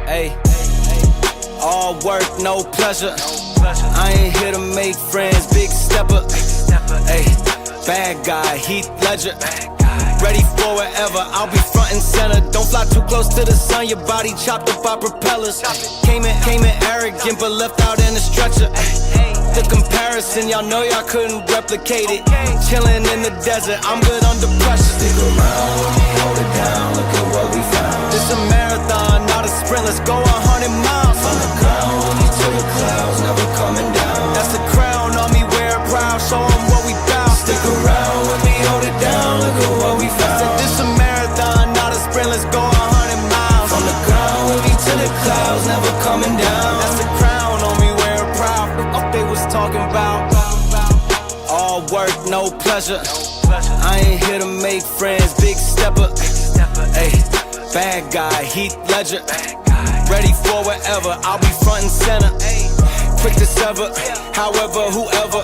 Ayy, all work, no pleasure. I ain't here to make friends, big stepper. Ayy, bad guy, Heath Ledger. Ready for whatever, I'll be front and center. Don't fly too close to the sun, your body chopped up by propellers. Came in arrogant, but left out in a stretcher. The comparison, y'all know y'all couldn't replicate it. Chillin' in the desert, I'm good under pressure. Stick around when we hold it down, look at what we found. This a marathon, not a sprint, let's go 100 miles. From the ground, we need to the clouds, never coming down. That's the crown on me, wear it proud, show 'em what we bout. Stick around when we hold it down, look at what we found. Said this a marathon, not a sprint, let's go 100 miles. From the ground, we need to the clouds, never coming down. That's the crown on me, wear it proud. What they was talking about, all work, no pleasure. I ain't here to make friends, big stepper. Ayy, bad guy, Heath Ledger. Ready for whatever, I'll be front and center. Quick to sever, however, whoever.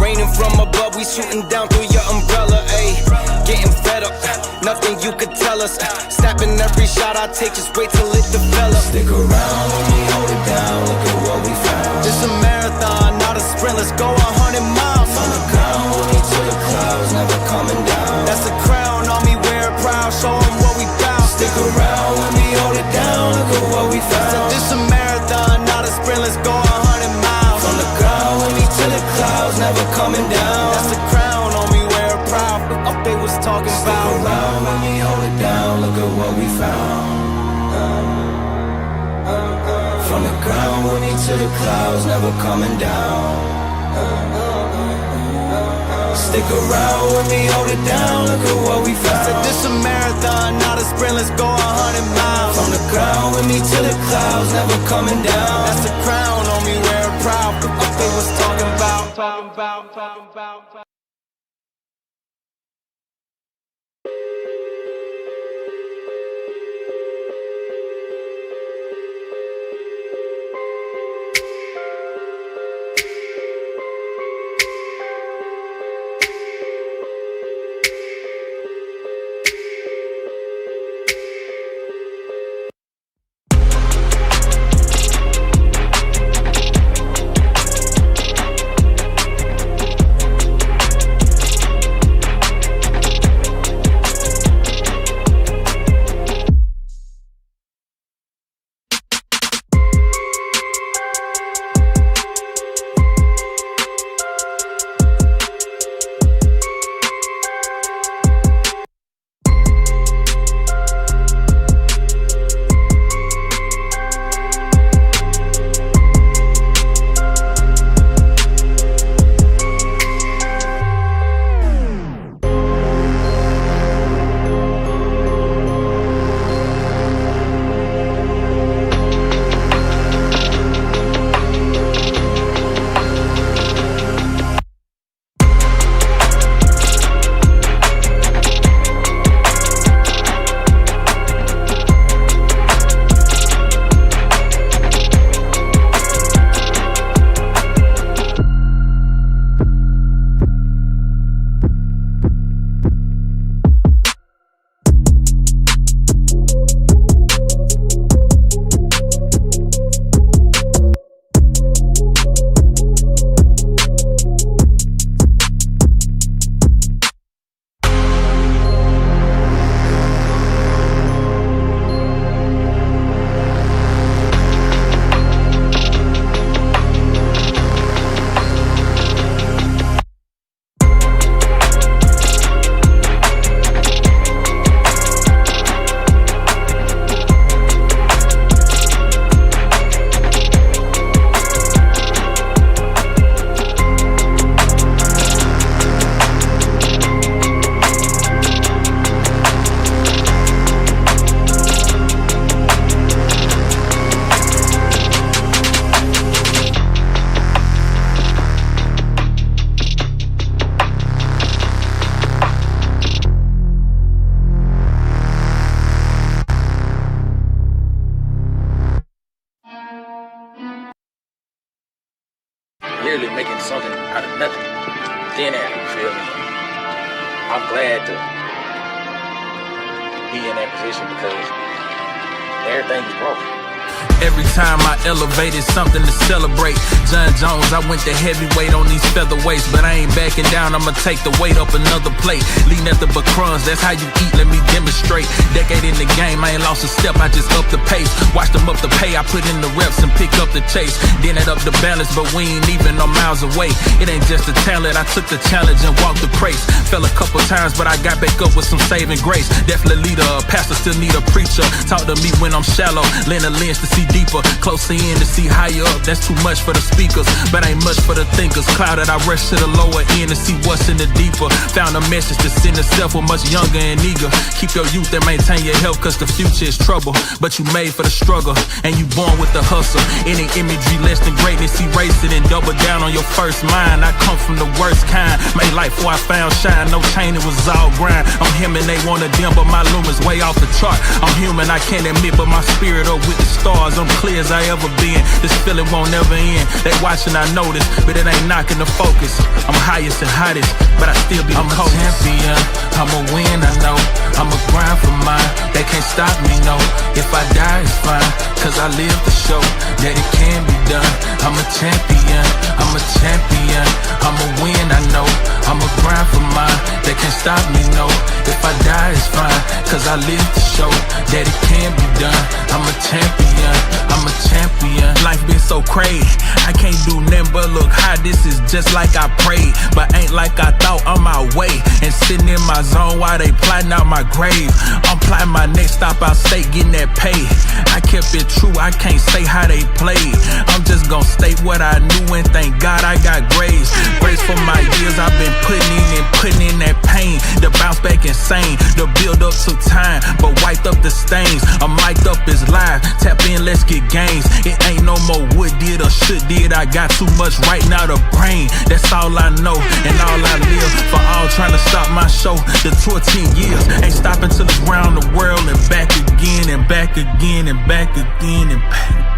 Raining from above, we shooting down through your umbrella. Ayy, getting fed up, nothing you could tell us. Snapping every shot I take, just wait till it develops. Stick around when we hold it down, look at what we found. This a marathon, not a sprint, let's go 100 miles. From the ground, we need to the clouds, never coming down. That's the crown on me, wear it proud, show 'em what we bout. Stick around when we hold it down, look at what we found. This a marathon, not a sprint, let's go 100 miles. From the ground, we need to the clouds, never coming down. That's the crown on me, wear it proud. What they was talking Stick about. around when we hold it down, look at what we found. From the ground, we need to the clouds, never coming down. Stick around when we hold it down, look at what we found. Said this a marathon, not a sprint, let's go 100 miles. From the ground, we need to the clouds, never coming down. That's the crown on me, wear it proud. What they was talking about. literally making something out of nothing. Thin air, you feel me? I'm glad to be in that position because everything is broken. Every time I elevated, something to celebrate. John Jones, I went to heavyweight on these featherweights, but I ain't backing down, I'ma take the weight up another plate. Lean at the crumbs, that's how you eat, let me demonstrate. Decade in the game, I ain't lost a step, I just up the pace. Watch them up the pay, I put in the reps and pick up the chase. Then it up the balance, but we ain't even no miles away. It ain't just a talent, I took the challenge and walked the craze. Fell a couple times, but I got back up with some saving grace. Definitely leader, a pastor still need a preacher. Talk to me when I'm shallow, lend a lens to see deeper, closer in to see higher up. That's too much for the speakers, but ain't much for the thinkers. Clouded, I rush to the lower end to see what's in the deeper. Found a message to send itself, we're much younger and eager. Keep your youth and maintain your health, cause the future is trouble. But you made for the struggle, and you born with the hustle. Any imagery less than greatness, erase it and double down on your first mind. I come from the worst kind, made life before I found shine. No chain, it was all grind. I'm him and they wanna dim, but my lumen's way off the chart. I'm human, I can't admit, but my spirit up with the stars. I'm clear as I ever been, this feeling won't never end. They watching, I notice, but it ain't knocking the focus. I'm highest and hottest, but I still be the coldest. I'm a champion, I'ma win, I know. I'ma grind for mine, they can't stop me, no. If I die, it's fine, cause I live to show that it can be done. I'm a champion, I'm a champion. I'ma win, I know. I'ma grind for mine, they can't stop me, no. If I die, it's fine, cause I live to show that it can be done. I'm a champion, I'm a champion. Life been so crazy, I can't do nothing but look high. This is just like I prayed, but ain't like I thought. On my way and sitting in my zone while they plotting out my grave. I'm plotting my next stop out state, getting that pay. I kept it true, I can't say how they played. I'm just gonna state what I knew and thank God I got grace. Grace for my years I've been putting in that pain. The bounce back insane, the build up took time, but wiped up the stains. I'm mic'd up, it's live, tap in, let's get gains. It ain't no more would did or should did. I got too much right now to brain. That's all I know and all I live. For all trying to stop my show, the 14 years ain't stopping till it's round the world and back again and back again and back again and back.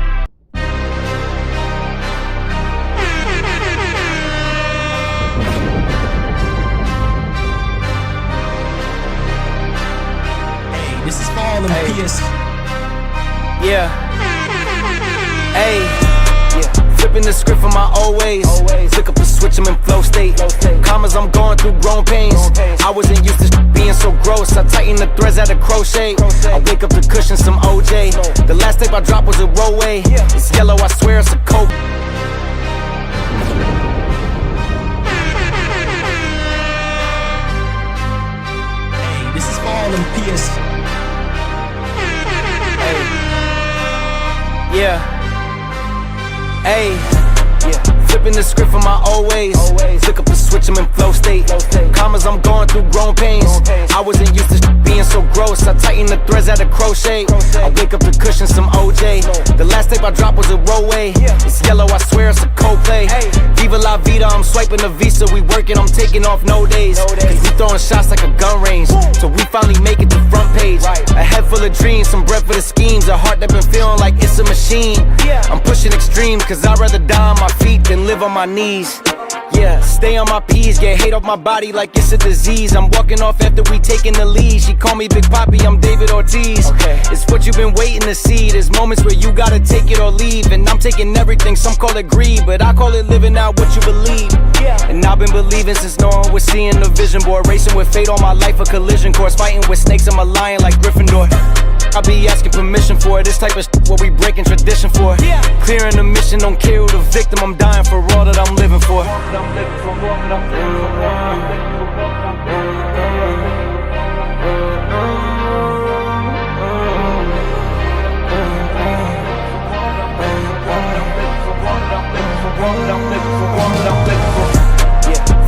This is for all them PS. Yeah. Hey. Yeah. Flipping the script from my old ways. Flick up the switch, I'm in flow state. Commas, I'm going through grown pains. I wasn't used to being so gross. I tighten the threads out of crochet. I wake up to cushion some OJ. The last tape I dropped was a rollway. It's yellow, I swear it's a coke. This is for all them PS. Yeah. Hey. Yeah. Flipping the script from my old ways. Flick up the switch, I'm in flow state. Commas, I'm going through grown pains. I wasn't used to being so gross. I tighten the threads out of crochet. I wake up to cushion some OJ. The last tape I dropped was a rollway. It's yellow, I swear it's a Coldplay. Viva la vida, I'm swiping the visa. We working, I'm taking off no days. Cause we throwing shots like a gun range. So we finally make it to front page. A head full of dreams, some breath for the schemes. A heart that been feeling like it's a machine. I'm pushing extremes, cause I'd rather die on my feet than live on my knees. Yeah, stay on my P's, get hate off my body like it's a disease. I'm walking off after we taking the lead. She call me Big Papi, I'm David Ortiz. It's what you've been waiting to see. There's moments where you gotta take it or leave. And I'm taking everything, some call it greed, but I call it living out what you believe. And I've been believing since no one was seeing the vision board. Racing with fate all my life, a collision course. Fighting with snakes, I'm a lion like Gryffindor. I be asking permission for this type of shit, what we breaking tradition for. Clearing the mission, don't care who the victim. I'm dying for all that I'm living for.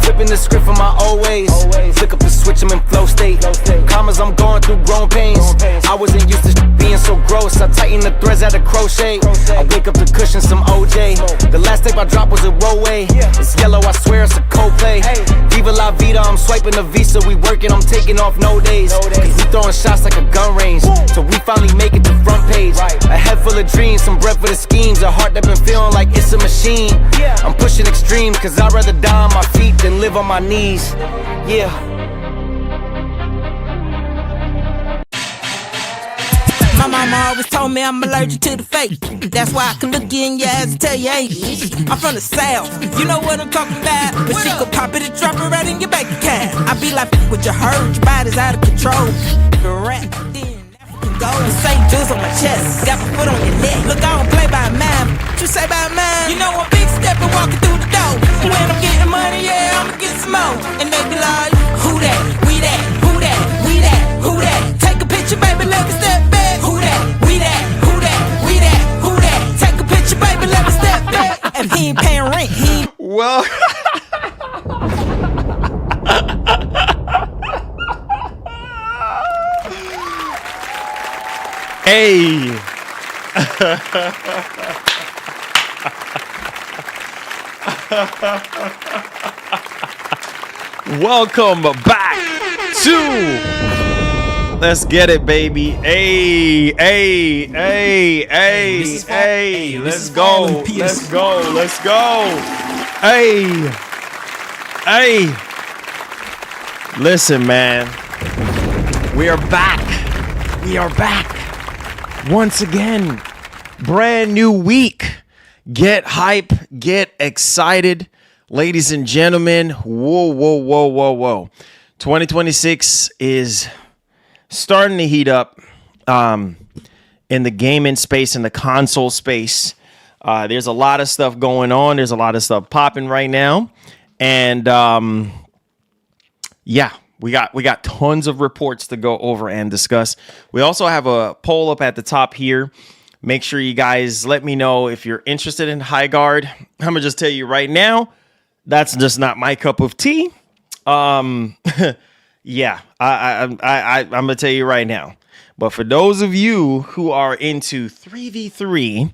Flipping the script from my old ways. Flick up the switch, I'm in flow state. Commas, I'm going through grown pains. I wasn't used to being so gross. I tighten the threads out of crochet. I wake up to cushion some OJ. The last tape I dropped was a rollway. It's yellow, I swear it's a Coldplay. Viva la vida, I'm swiping the visa. We working, I'm taking off no days. Cause we throwing shots like a gun range. So we finally make it to front page. A head full of dreams, some breath for the schemes. A heart that been feeling like it's a machine. I'm pushing extremes, cause I'd rather die on my feet than live on my knees. Yeah. My mama always told me I'm allergic to the fake. That's why I can look you in your ass and tell you ain't. I'm from the South, you know what I'm talking about. But she could pop it and drop it right in your bank account. I be like, what you heard, your body's out of control. The rap, then African gold and St. Jules on my chest. Got my foot on your neck. Look, I don't play by mine. What you say by mine? You know I'm big stepping, walking through the door. When I'm getting money, yeah, I'ma get some more. And they be like, who that? We that? Who that? We that? Who that? Take a picture, baby, let me step back. Who that? We that? Who that? We that? Who that? Take a picture, baby, let me step back. If he ain't paying rent, he ain't. Well, hey. Welcome back to Let's Get It, baby. Hey, hey, hey, hey, hey. Let's go. Let's go. Let's go. Hey. Hey. Listen, man. We are back. We are back. Once again. Brand new week. Get hype. Get excited. Ladies and gentlemen. Whoa, whoa, whoa, whoa, whoa. 2026 is starting to heat up in the gaming space, in the console space. There's a lot of stuff going on. There's a lot of stuff popping right now. And yeah, we got tons of reports to go over and discuss. We also have a poll up at the top here. Make sure you guys let me know if you're interested in High Guard. I'm gonna just tell you right now, that's just not my cup of tea. Yeah, I'm gonna tell you right now. But for those of you who are into 3v3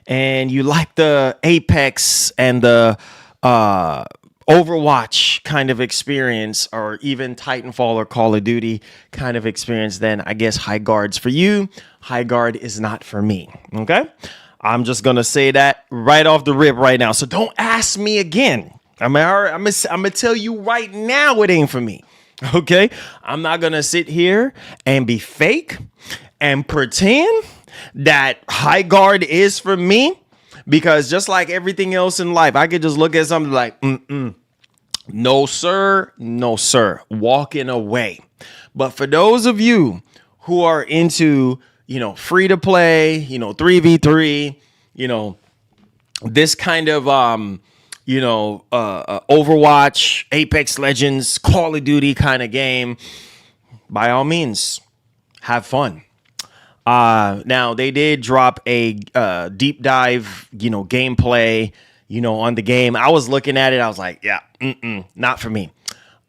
and you like the Apex and the Overwatch kind of experience, or even Titanfall or Call of Duty kind of experience, then I guess High Guard's for you. High Guard is not for me. Okay, I'm just gonna say that right off the rip right now. So don't ask me again. I'm gonna tell you right now it ain't for me. Okay, I'm not gonna sit here and be fake and pretend that High Guard is for me, because just like everything else in life, I could just look at something like, no sir, no sir, walking away. But for those of you who are into, free to play, 3v3, this kind of Overwatch, Apex Legends, Call of Duty kind of game, by all means, have fun. Now they did drop a deep dive, gameplay, on the game. I was looking at it. I was like, yeah, not for me.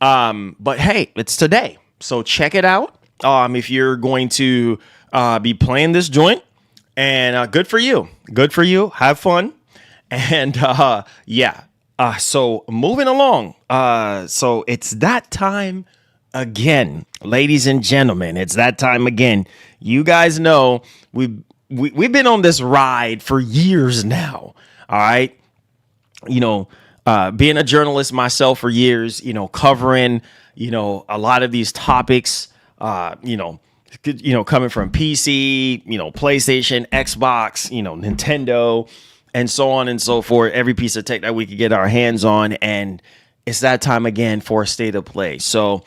But hey, it's today, so check it out. If you're going to be playing this joint, and good for you. Good for you. Have fun. And yeah. So moving along. So it's that time again, ladies and gentlemen. It's that time again. You guys know we've been on this ride for years now. All right. Being a journalist myself for years, covering, a lot of these topics, coming from PC, PlayStation, Xbox, Nintendo, and so on and so forth. Every piece of tech that we could get our hands on. And it's that time again for a state of play. So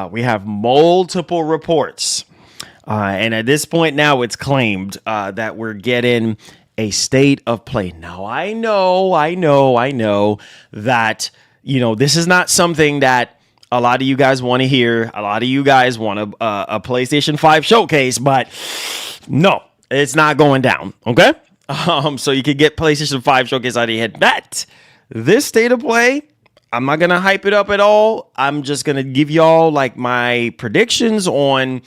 we have multiple reports. And at this point now, it's claimed that we're getting a state of play. Now, I know that, this is not something that a lot of you guys want to hear. A lot of you guys want a PlayStation 5 showcase, but no, it's not going down. Okay. So you could get PlayStation 5 showcase out of your head. But this state of play, I'm not going to hype it up at all. I'm just going to give y'all like my predictions on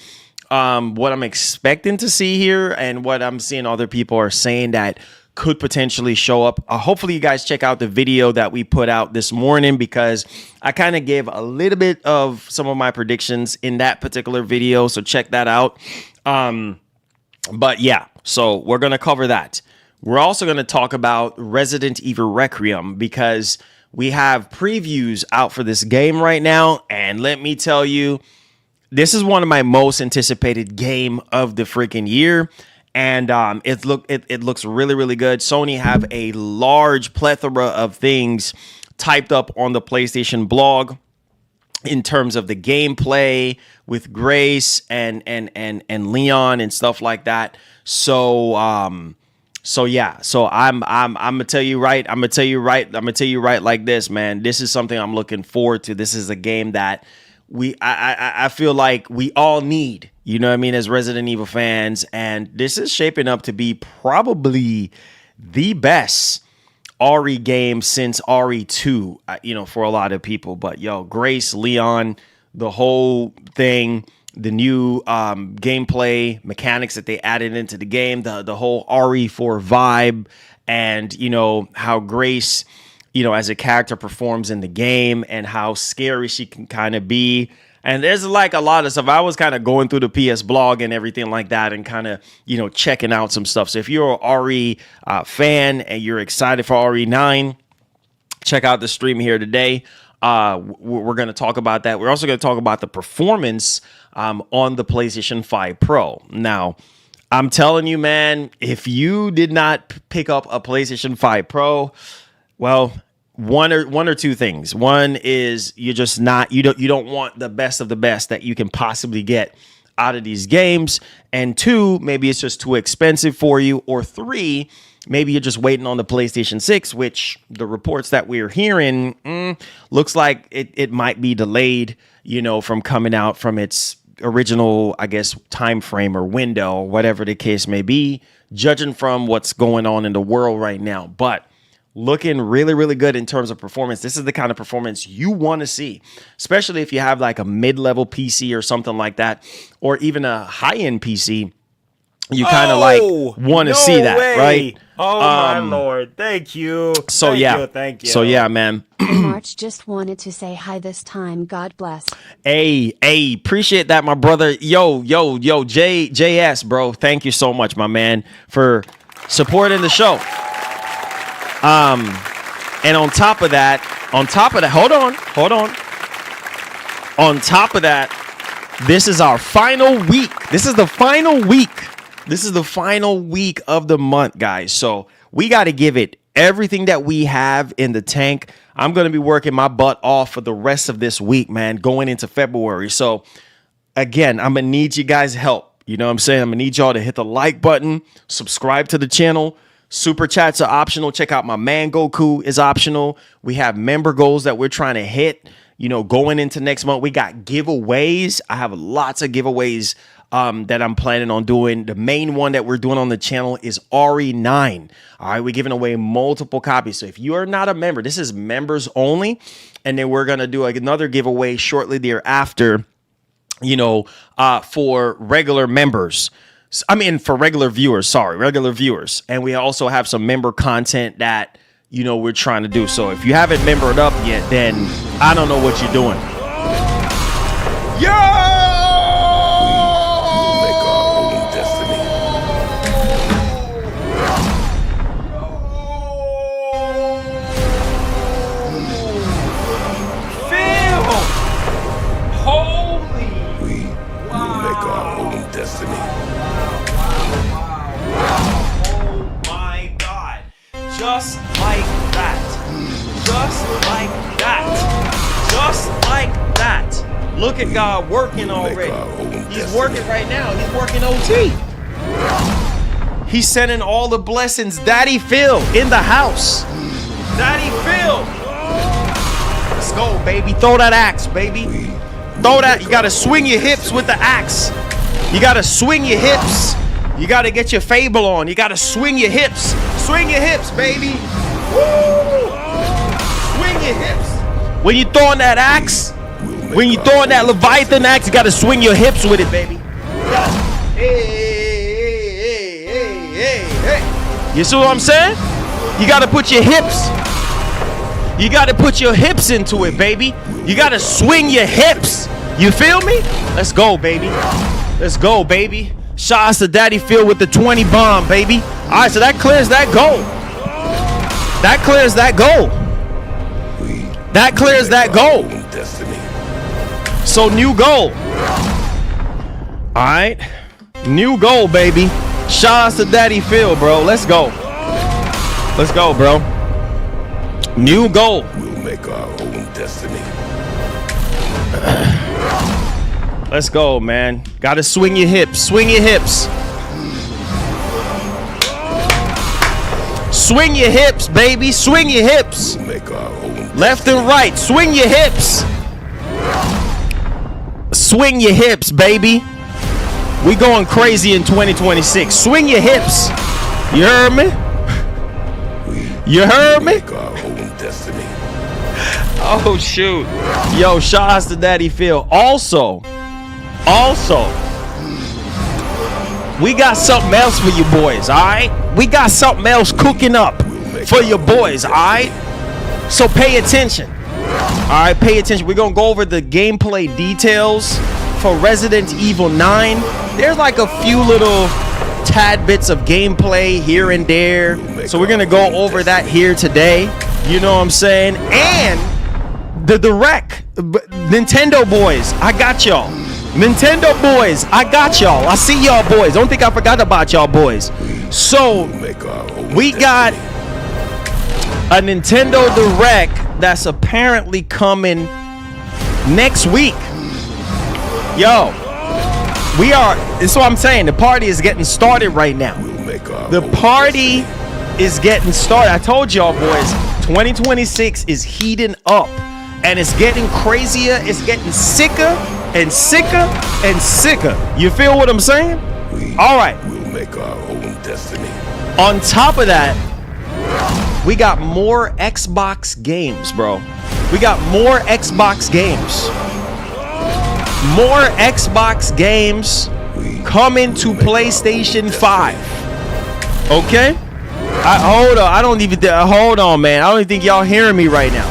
what I'm expecting to see here and what I'm seeing other people are saying that could potentially show up. Hopefully you guys check out the video that we put out this morning, because I kind of gave a little bit of some of my predictions in that particular video. So check that out. But yeah, so we're going to cover that. We're also going to talk about Resident Evil Requiem, because we have previews out for this game right now. And let me tell you, this is one of my most anticipated game of the freaking year. and it looks really, really good. Sony have a large plethora of things typed up on the PlayStation blog in terms of the gameplay with Grace and Leon and stuff like that. So I'm gonna tell you right like this, man. This is something I'm looking forward to. This is a game that I feel like we all need, you know what I mean, as Resident Evil fans, and this is shaping up to be probably the best RE game since RE2, you know, for a lot of people. But yo, Grace, Leon, the whole thing, the new gameplay mechanics that they added into the game, the whole RE4 vibe, and you know how Grace, you know, as a character performs in the game and how scary she can kind of be. And there's like a lot of stuff. I was kind of going through the PS blog and everything like that and kind of, you know, checking out some stuff. So if you're a RE fan and you're excited for RE9, check out the stream here today. We're going to talk about that. We're also going to talk about the performance on the PlayStation 5 Pro. Now, I'm telling you, man, if you did not pick up a PlayStation 5 Pro, well, one or two things. One is you're just not, you don't want the best of the best that you can possibly get out of these games. And two, maybe it's just too expensive for you. Or three, maybe you're just waiting on the PlayStation 6, which the reports that we're hearing looks like it might be delayed, you know, from coming out from its original, I guess, time frame or window, whatever the case may be, judging from what's going on in the world right now. But looking really, really good in terms of performance. This is the kind of performance you want to see, especially if you have like a mid-level PC or something like that, or even a high-end PC. You kind of like want to see that, right? Oh my Lord. Thank you. So thank you. So yeah, man. March just wanted to say hi this time. God bless. Hey, appreciate that, my brother. Yo, JS, bro. Thank you so much, my man, for supporting the show. And on top of that, hold on. On top of that, this is our final week. This is the final week of the month, guys. So we got to give it everything that we have in the tank. I'm going to be working my butt off for the rest of this week, man, going into February. So again, I'm going to need you guys' help. You know what I'm saying? I'm going to need y'all to hit the like button, subscribe to the channel. Super chats are optional. Check out my man Goku is optional. We have member goals that we're trying to hit, you know, going into next month. We got giveaways. I have lots of giveaways that I'm planning on doing. The main one that we're doing on the channel is RE9. All right, we're giving away multiple copies. So if you are not a member, this is members only. And then we're going to do another giveaway shortly thereafter, you know, for regular members. I mean, for regular viewers. And we also have some member content that, you know, we're trying to do. So if you haven't membered up yet, then I don't know what you're doing. Yo! We make our own destiny. Phil! Holy! We will make our own destiny. Just like that. Just like that. Just like that. Look at God working already. He's working right now. He's working OT. He's sending all the blessings. Daddy Phil in the house. Daddy Phil. Let's go, baby. Throw that axe, baby. Throw that. You got to swing your hips with the axe. You got to swing your hips. You got to get your Fable on. You got to swing your hips. Swing your hips, baby. Woo! Swing your hips. When you throwing that axe, when you throwing that Leviathan axe, you got to swing your hips with it, baby. Hey. You see what I'm saying? You got to put your hips. You got to put your hips into it, baby. You got to swing your hips. You feel me? Let's go, baby. Let's go, baby. Shout out to Daddy Phil with the 20 bomb, baby. All right, so that clears that goal. That clears that goal. That clears that goal. So new goal. All right, new goal, baby. Shout out to Daddy Phil, bro. Let's go. Let's go, bro. New goal. We'll make our own destiny. Let's go, man. Gotta swing your hips. Swing your hips. Swing your hips, baby. Swing your hips. We'll make our own Left and right. Swing your hips. Swing your hips, baby. We going crazy in 2026. Swing your hips. You heard me? You heard me? make our own destiny. Oh, shoot. Yo, shout outs to Daddy Phil. Also, we got something else for you boys, all right? We got something else cooking up for your boys, all right? So pay attention. All right, pay attention. We're going to go over the gameplay details for Resident Evil 9. There's like a few little tad bits of gameplay here and there. So we're going to go over that here today. You know what I'm saying? And the direct Nintendo boys, I got y'all. Nintendo boys, I got y'all. I see y'all boys. Don't think I forgot about y'all boys. So we got a Nintendo Direct that's apparently coming next week. Yo, we are, that's what I'm saying. The party is getting started right now. The party is getting started. I told y'all boys, 2026 is heating up. And it's getting crazier. It's getting sicker and sicker and sicker. You feel what I'm saying? All right. We'll make our own destiny. On top of that, we got more Xbox games, bro. We got more Xbox games. More Xbox games coming to PlayStation 5. Okay? Hold on. I don't even hold on, man. I don't even think y'all hearing me right now.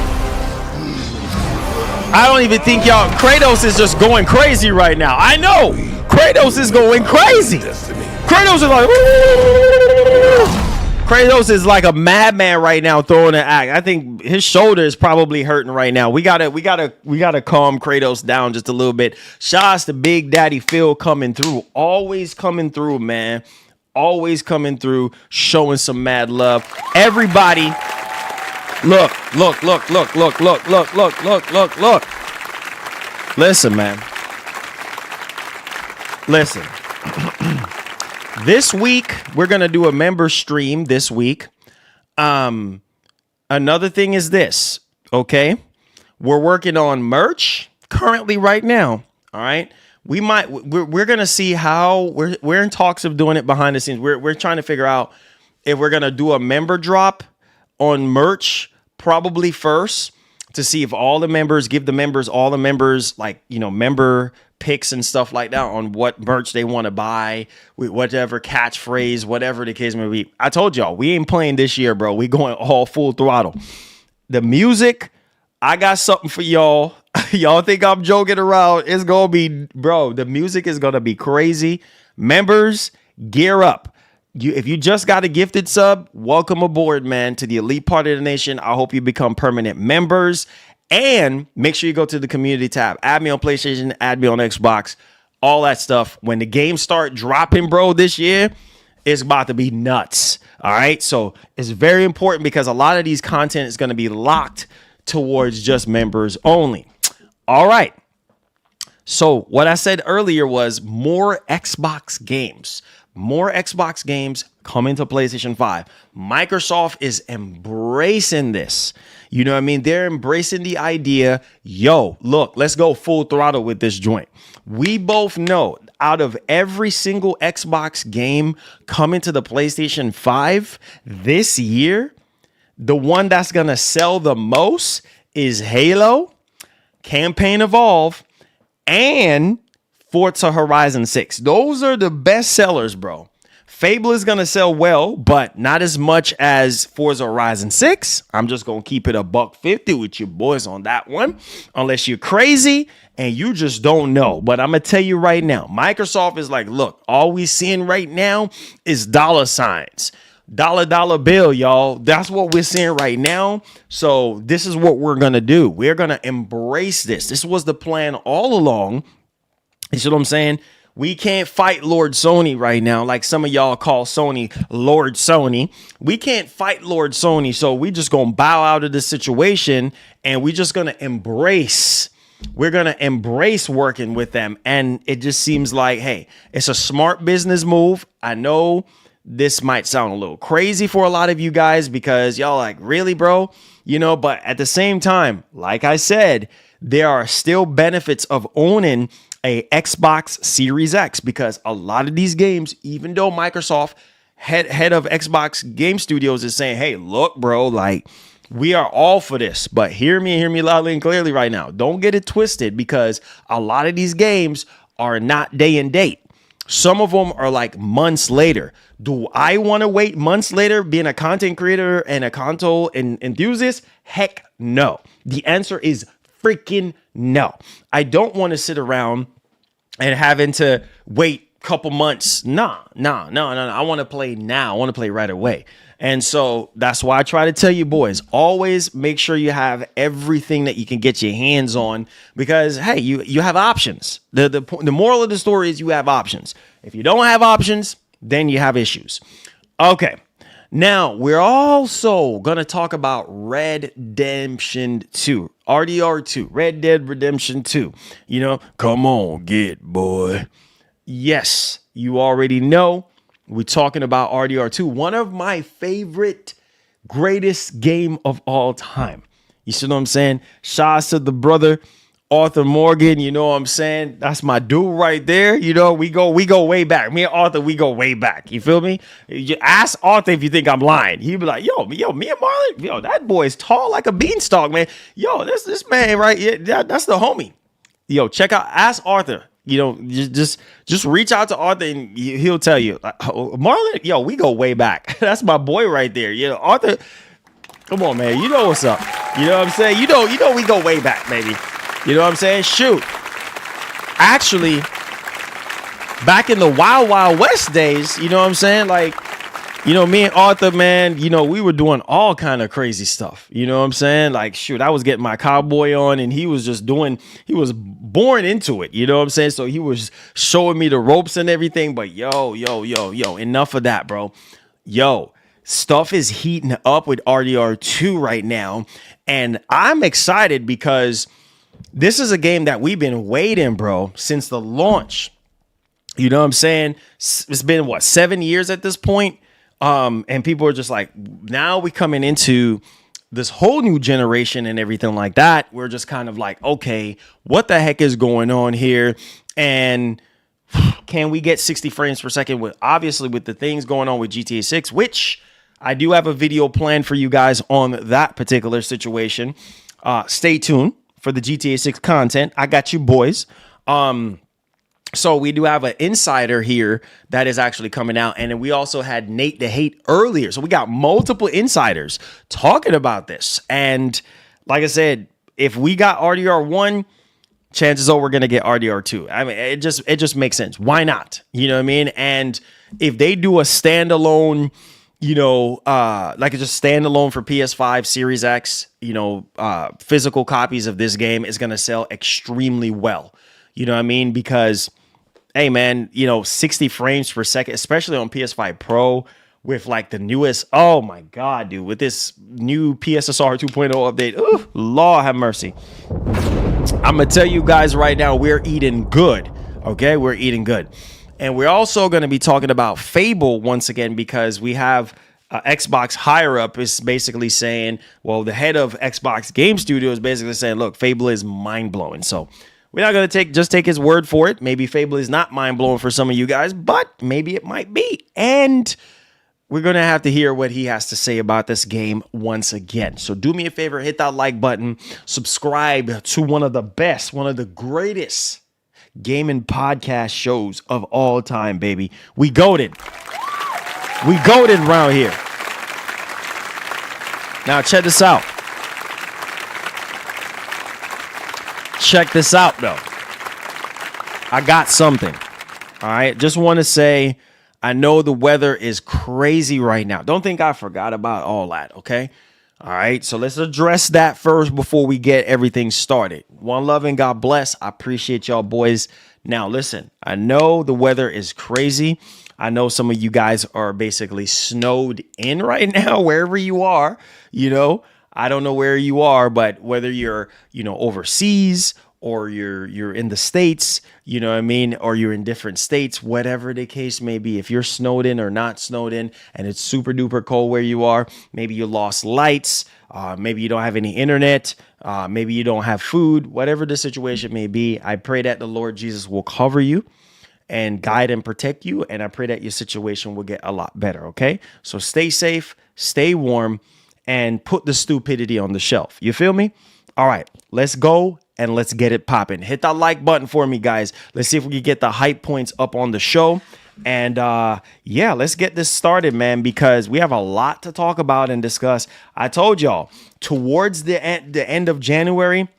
I don't even think y'all. Kratos is just going crazy right now. I know. Kratos is going crazy. Kratos is like. Kratos is like a madman right now throwing an act. I think his shoulder is probably hurting right now. We gotta calm Kratos down just a little bit. Shouts to Big Daddy Phil coming through. Always coming through, man. Always coming through, showing some mad love. Everybody. Look. Listen, man. Listen. This week, we're going to do a member stream this week. Another thing is this, okay? We're working on merch currently right now, all right? We're going to see how, we're in talks of doing it behind the scenes. We're trying to figure out if we're going to do a member drop on merch probably first to see if all the members all the members like, you know, member picks and stuff like that on what merch they want to buy with whatever catchphrase, whatever the case may be. I told y'all, we ain't playing this year, bro. We going all full throttle. The music, I got something for y'all. Y'all think I'm joking around. It's going to be, bro, the music is going to be crazy. Members, gear up. If you just got a gifted sub, welcome aboard, man, to the elite part of the nation. I hope you become permanent members. And make sure you go to the community tab. Add me on PlayStation, add me on Xbox, all that stuff. When the games start dropping, bro, this year, it's about to be nuts. All right. So it's very important because a lot of these content is going to be locked towards just members only. All right. So what I said earlier was more Xbox games. More Xbox games coming to PlayStation 5. Microsoft is embracing this. You know what I mean? They're embracing the idea. Yo, look, let's go full throttle with this joint. We both know out of every single Xbox game coming to the PlayStation 5 this year, the one that's going to sell the most is Halo, Campaign Evolve, and Forza Horizon 6. Those are the best sellers, bro. Fable is going to sell well, but not as much as Forza Horizon 6. I'm just going to keep it $150 with you boys on that one. Unless you're crazy and you just don't know. But I'm going to tell you right now, Microsoft is like, look, all we seeing right now is dollar signs. Dollar bill, y'all. That's what we're seeing right now. So this is what we're going to do. We're going to embrace this. This was the plan all along. You see what I'm saying? We can't fight Lord Sony right now, like some of y'all call Sony Lord Sony. We can't fight Lord Sony, so we just gonna bow out of the situation, and we just gonna embrace. We're gonna embrace working with them, and it just seems like, hey, it's a smart business move. I know this might sound a little crazy for a lot of you guys because y'all like, really, bro? You know, but at the same time, like I said, there are still benefits of owning a Xbox Series X, because a lot of these games, even though Microsoft head of Xbox Game Studios is saying, hey, look, bro, like, we are all for this, but hear me loudly and clearly right now. Don't get it twisted, because a lot of these games are not day and date. Some of them are like months later. Do I want to wait months later being a content creator and a console enthusiast? Heck no. The answer is freaking no. I don't want to sit around and having to wait a couple months. No. I want to play now. I want to play right away. And so that's why I try to tell you boys, always make sure you have everything that you can get your hands on, because, hey, you have options. The moral of the story is you have options. If you don't have options, then you have issues. Okay. Now, we're also going to talk about Red Redemption 2, RDR 2, Red Dead Redemption 2. You know, come on, get boy. Yes, you already know we're talking about RDR 2, one of my favorite, greatest game of all time. You see what I'm saying? Shouts to the brother Arthur Morgan, you know what I'm saying? That's my dude right there. You know, we go way back. Me and Arthur, we go way back. You feel me? You ask Arthur if you think I'm lying. He'd be like, yo, me and Marlon, yo, that boy is tall like a beanstalk, man. Yo, this man right here, that's the homie. Yo, check out, ask Arthur. You know, just reach out to Arthur and he'll tell you. Marlon, yo, we go way back. That's my boy right there. You know, Arthur, come on, man. You know what's up. You know what I'm saying? You know we go way back, baby. You know what I'm saying? Shoot. Actually, back in the Wild Wild West days, you know what I'm saying? like, you know, me and Arthur, man, you know, we were doing all kind of crazy stuff. You know what I'm saying? Like, shoot, I was getting my cowboy on and he was just he was born into it. You know what I'm saying? So he was showing me the ropes and everything. But yo, enough of that, bro. Yo, stuff is heating up with RDR 2 right now. And I'm excited because this is a game that we've been waiting, bro, since the launch. You know what I'm saying? It's been, 7 years at this point? And people are just like, now we coming into this whole new generation and everything like that. We're just kind of like, okay, what the heck is going on here? And can we get 60 frames per second obviously with the things going on with GTA 6, which I do have a video planned for you guys on that particular situation. Stay tuned for the GTA 6 content. I got you boys. So we do have an insider here that is actually coming out. And then we also had Nate the Hate earlier. So we got multiple insiders talking about this. And like I said, if we got RDR 1, chances are we're going to get RDR 2. I mean, it just makes sense. Why not? You know what I mean? And if they do a standalone, you know, like just standalone for PS5 Series X, you know, physical copies of this game is going to sell extremely well. You know what I mean? Because, hey, man, you know, 60 frames per second, especially on PS5 Pro with like the newest, oh my God, dude, with this new PSSR 2.0 update. Ooh, Lord have mercy. I'm going to tell you guys right now, we're eating good. Okay, we're eating good. And we're also going to be talking about Fable once again, because we have Xbox higher up is basically saying, well, the head of Xbox Game Studio is basically saying, look, Fable is mind blowing. So we're not going to just take his word for it. Maybe Fable is not mind blowing for some of you guys, but maybe it might be. And we're going to have to hear what he has to say about this game once again. So do me a favor, hit that like button, subscribe to one of the best, one of the greatest gaming podcast shows of all time, baby. We goated. We goated around here. Now check this out. Check this out, though. I got something. All right. Just want to say, I know the weather is crazy right now. Don't think I forgot about all that. Okay. All right, so let's address that first before we get everything started. One love and God bless. I appreciate y'all boys. Now, listen, I know the weather is crazy. I know some of you guys are basically snowed in right now, wherever you are. I don't know where you are, but whether you're, overseas or you're in the States, you know what I mean? Or you're in different states, whatever the case may be. If you're snowed in or not snowed in and it's super duper cold where you are, maybe you lost lights, maybe you don't have any internet, maybe you don't have food, whatever the situation may be, I pray that the Lord Jesus will cover you and guide and protect you. And I pray that your situation will get a lot better. Okay. So stay safe, stay warm, and put the stupidity on the shelf. You feel me? All right, let's go and let's get it popping. Hit that like button for me, guys. Let's see if we can get the hype points up on the show. And yeah, let's get this started, man, because we have a lot to talk about and discuss. I told y'all, towards the end of January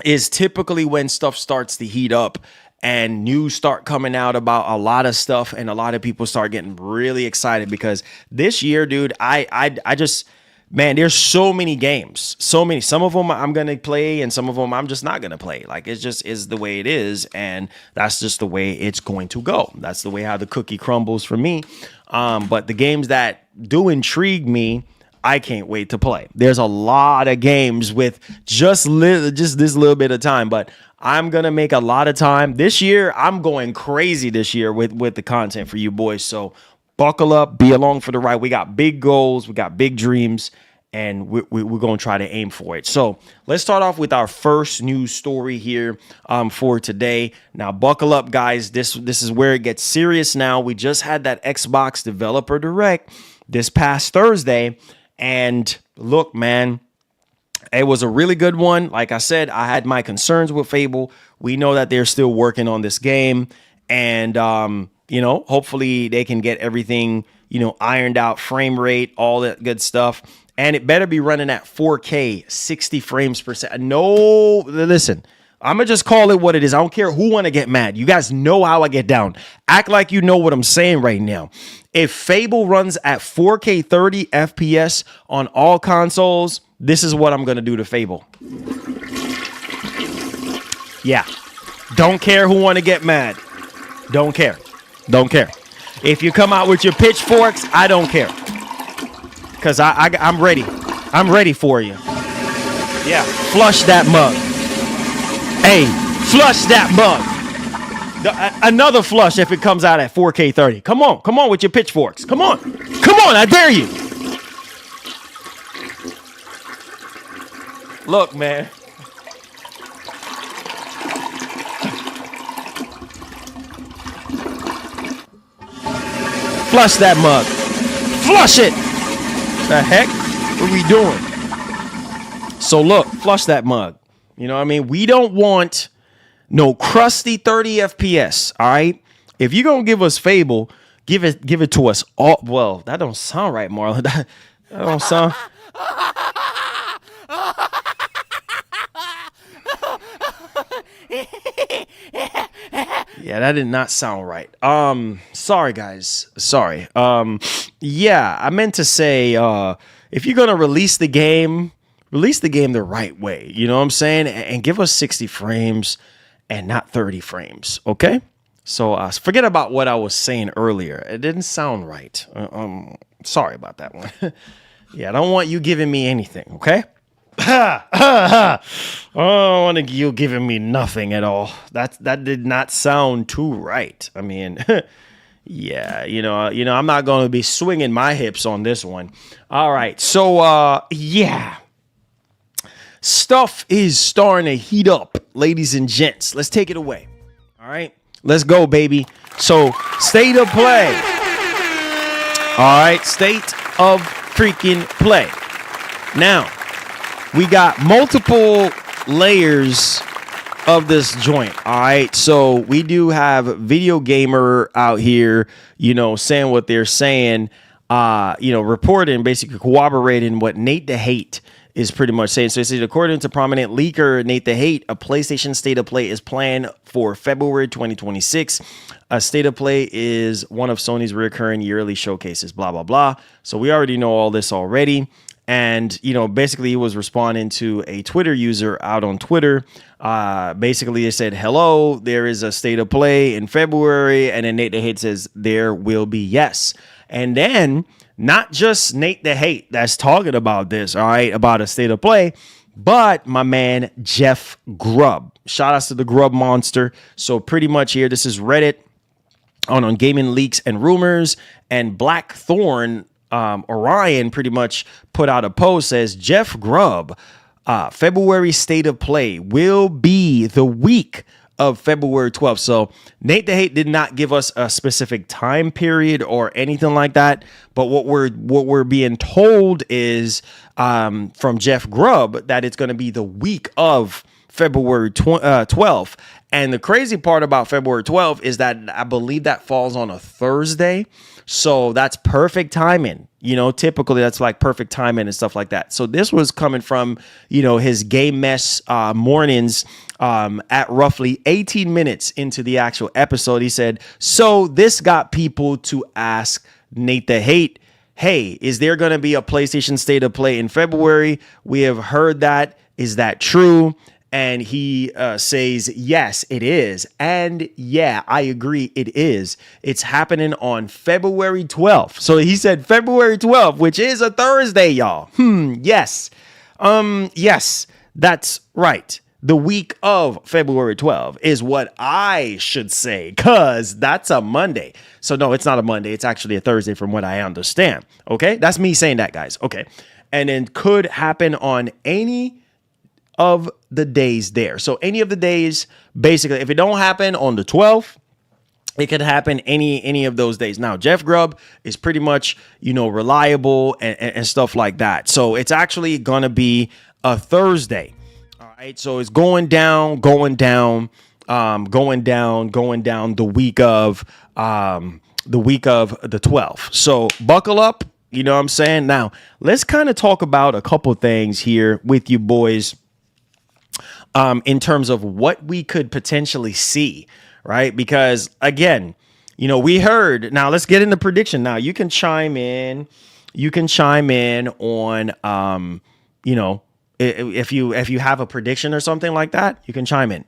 is typically when stuff starts to heat up and news start coming out about a lot of stuff, and a lot of people start getting really excited because this year, dude, I just... Man, there's so many games, so many. Some of them I'm going to play and some of them I'm just not going to play. Like, it just is the way it is. And that's just the way it's going to go. That's the way how the cookie crumbles for me. But the games that do intrigue me, I can't wait to play. There's a lot of games with just this little bit of time, but I'm going to make a lot of time. This year, I'm going crazy this year with the content for you boys. So buckle up, be along for the ride. We got big goals, we got big dreams, and we're going to try to aim for it. So let's start off with our first news story here for today. Now, buckle up, guys. This is where it gets serious now. We just had that Xbox Developer Direct this past Thursday. And look, man, it was a really good one. Like I said, I had my concerns with Fable. We know that they're still working on this game. And, hopefully they can get everything, ironed out, frame rate, all that good stuff. And it better be running at 4K, 60 frames per second. No, listen, I'm going to just call it what it is. I don't care who want to get mad. You guys know how I get down. Act like you know what I'm saying right now. If Fable runs at 4K 30 FPS on all consoles, this is what I'm going to do to Fable. Yeah. Don't care who want to get mad. Don't care. Don't care. If you come out with your pitchforks, I don't care. Because I'm ready. I'm ready for you. Yeah. Flush that mug. Hey, flush that mug. Another flush if it comes out at 4K 30. Come on. Come on with your pitchforks. Come on. Come on. I dare you. Look, man. Flush that mug. Flush it. The heck? What are we doing? So look, flush that mug. You know what I mean? We don't want no crusty 30 FPS. All right. If you're gonna give us Fable, give it to us all. Well, that don't sound right, Marlon. That don't sound. Yeah, that did not sound right. Sorry guys. Sorry. Yeah, I meant to say if you're gonna release the game the right way. You know what I'm saying? And give us 60 frames and not 30 frames. Okay? So forget about what I was saying earlier. It didn't sound right. Sorry about that one. Yeah, I don't want you giving me anything, okay? I don't want you giving me nothing at all. That did not sound too right. I mean, yeah, I'm not going to be swinging my hips on this one. All right, so yeah, stuff is starting to heat up, ladies and gents. Let's take it away. All right, let's go, baby. So, state of play. All right, state of freaking play. Now, we got multiple layers of this joint. All right. So we do have Video Gamer out here, saying what they're saying, reporting, basically corroborating what Nate the Hate is pretty much saying. So it says, according to prominent leaker Nate the Hate, a PlayStation State of Play is planned for February 2026. A State of Play is one of Sony's recurring yearly showcases, blah, blah, blah. So we already know all this already. And, basically he was responding to a Twitter user out on Twitter. Basically they said, hello, there is a state of play in February. And then Nate the Hate says, there will be, yes. And then not just Nate the Hate that's talking about this, all right, about a state of play, but my man, Jeff Grubb. Shout outs to the Grub Monster. So pretty much here, this is Reddit on Gaming Leaks and Rumors, and Blackthorn Orion pretty much put out a post, says Jeff Grubb, February state of play will be the week of February 12th. So Nate the Hate did not give us a specific time period or anything like that. But what we're being told is from Jeff Grubb that it's going to be the week of February 12th. And the crazy part about February 12th is that I believe that falls on a Thursday. So that's perfect timing. Typically that's like perfect timing and stuff like that. So this was coming from, his Game Mess mornings at roughly 18 minutes into the actual episode. He said, so this got people to ask Nate the Hate, hey, is there going to be a PlayStation State of Play in February? We have heard that. Is that true? And he says, yes, it is. And yeah, I agree, it is. It's happening on February 12th. So he said February 12th, which is a Thursday, y'all. Yes. Yes, that's right. The week of February 12th is what I should say, because that's a Monday. So no, it's not a Monday. It's actually a Thursday from what I understand. Okay, that's me saying that, guys. Okay. And then could happen on any of the days there. So any of the days, basically, if it don't happen on the 12th, it could happen any of those days. Now, Jeff Grubb is pretty much, reliable and stuff like that. So it's actually going to be a Thursday. All right. So it's going down the week of the 12th. So buckle up. You know what I'm saying? Now, let's kind of talk about a couple things here with you boys. In terms of what we could potentially see, right? Because again, we heard. Now let's get into prediction. Now you can chime in. You can chime in on, if you have a prediction or something like that, you can chime in.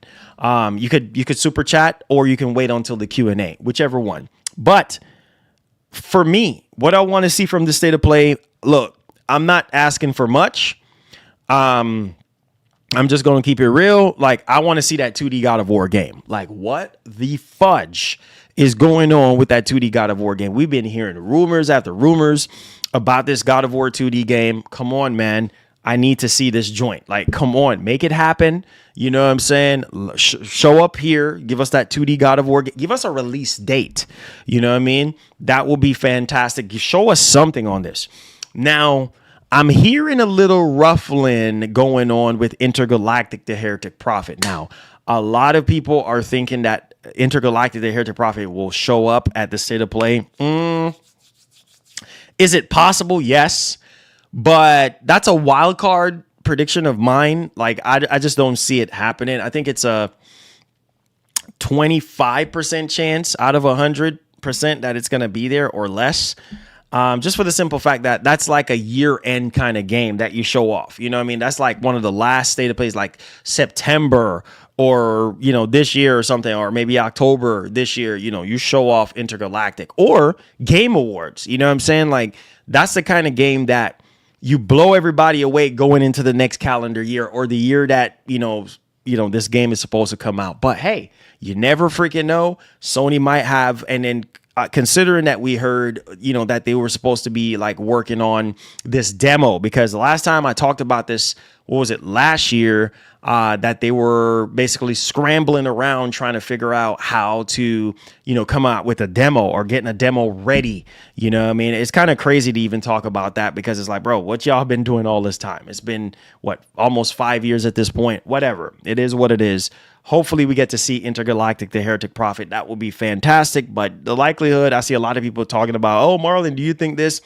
You could super chat, or you can wait until the Q&A, whichever one. But for me, what I want to see from the state of play, look, I'm not asking for much. I'm just going to keep it real. Like, I want to see that 2D God of War game. Like, what the fudge is going on with that 2D God of War game? We've been hearing rumors after rumors about this God of War 2D game. Come on, man. I need to see this joint. Like, come on, make it happen. You know what I'm saying? Show up here. Give us that 2D God of War. Give us a release date. You know what I mean? That will be fantastic. Show us something on this. Now, I'm hearing a little ruffling going on with Intergalactic the Heretic Prophet. Now, a lot of people are thinking that Intergalactic the Heretic Prophet will show up at the state of play. Is it possible? Yes. But that's a wild card prediction of mine. Like, I just don't see it happening. I think it's a 25% chance out of 100% that it's going to be there or less. Just for the simple fact that that's like a year-end kind of game that you show off. You know what I mean? That's like one of the last state of plays, like September or, this year or something, or maybe October this year, you show off Intergalactic or Game Awards. You know what I'm saying? Like, that's the kind of game that you blow everybody away going into the next calendar year or the year that, this game is supposed to come out. But hey, you never freaking know. Sony might have, and then considering that we heard, that they were supposed to be like working on this demo, because the last time I talked about this, what was it, last year, that they were basically scrambling around trying to figure out how to, come out with a demo or getting a demo ready. You know what I mean? It's kind of crazy to even talk about that, because it's like, bro, what y'all been doing all this time? It's been almost 5 years at this point. Whatever. It is what it is. Hopefully we get to see Intergalactic the Heretic Prophet. That would be fantastic. But the likelihood, I see a lot of people talking about, oh, Marlon, do you think this?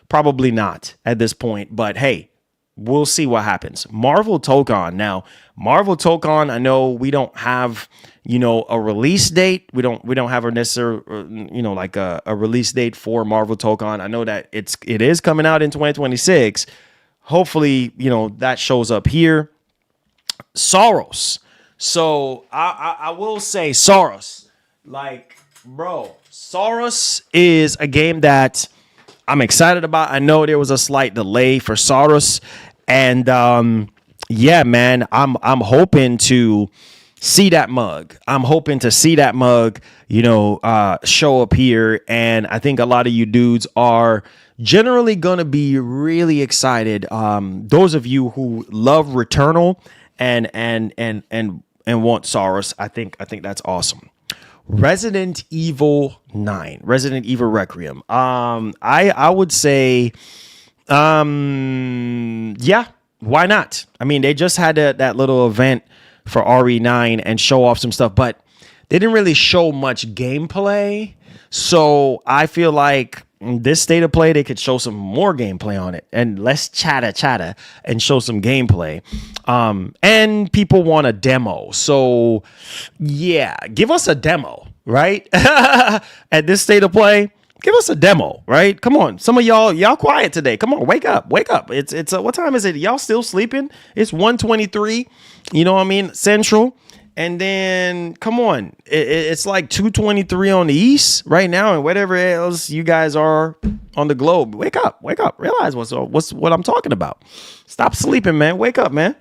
Probably not at this point. But hey, we'll see what happens. Marvel Tokon. Now, Marvel Tokon, I know we don't have, a release date. We don't have a necessary, like a release date for Marvel Tokon. I know that it is coming out in 2026. Hopefully, that shows up here. Soros. So I will say Soros. Like, bro, Soros is a game that I'm excited about. I know there was a slight delay for Soros, and yeah, man, I'm hoping to see that mug. I'm hoping to see that mug, show up here, and I think a lot of you dudes are generally gonna be really excited. Those of you who love Returnal and want Soros, I think that's awesome. Resident Evil 9, Resident Evil Requiem. I would say, yeah, why not? I mean, they just had that little event for RE9 and show off some stuff, but they didn't really show much gameplay. So I feel like this state of play, they could show some more gameplay on it and less chatter and show some gameplay. And people want a demo. So yeah, give us a demo, right? At this state of play, give us a demo, right? Come on. Some of y'all quiet today. Come on, wake up. It's what time is it? Y'all still sleeping? It's 1:23, you know what I mean? Central. And then, come on, it's like 2:23 on the East right now, and whatever else you guys are on the globe. Wake up, realize what I'm talking about. Stop sleeping, man. Wake up, man.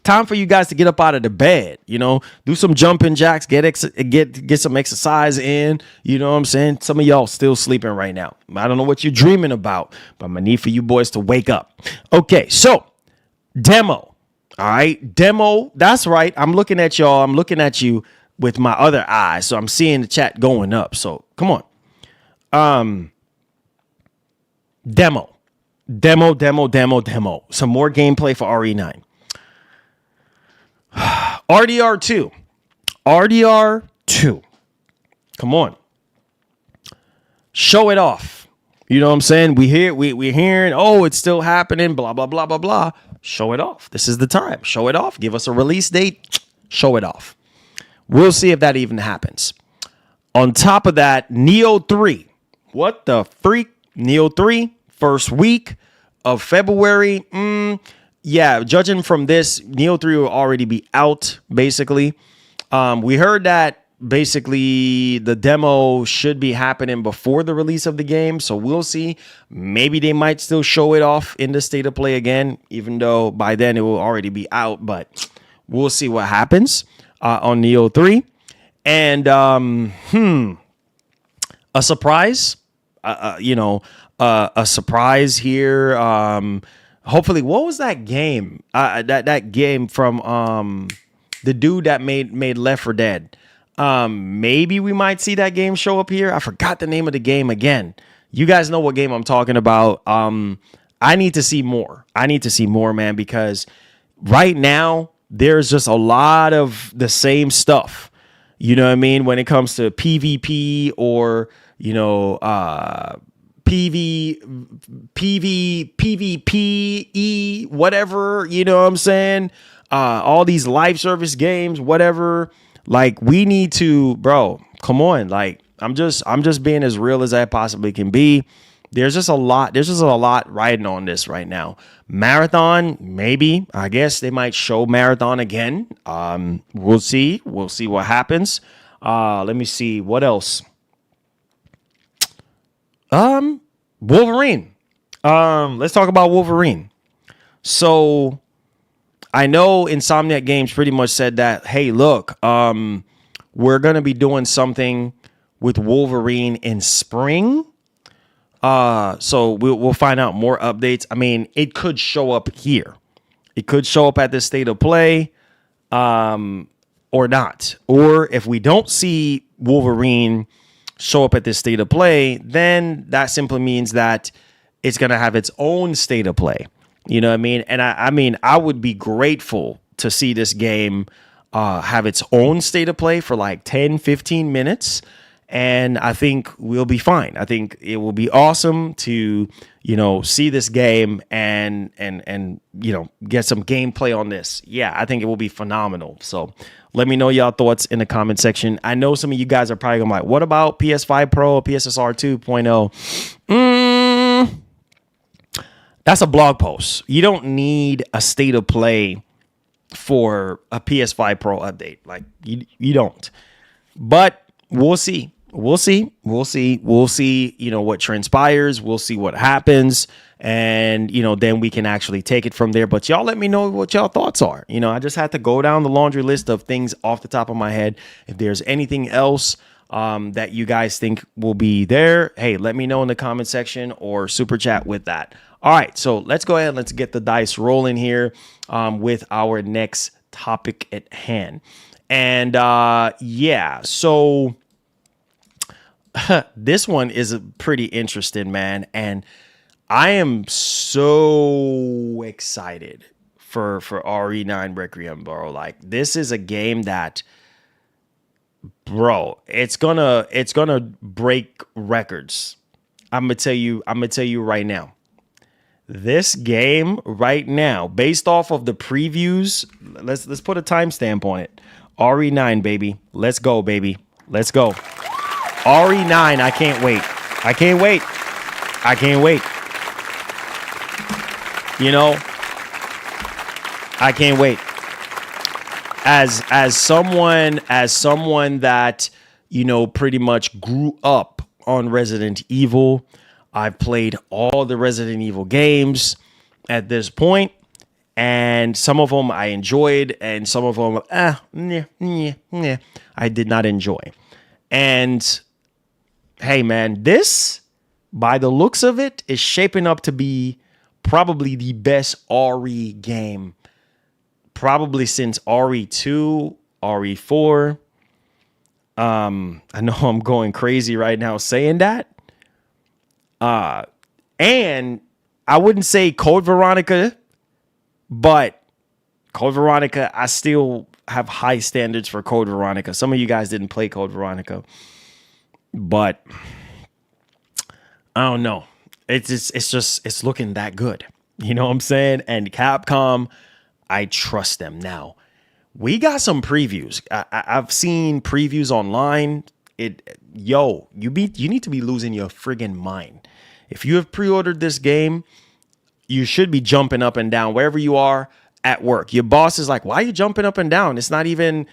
Time for you guys to get up out of the bed. Do some jumping jacks, get some exercise in. You know what I'm saying? Some of y'all still sleeping right now. I don't know what you're dreaming about, but I'm gonna need for you boys to wake up. Okay, so demo. All right, demo. That's right. I'm looking at y'all. I'm looking at you with my other eye. So I'm seeing the chat going up. So come on. Demo. Some more gameplay for RE9. RDR 2. Come on. Show it off. You know what I'm saying? We're hearing, oh, it's still happening, blah, blah, blah, blah, blah. Show it off. This is the time. Show it off. Give us a release date. Show it off. We'll see if that even happens. On top of that, Neo 3. What the freak? Neo 3, first week of February. Yeah, judging from this, Neo 3 will already be out, basically. We heard that basically the demo should be happening before the release of the game, so we'll see. Maybe they might still show it off in the state of play again, even though by then it will already be out, but we'll see what happens on Neo 3. And a surprise, a surprise here. Hopefully, what was that game? That game from the dude that made Left 4 Dead. Maybe we might see that game show up here. I forgot the name of the game again. You guys know what game I'm talking about. I need to see more. Man, because right now there's just a lot of the same stuff. You know what I mean? When it comes to PvP or, PvPE, whatever, you know what I'm saying? All these live service games, whatever. Like, we need to, bro, come on. Like, I'm just being as real as I possibly can be. There's just a lot riding on this right now. Marathon, maybe. I guess they might show Marathon again. We'll see. We'll see what happens. Let me see. What else? Wolverine. Let's talk about Wolverine. So I know Insomniac Games pretty much said that, hey, look, we're going to be doing something with Wolverine in spring. So we'll find out more updates. I mean, it could show up here. It could show up at this state of play, or not. Or if we don't see Wolverine show up at this state of play, then that simply means that it's going to have its own state of play. You know what I mean? And I mean, I would be grateful to see this game have its own state of play for like 10, 15 minutes. and I think we'll be fine. I think it will be awesome to, see this game and get some gameplay on this. Yeah, I think it will be phenomenal. So let me know y'all thoughts in the comment section. I know some of you guys are probably gonna be like, what about PS5 Pro or PSSR 2.0? That's a blog post. You don't need a state of play for a PS5 Pro update. Like you don't. But we'll see. We'll see what transpires. We'll see what happens. And, then we can actually take it from there. But y'all let me know what y'all thoughts are. I just had to go down the laundry list of things off the top of my head. If there's anything else that you guys think will be there, hey, let me know in the comment section or super chat with that. All right, so let's go ahead. Let's get the dice rolling here with our next topic at hand. And so this one is pretty interesting, man. And I am so excited for RE9 Requiem, bro. Like, this is a game that, bro, it's gonna break records. I'm gonna tell you right now. This game right now, based off of the previews, let's put a timestamp on it. RE9, baby. Let's go, baby. Let's go. RE9, I can't wait. I can't wait. I can't wait. As someone that, pretty much grew up on Resident Evil, I've played all the Resident Evil games at this point, and some of them I enjoyed, and some of them, I did not enjoy. And hey, man, this, by the looks of it, is shaping up to be probably the best RE game, probably since RE2, RE4. I know I'm going crazy right now saying that. And I wouldn't say Code Veronica, but Code Veronica, I still have high standards for Code Veronica. Some of you guys didn't play Code Veronica, but I don't know. It's looking that good. You know what I'm saying? And Capcom, I trust them. Now, we got some previews. I've seen previews online. You need to be losing your friggin' mind. If you have pre-ordered this game, you should be jumping up and down wherever you are at work. Your boss is like, why are you jumping up and down? It's not even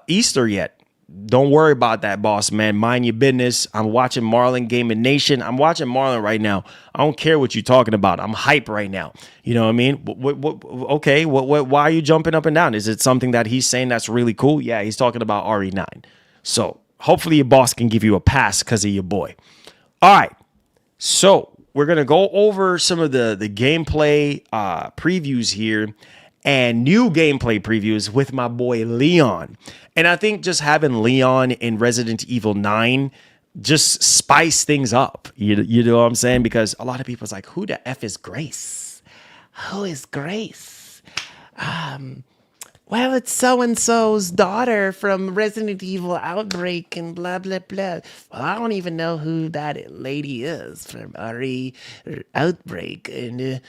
Easter yet. Don't worry about that, boss, man. Mind your business. I'm watching Marlon Gaming Nation. I'm watching Marlon right now. I don't care what you're talking about. I'm hype right now. You know what I mean? Okay, why are you jumping up and down? Is it something that he's saying that's really cool? Yeah, he's talking about RE9. So hopefully your boss can give you a pass because of your boy. All right. So we're going to go over some of the gameplay previews here and new gameplay previews with my boy Leon. And I think just having Leon in Resident Evil 9 just spice things up. You know what I'm saying? Because a lot of people's like, who the F is Grace? Who is Grace? Well, it's so-and-so's daughter from Resident Evil Outbreak and blah, blah, blah. Well, I don't even know who that lady is from RE Outbreak. And,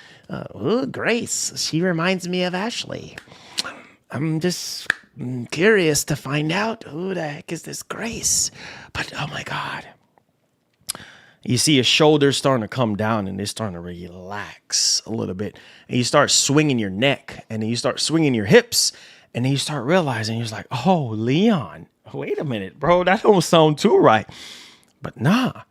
Grace, she reminds me of Ashley. I'm just curious to find out who the heck is this Grace. But, oh, my God. You see his shoulders starting to come down and they're starting to relax a little bit. And you start swinging your neck and then you start swinging your hips and then you start realizing you're like, oh, Leon, wait a minute, bro. That don't sound too right. But nah,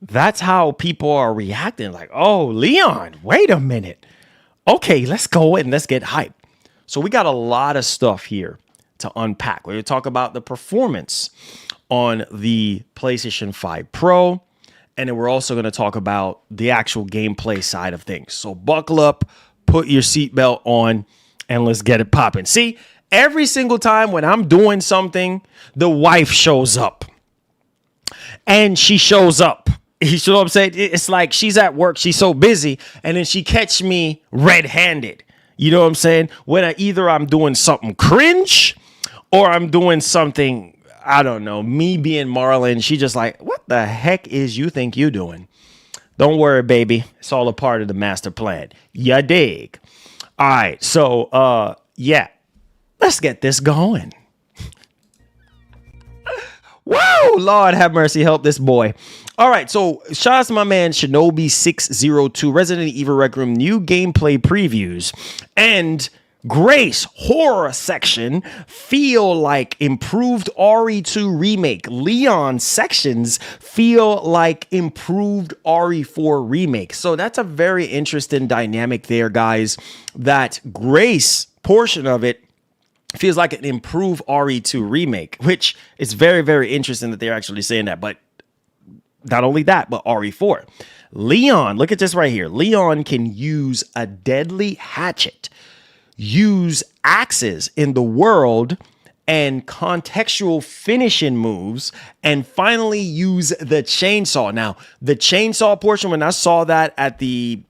that's how people are reacting. Like, oh, Leon, wait a minute. Okay, let's go and let's get hyped. So we got a lot of stuff here to unpack. We're going to talk about the performance on the PlayStation 5 Pro. And then we're also going to talk about the actual gameplay side of things. So buckle up, put your seatbelt on, and let's get it popping. See, every single time when I'm doing something, the wife shows up. And she shows up. You know what I'm saying? It's like she's at work. She's so busy. And then she catch me red-handed. You know what I'm saying? When I'm doing something cringe or I'm doing something I don't know, me being Marlon, she just like, what the heck is you think you doing? Don't worry, baby. It's all a part of the master plan. Ya dig? All right. So, yeah, let's get this going. Whoa, Lord have mercy. Help this boy. All right. So, shout out to my man Shinobi 602, Resident Evil Requiem new gameplay previews, and Grace horror section feel like improved RE2 remake. Leon sections feel like improved RE4 remake. So that's a very interesting dynamic there, guys. That Grace portion of it feels like an improved RE2 remake, which is very, very interesting that they're actually saying that. But not only that, but RE4. Leon, look at this right here. Leon can use a deadly hatchet, use axes in the world, and contextual finishing moves, and finally use the chainsaw. Now, the chainsaw portion, when I saw that at the,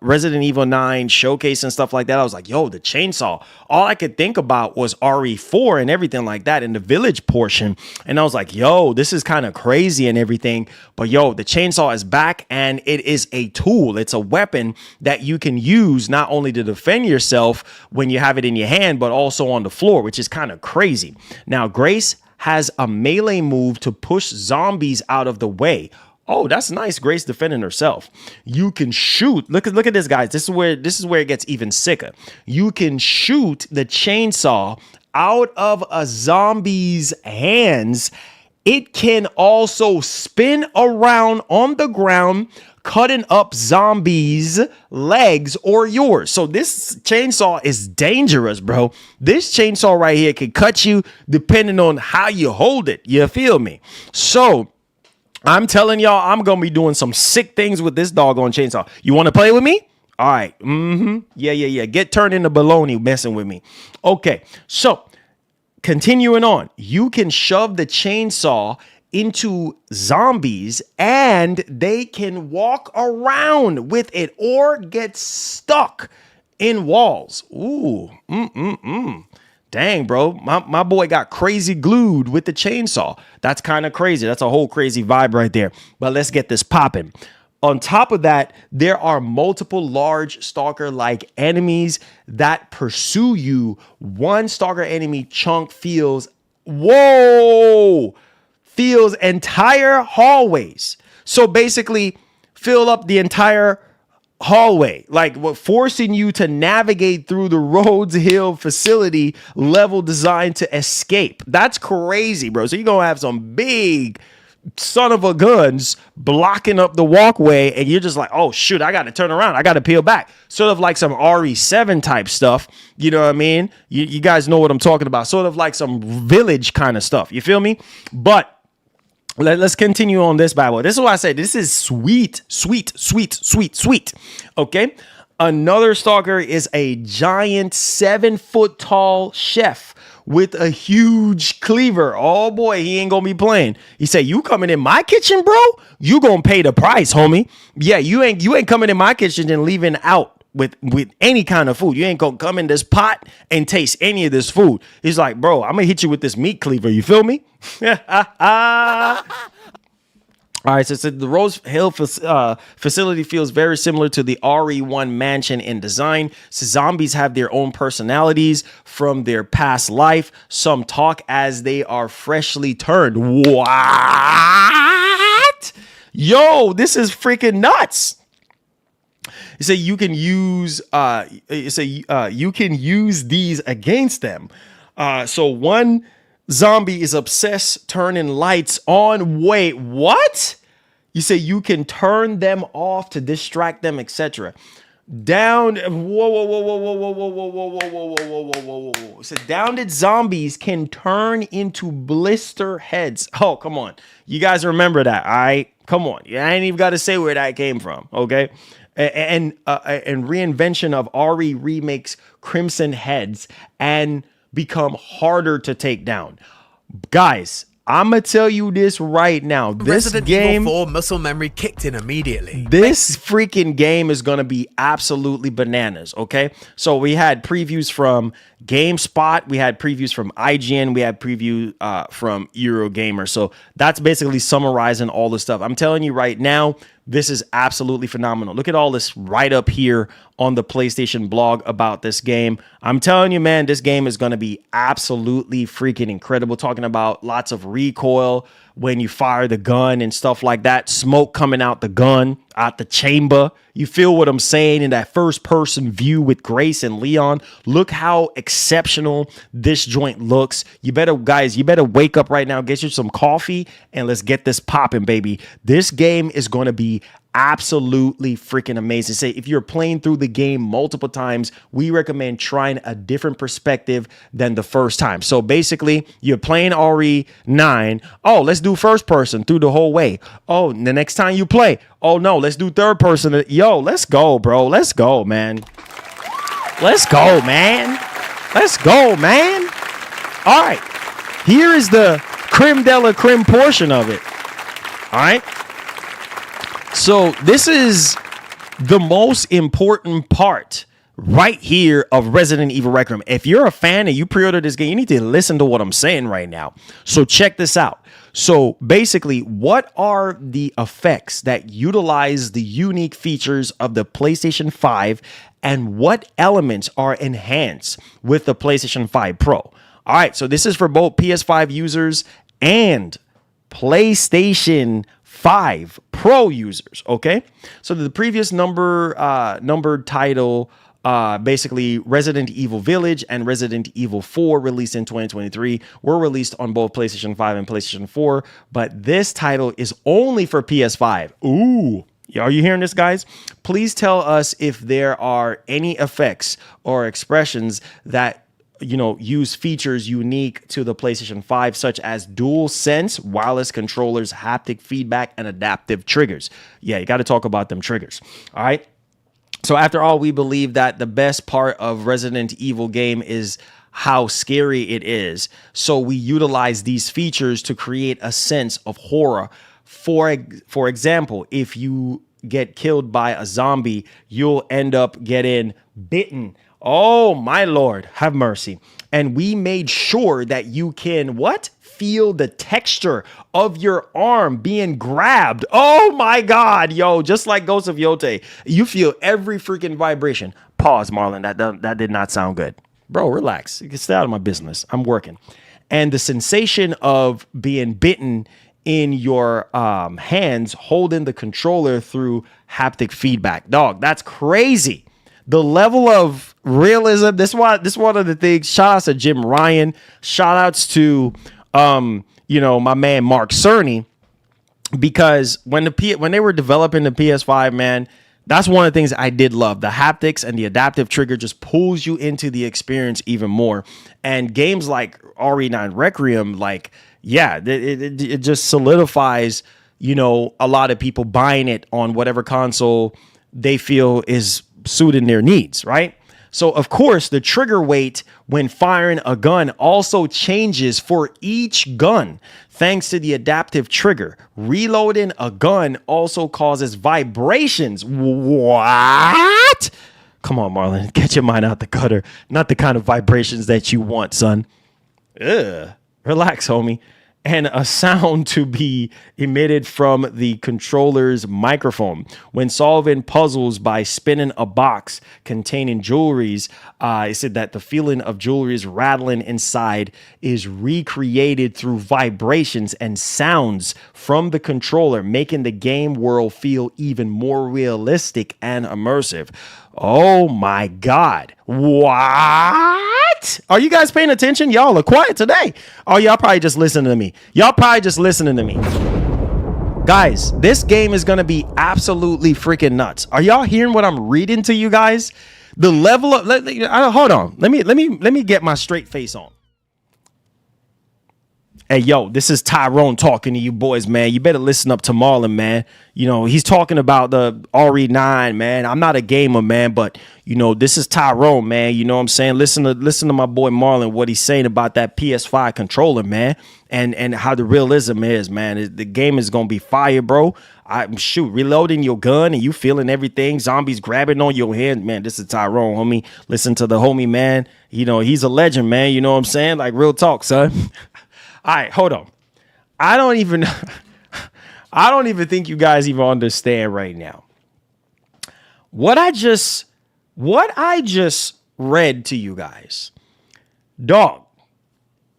Resident Evil 9 showcase and stuff like that, I was like, yo, the chainsaw. All I could think about was RE4 and everything like that in the village portion. And I was like, yo, this is kind of crazy and everything. But yo, the chainsaw is back, and it is a tool. It's a weapon that you can use not only to defend yourself when you have it in your hand, but also on the floor, which is kind of crazy. Now, Grace has a melee move to push zombies out of the way. Oh, that's nice. Grace defending herself. You can shoot. Look at this, guys. This is where it gets even sicker. You can shoot the chainsaw out of a zombie's hands. It can also spin around on the ground, cutting up zombies' legs or yours. So this chainsaw is dangerous, bro. This chainsaw right here can cut you depending on how you hold it. You feel me? So I'm telling y'all, I'm going to be doing some sick things with this doggone chainsaw. You want to play with me? All right. Yeah. Get turned into baloney messing with me. Okay. So continuing on, you can shove the chainsaw into zombies and they can walk around with it or get stuck in walls. Ooh, dang, bro. My boy got crazy glued with the chainsaw. That's kind of crazy. That's a whole crazy vibe right there. But let's get this popping. On top of that, there are multiple large stalker-like enemies that pursue you. One stalker enemy chunk feels entire hallways. So basically, fill up the entire hallway, like what, forcing you to navigate through the Rhodes Hill facility level designed to escape. That's crazy, bro. So you're gonna have some big son of a guns blocking up the walkway, and you're just like, oh shoot, I gotta turn around, I gotta peel back. Sort of like some RE7 type stuff, you know what I mean? You guys know what I'm talking about. Sort of like some village kind of stuff, you feel me? But let's continue on this Bible. This is why I say this is sweet. Okay. Another stalker is a giant 7-foot tall chef with a huge cleaver. Oh boy, he ain't gonna be playing. He said, you coming in my kitchen, bro? You gonna pay the price, homie. Yeah, you ain't coming in my kitchen and leaving out with any kind of food. You ain't gonna come in this pot and taste any of this food. He's like, bro, I'm gonna hit you with this meat cleaver. You feel me? All right, so the Rose Hill facility feels very similar to the RE1 mansion in design. So zombies have their own personalities from their past life. Some talk as they are freshly turned. What? Yo, this is freaking nuts. You say you can use you can use these against them. So one zombie is obsessed turning lights on. Wait, what? You say you can turn them off to distract them, etc. Down. Whoa. So downed zombies can turn into blister heads. Oh, come on. You guys remember that, all right? Come on. I ain't even got to say where that came from, okay? And reinvention of RE remakes Crimson Heads and become harder to take down. Guys, I'm gonna tell you this right now. This Resident game, Evil 4 muscle memory kicked in immediately. this freaking game is gonna be absolutely bananas. Okay, so we had previews from GameSpot, we had previews from IGN, we had preview from Eurogamer. So that's basically summarizing all the stuff. I'm telling you right now, this is absolutely phenomenal. Look at all this right up here on the PlayStation blog about this game. I'm telling you, man, this game is going to be absolutely freaking incredible. Talking about lots of recoil when you fire the gun and stuff like that. Smoke coming out the gun, out the chamber. You feel what I'm saying in that first person view with Grace and Leon. Look how exceptional this joint looks. You better wake up right now, get you some coffee, and let's get this popping, baby. This game is going to be absolutely freaking amazing. Say if you're playing through the game multiple times, we recommend trying a different perspective than the first time. So basically, you're playing RE9. Oh, let's do first person through the whole way. Oh, the next time you play, oh no, let's do third person. Yo, let's go, bro. Let's go, man. Let's go, man. Let's go, man. All right. Here is the creme de la creme portion of it. All right. So this is the most important part right here of Resident Evil Requiem. If you're a fan and you pre-ordered this game, you need to listen to what I'm saying right now. So check this out. So basically, what are the effects that utilize the unique features of the PlayStation 5 and what elements are enhanced with the PlayStation 5 Pro? All right, so this is for both PS5 users and PlayStation 5 Pro users, okay? So the previous numbered title, basically Resident Evil Village and Resident Evil 4 released in 2023 were released on both PlayStation 5 and PlayStation 4, but this title is only for PS5. Ooh. Are you hearing this, guys? Please tell us if there are any effects or expressions that use features unique to the PlayStation 5, such as dual sense, wireless controllers, haptic feedback, and adaptive triggers. Yeah, you got to talk about them triggers. All right. So after all, we believe that the best part of Resident Evil game is how scary it is. So we utilize these features to create a sense of horror. For example, if you get killed by a zombie, you'll end up getting bitten. Oh, my Lord, have mercy. And we made sure that you can, feel the texture of your arm being grabbed. Oh, my God, yo, just like Ghost of Yote, you feel every freaking vibration. Pause, Marlon, that did not sound good. Bro, relax. You can stay out of my business. I'm working. And the sensation of being bitten in your hands, holding the controller through haptic feedback. Dog, that's crazy. The level of realism, this one of the things. Shout outs to Jim Ryan. Shout outs to my man Mark Cerny, because when they were developing the PS5, man, that's one of the things I did love. The haptics and the adaptive trigger just pulls you into the experience even more. And games like RE9 Requiem, it just solidifies, a lot of people buying it on whatever console they feel is suiting their needs, right? So, of course, the trigger weight when firing a gun also changes for each gun thanks to the adaptive trigger. Reloading a gun also causes vibrations. What? Come on, Marlon, get your mind out the gutter. Not the kind of vibrations that you want, son. Ugh. Relax, homie. And a sound to be emitted from the controller's microphone. When solving puzzles by spinning a box containing jewelries, it said that the feeling of jewelries rattling inside is recreated through vibrations and sounds from the controller, making the game world feel even more realistic and immersive. Oh my God. What? Are you guys paying attention? Y'all are quiet today. Oh, y'all probably just listening to me. Guys, this game is going to be absolutely freaking nuts. Are y'all hearing what I'm reading to you guys? The level of, hold on. Let me get my straight face on. Hey, yo, this is Tyrone talking to you boys, man. You better listen up to Marlon, man. You know, he's talking about the RE9, man. I'm not a gamer, man, but, you know, this is Tyrone, man. You know what I'm saying? Listen to my boy Marlon, what he's saying about that PS5 controller, man, and how the realism is, man. The game is going to be fire, bro. Reloading your gun and you feeling everything. Zombies grabbing on your hand. Man, this is Tyrone, homie. Listen to the homie, man. You know, he's a legend, man. You know what I'm saying? Like, real talk, son. All right, hold on. I don't even think you guys even understand right now. What I just read to you guys. Dog.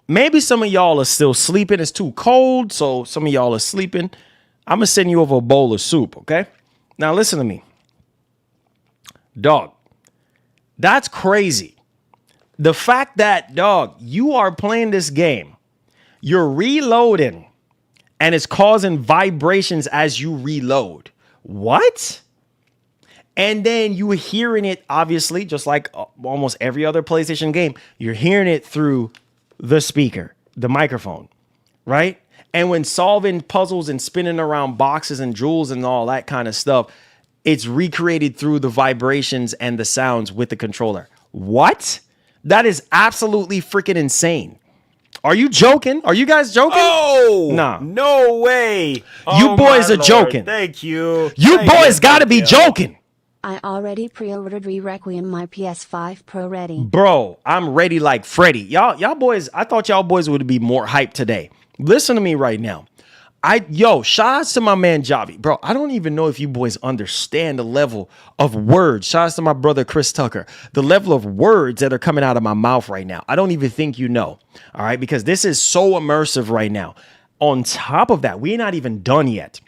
Maybe some of y'all are still sleeping. It's too cold, so some of y'all are sleeping. I'm going to send you over a bowl of soup, okay? Now listen to me. Dog. That's crazy. The fact that, dog, you are playing this game. You're reloading and it's causing vibrations as you reload. What? And then you're hearing it, obviously, just like almost every other PlayStation game. You're hearing it through the speaker, the microphone, right? And when solving puzzles and spinning around boxes and jewels and all that kind of stuff, it's recreated through the vibrations and the sounds with the controller. What? That is absolutely freaking insane. Are you joking? Are you guys joking? Oh, nah. No way. You boys are joking. Thank you. You boys got to be joking. I already pre-ordered Requiem, my PS5 Pro ready. Bro, I'm ready like Freddy. Y'all boys, I thought y'all boys would be more hyped today. Listen to me right now. Shout out to my man Javi. Bro, I don't even know if you boys understand the level of words. Shout out to my brother Chris Tucker. The level of words that are coming out of my mouth right now. I don't even think you know. All right, because this is so immersive right now. On top of that, we're not even done yet.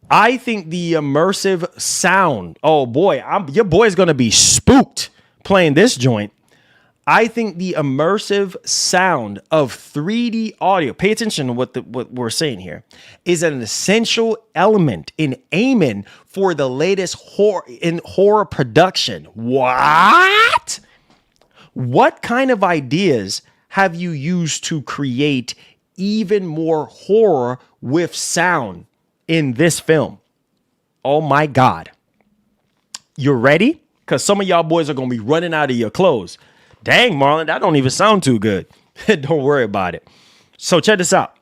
I think the immersive sound, oh boy, your boy's going to be spooked playing this joint. I think the immersive sound of 3D audio, pay attention to what we're saying here, is an essential element in aiming for the latest horror production. What? What kind of ideas have you used to create even more horror with sound in this film? Oh my God. You ready? Because some of y'all boys are going to be running out of your clothes. Dang, Marlon, that don't even sound too good. Don't worry about it. So check this out.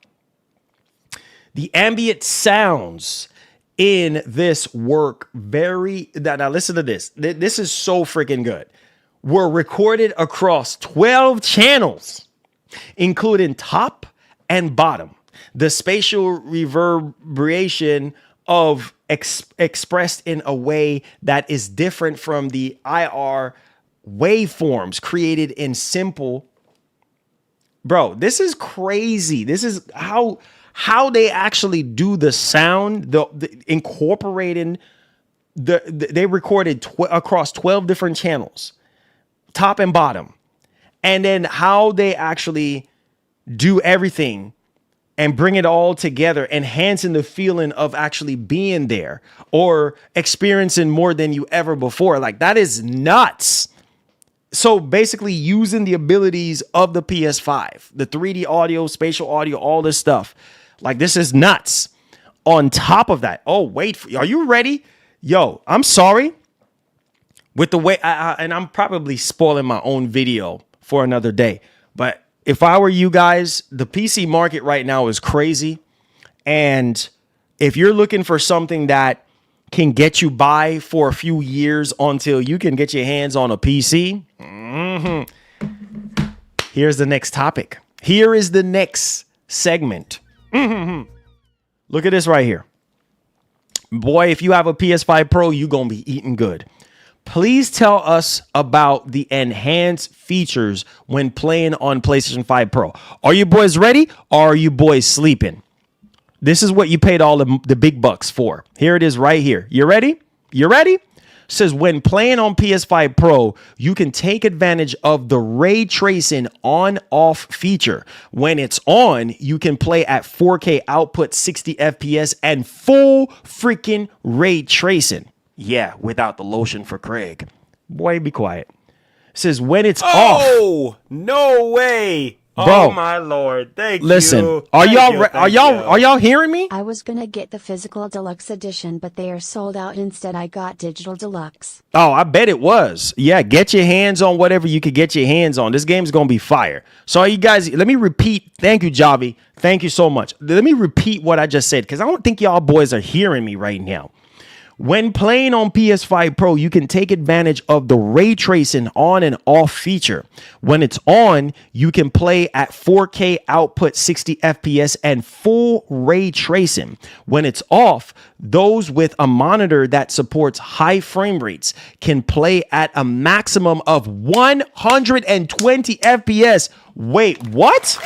The ambient sounds in this work now listen to this. This is so freaking good. Were recorded across 12 channels, including top and bottom. The spatial reverberation of expressed in a way that is different from the IR waveforms created in simple. Bro, this is crazy. This is how they actually do the sound, the incorporating they recorded across 12 different channels, top and bottom, and then how they actually do everything and bring it all together, enhancing the feeling of actually being there or experiencing more than you ever before. Like, that is nuts. So basically using the abilities of the PS5, the 3D audio, spatial audio, all this stuff. Like, this is nuts. On top of that, oh, wait, are you ready? Yo, I'm sorry. With the way, and I'm probably spoiling my own video for another day, but if I were you guys, the PC market right now is crazy. And if you're looking for something that can get you by for a few years until you can get your hands on a PC, here's the next topic. Here is the next segment. Look at this right here. Boy, if you have a PS5 Pro, you're going to be eating good. Please tell us about the enhanced features when playing on PlayStation 5 Pro. Are you boys ready or are you boys sleeping? This is what you paid all the big bucks for. Here it is right here. You ready? You ready? It says when playing on PS5 Pro, you can take advantage of the ray tracing on-off feature. When it's on, you can play at 4K output, 60 FPS, and full freaking ray tracing. Yeah, without the lotion for Craig. Boy, be quiet. It says when it's off. Oh, no way. Bro, Oh my lord. Thank listen, you. are Thank y'all you, are thank y'all you. are y'all hearing me? I was gonna get the physical deluxe edition, but they are sold out. Instead, I got digital deluxe. Oh, I bet it was. Yeah, get your hands on whatever you could get your hands on. This game's gonna be fire. So you guys, let me repeat. Thank you, Javi. Thank you so much. Let me repeat what I just said because I don't think y'all boys are hearing me right now. When playing on PS5 Pro, you can take advantage of the ray tracing on and off feature. When it's on, you can play at 4K output 60 FPS and full ray tracing. When it's off, those with a monitor that supports high frame rates can play at a maximum of 120 FPS. Wait, what?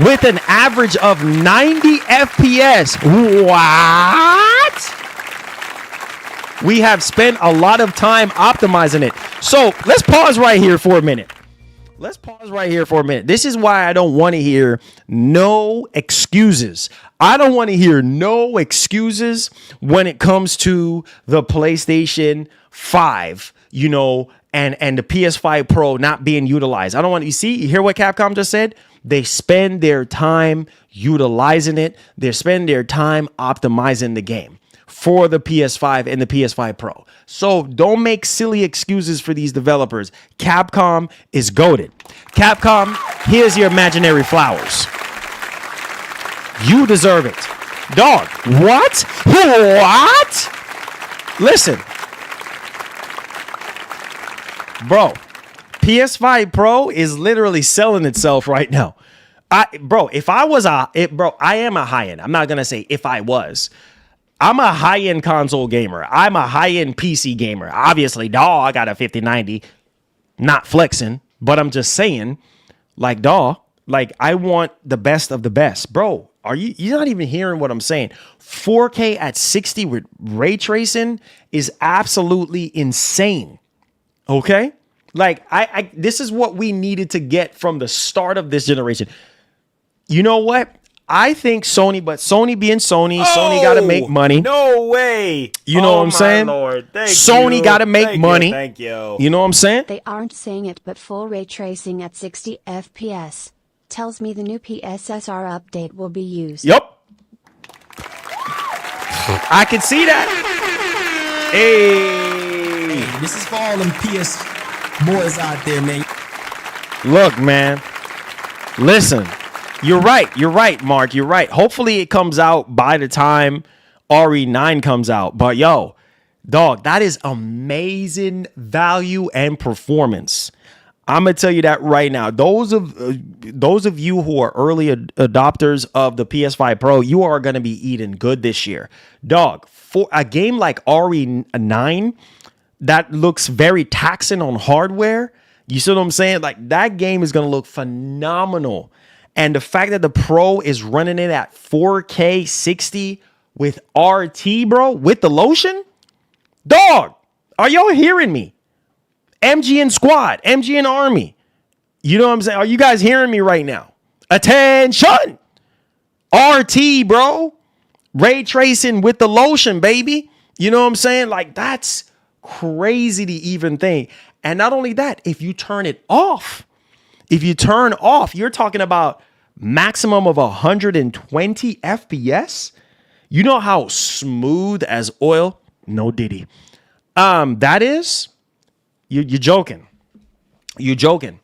With an average of 90 FPS. What? We have spent a lot of time optimizing it. So let's pause right here for a minute. This is why I don't want to hear no excuses. I don't want to hear no excuses when it comes to the PlayStation 5, and the PS5 Pro not being utilized. I don't want to you hear what Capcom just said? They spend their time utilizing it. They spend their time optimizing the game for the PS5 and the PS5 Pro. So don't make silly excuses for these developers. Capcom is goated. Capcom, here's your imaginary flowers. You deserve it. Dog, what? What? Listen. Bro, PS5 Pro is literally selling itself right now. I am a high-end. I'm not going to say if I was. I'm a high-end console gamer. I'm a high-end PC gamer. Obviously, I got a 5090. Not flexing, but I'm just saying, I want the best of the best. Bro, you're not even hearing what I'm saying. 4K at 60 with ray tracing is absolutely insane. Okay? This is what we needed to get from the start of this generation. You know what? I think Sony being Sony, Sony got to make money. No way. You know what I'm saying? Lord. Thank Sony got to make money. Thank you. You know what I'm saying? They aren't saying it, but full ray tracing at 60 FPS tells me the new PSSR update will be used. Yup. I can see that. Hey. This is for all them PS boys out there, man. Look, man. Listen. You're right, Mark. You're right. Hopefully it comes out by the time RE9 comes out. But yo, dog, that is amazing value and performance. I'm gonna tell you that right now. Those of you who are early adopters of the PS5 Pro, you are gonna be eating good this year, dog. For a game like RE9 that looks very taxing on hardware, you see what I'm saying? That game is gonna look phenomenal. And the fact that the Pro is running it at 4K 60 with RT, bro, with the lotion, dog, are y'all hearing me? MGN Squad, MGN Army. You know what I'm saying? Are you guys hearing me right now? Attention! RT, bro. Ray tracing with the lotion, baby. You know what I'm saying? That's crazy to even think. And not only that, if you turn it off, you're talking about maximum of 120 FPS. You know how smooth as oil? No diddy. That is, you're joking. You're joking.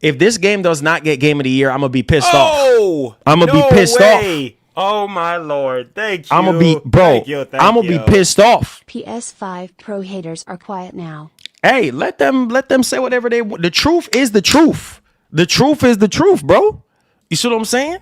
If this game does not get Game of the Year, I'm gonna be pissed off. I'm gonna be pissed off. Oh my lord. Thank you. I'm gonna be, bro. I'm gonna be pissed off. PS5 Pro haters are quiet now. Hey, let them say whatever they want. The truth is the truth. The truth is the truth, bro. You see what I'm saying?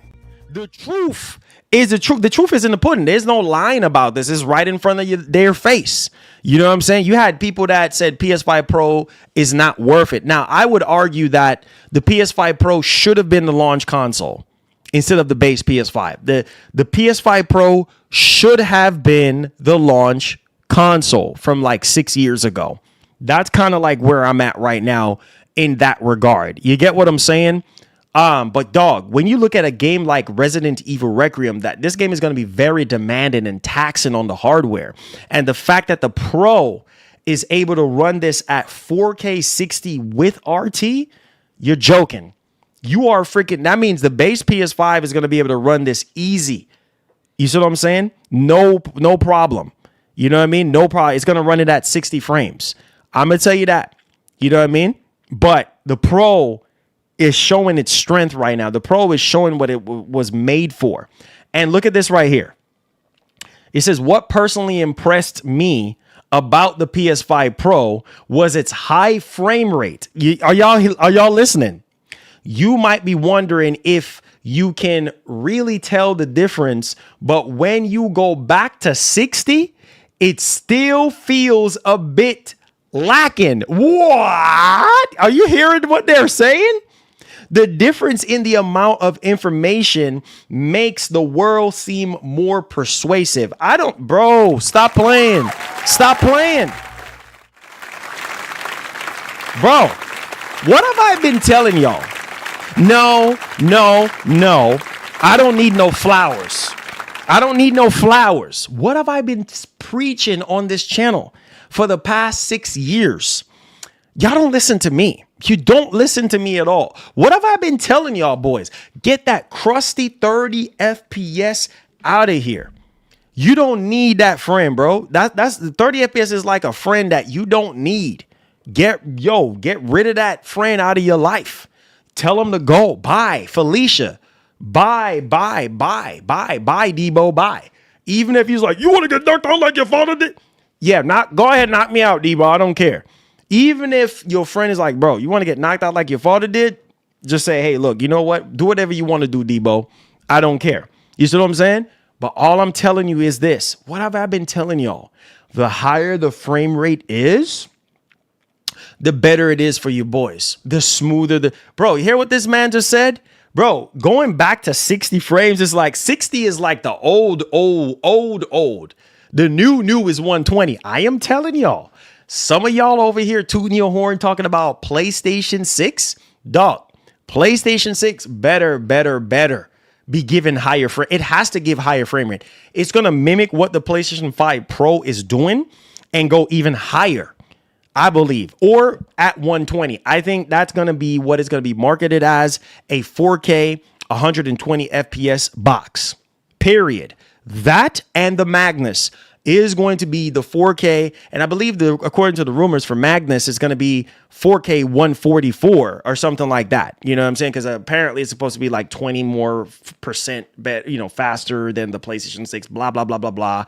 The truth is the truth. The truth is in the pudding. There's no lying about this. It's right in front of their face. You know what I'm saying? You had people that said PS5 Pro is not worth it. Now, I would argue that the PS5 Pro should have been the launch console instead of the base PS5. The PS5 Pro should have been the launch console from 6 years ago. That's kind of where I'm at right now in that regard. You get what I'm saying? But dog, when you look at a game like Resident Evil Requiem, that this game is going to be very demanding and taxing on the hardware. And the fact that the Pro is able to run this at 4K 60 with RT, you're joking. You are freaking, that means the base PS5 is going to be able to run this easy. You see what I'm saying? No problem. You know what I mean? No problem. It's going to run it at 60 frames. I'm going to tell you that. You know what I mean? But the Pro is showing its strength right now. The Pro is showing what it was made for. And look at this right here. It says, what personally impressed me about the PS5 Pro was its high frame rate. Are y'all listening? You might be wondering if you can really tell the difference, but when you go back to 60, it still feels a bit lacking. What? Are you hearing what they're saying? The difference in the amount of information makes the world seem more persuasive. Bro, stop playing. Stop playing. Bro, what have I been telling y'all? No. I don't need no flowers. I don't need no flowers. What have I been preaching on this channel for the past 6 years? Y'all don't listen to me. You don't listen to me at all. What have I been telling y'all, boys? Get that crusty 30 FPS out of here. You don't need that friend, bro. That's the 30 FPS is like a friend that you don't need. Get rid of that friend out of your life. Tell them to go. Bye, Felicia. Bye, Debo. Bye. Even if he's like, you want to get knocked out like your father did? Yeah, go ahead, knock me out, Debo. I don't care. Even if your friend is like, bro, you want to get knocked out like your father did? Just say, hey, look, you know what? Do whatever you want to do, Debo. I don't care. You see what I'm saying? But all I'm telling you is this. What have I been telling y'all? The higher the frame rate is, the better it is for you boys. The smoother the... Bro, you hear what this man just said? Bro, going back to 60 frames is like... 60 is like the old. The new is 120. I am telling y'all. Some of y'all over here tooting your horn talking about PlayStation 6. Dog, PlayStation 6 better be given higher frame. It has to give higher frame rate. It's going to mimic what the PlayStation 5 Pro is doing and go even higher, I believe, or at 120. I think that's going to be what it's going to be marketed as, a 4K 120 FPS box, period. That and the Magnus is going to be the 4K, and I believe according to the rumors for Magnus, it's going to be 4K 144 or something like that. You know what I'm saying? Because apparently it's supposed to be like 20% more better, faster than the PlayStation 6. Blah blah blah blah blah.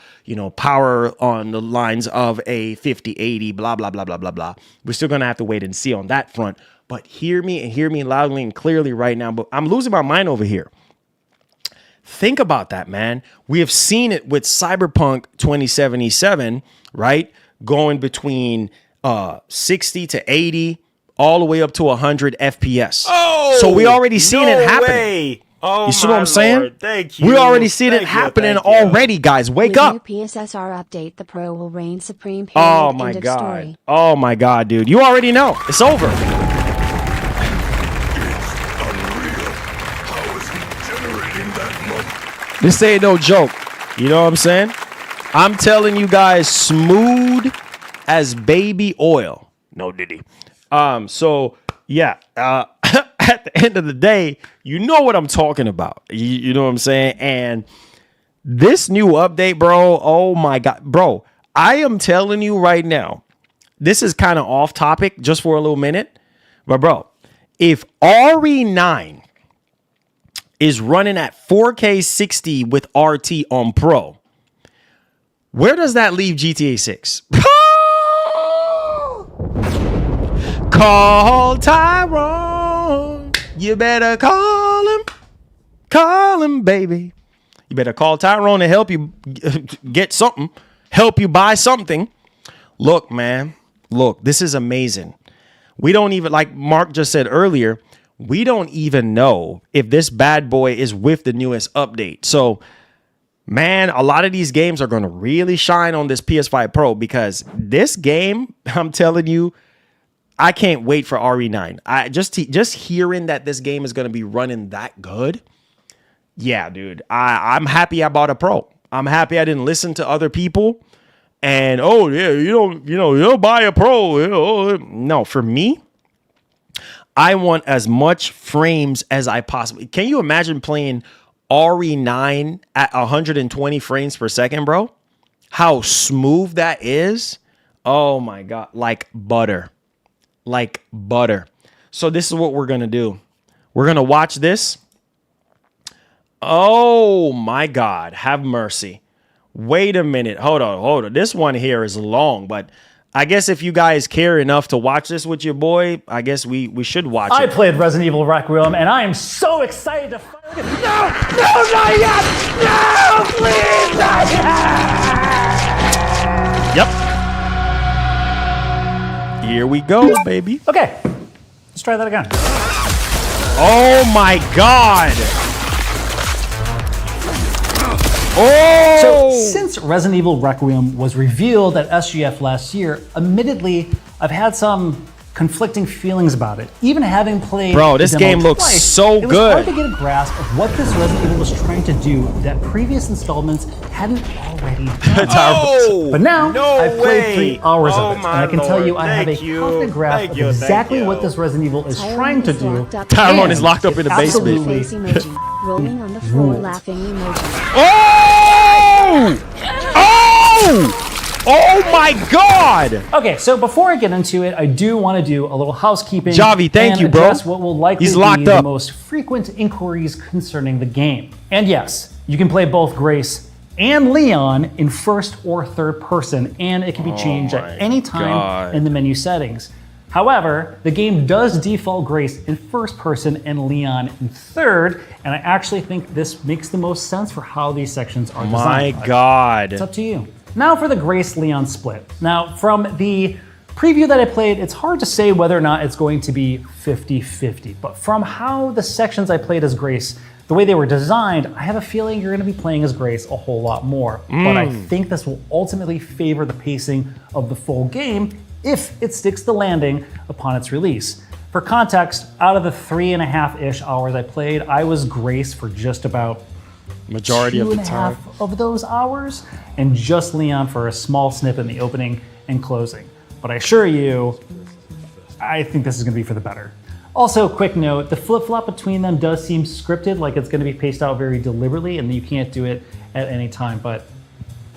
Power on the lines of a 5080. Blah blah blah blah blah blah. We're still going to have to wait and see on that front. But hear me loudly and clearly right now. But I'm losing my mind over here. Think about that, man. We have seen it with Cyberpunk 2077, right? Going between 60 to 80, all the way up to 100 FPS. Oh, so we already seen it happening. Oh, you see what I'm saying? Lord. Thank you. We already seen it happening already, guys. Wake up. With new PSSR update, the Pro will reign supreme. Oh my God. Oh my God, dude. You already know. It's over. This ain't no joke. You know what I'm saying? I'm telling you guys, smooth as baby oil. No diddy. So yeah, at the end of the day, you know what I'm talking about. You know what I'm saying? And this new update, bro, oh my God, bro, I am telling you right now, this is kind of off topic just for a little minute, but bro, if RE9 is running at 4K 60 with RT on Pro, where does that leave GTA 6? Call Tyrone. You better call him. Call him, baby. You better call Tyrone to help you get something, help you buy something. Look, man, look, this is amazing. We don't even, like Mark just said earlier, we don't even know if this bad boy is with the newest update. So, man, a lot of these games are going to really shine on this PS5 Pro, because this game, I'm telling you, I can't wait for RE9. I just hearing that this game is going to be running that good. Yeah, dude, I'm happy I bought a Pro. I'm happy I didn't listen to other people. And, oh, yeah, you don't buy a Pro. No, for me, I want as much frames as I possibly. Can you imagine playing RE9 at 120 frames per second, bro? How smooth that is. Oh my God. Like butter. Like butter. So this is what we're going to do. We're going to watch this. Oh my God. Have mercy. Wait a minute. Hold on. This one here is long, but I guess if you guys care enough to watch this with your boy, I guess we should watch I it. played Resident Evil Requiem, and I am so excited to finally get... No, not yet! No, please, not yet! Yep. Here we go, baby. Okay, let's try that again. Oh my God. Oh! So, since Resident Evil Requiem was revealed at SGF last year, admittedly, I've had some conflicting feelings about it. Even having played Bro, this the demo game looks twice, so it was good. hard to get a grasp of what this Resident Evil was trying to do that previous installments hadn't already done. Oh, but now, no I've played way. 3 hours Oh of it, and my I can tell you Lord. I have a Thank you. confident grasp Thank of you. exactly Thank what you. this Resident Evil is Tyrone trying to is do. locked up. Tyrone and is locked up in the it basement. absolutely Face emoji. Rolling on the floor, ruled. laughing emoji. Oh! Oh! Oh my God! Okay, so before I get into it, I do want to do a little housekeeping. Javi, thank and you, bro. address what will likely He's be locked the up. most frequent inquiries concerning the game. And yes, you can play both Grace and Leon in first or third person, and it can be changed my at any time God. in the menu settings. However, the game does default Grace in first person and Leon in third, and I actually think this makes the most sense for how these sections are My designed. God. It's up to you. Now for the Grace-Leon split. Now, from the preview that I played, it's hard to say whether or not it's going to be 50-50, but from how the sections I played as Grace, the way they were designed, I have a feeling you're going to be playing as Grace a whole lot more. But I think this will ultimately favor the pacing of the full game if it sticks the landing upon its release. For context, out of the 3.5-ish hours I played, I was Grace for just about Majority of the 2.5 time. of those hours, and just Leon for a small snip in the opening and closing. But I assure you, I think this is going to be for the better. Also, quick note, the flip-flop between them does seem scripted, like it's going to be paced out very deliberately, and you can't do it at any time, but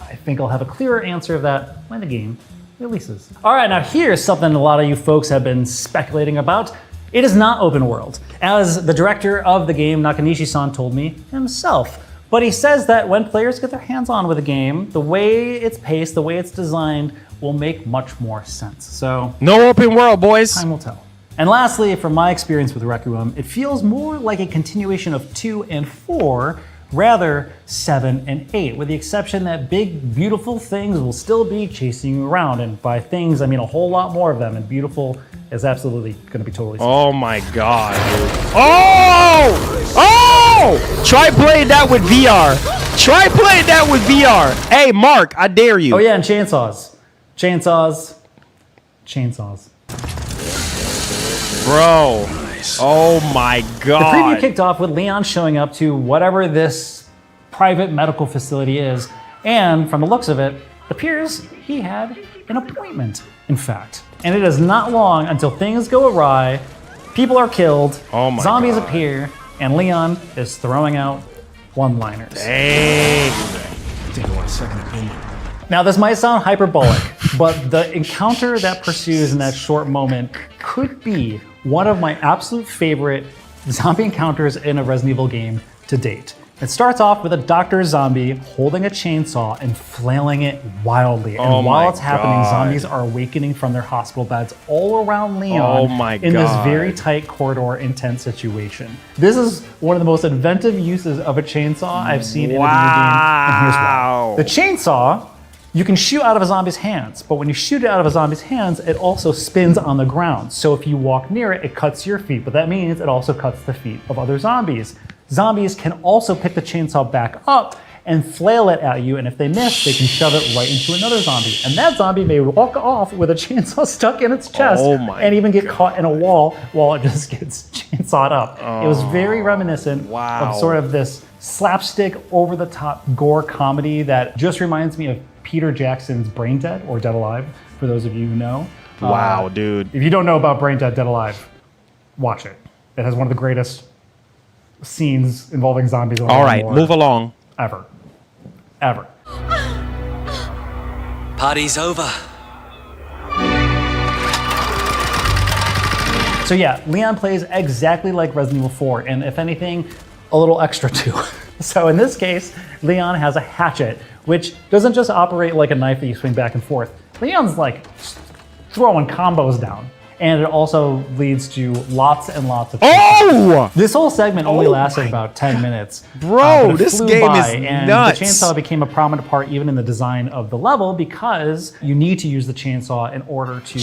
I think I'll have a clearer answer of that when the game releases. All right, now here's something a lot of you folks have been speculating about. It is not open world, as the director of the game, Nakanishi-san, told me himself. But he says that when players get their hands on with a game, the way it's paced, the way it's designed, will make much more sense. So, No open world, boys. time will tell. And lastly, from my experience with Requiem, it feels more like a continuation of 2 and 4, rather 7 and 8, with the exception that big, beautiful things will still be chasing you around. And by things, I mean a whole lot more of them, and beautiful is absolutely going to be totally safe. Oh my God, dude. Oh! Oh! Try playing that with VR. Try playing that with VR. Hey, Mark, I dare you. Oh yeah, and chainsaws. Chainsaws. Chainsaws. Bro. Oh my The God. preview kicked off with Leon showing up to whatever this private medical facility is, and from the looks of it, appears he had an appointment, in fact. And it is not long until things go awry, people are killed, Oh my zombies God. appear, and Leon is throwing out one-liners. Hey. Now, this might sound hyperbolic, but the encounter that pursues in that short moment could be one of my absolute favorite zombie encounters in a Resident Evil game to date. It starts off with a doctor zombie holding a chainsaw and flailing it wildly. And Oh while my it's happening, God. zombies are awakening from their hospital beds all around Leon Oh my in this God. very tight corridor, intense situation. This is one of the most inventive uses of a chainsaw I've seen in a video game, and here's why. The chainsaw, you can shoot out of a zombie's hands, but when you shoot it out of a zombie's hands, it also spins on the ground. So if you walk near it, it cuts your feet, but that means it also cuts the feet of other zombies. Zombies can also pick the chainsaw back up and flail it at you, and if they miss, they can shove it right into another zombie. And that zombie may walk off with a chainsaw stuck in its chest Oh my and even get caught in a wall while it just gets chainsawed up. It was very reminiscent Wow. of sort of this slapstick, over-the-top gore comedy that just reminds me of Peter Jackson's Brain Dead or Dead Alive, for those of you who know. Wow, dude. If you don't know about Brain Dead, Dead Alive, Watch it. It has one of the greatest scenes involving zombies. All right, move along. Ever. Party's over. So yeah, Leon plays exactly like Resident Evil 4, and if anything, a little extra too. So in this case, Leon has a hatchet, which doesn't just operate like a knife that you swing back and forth. Leon's like throwing combos down. And it also leads to lots and lots of This whole segment only lasted about 10 minutes. Bro, but it this flew game by, is and nuts. the chainsaw became a prominent part even in the design of the level because you need to use the chainsaw in order to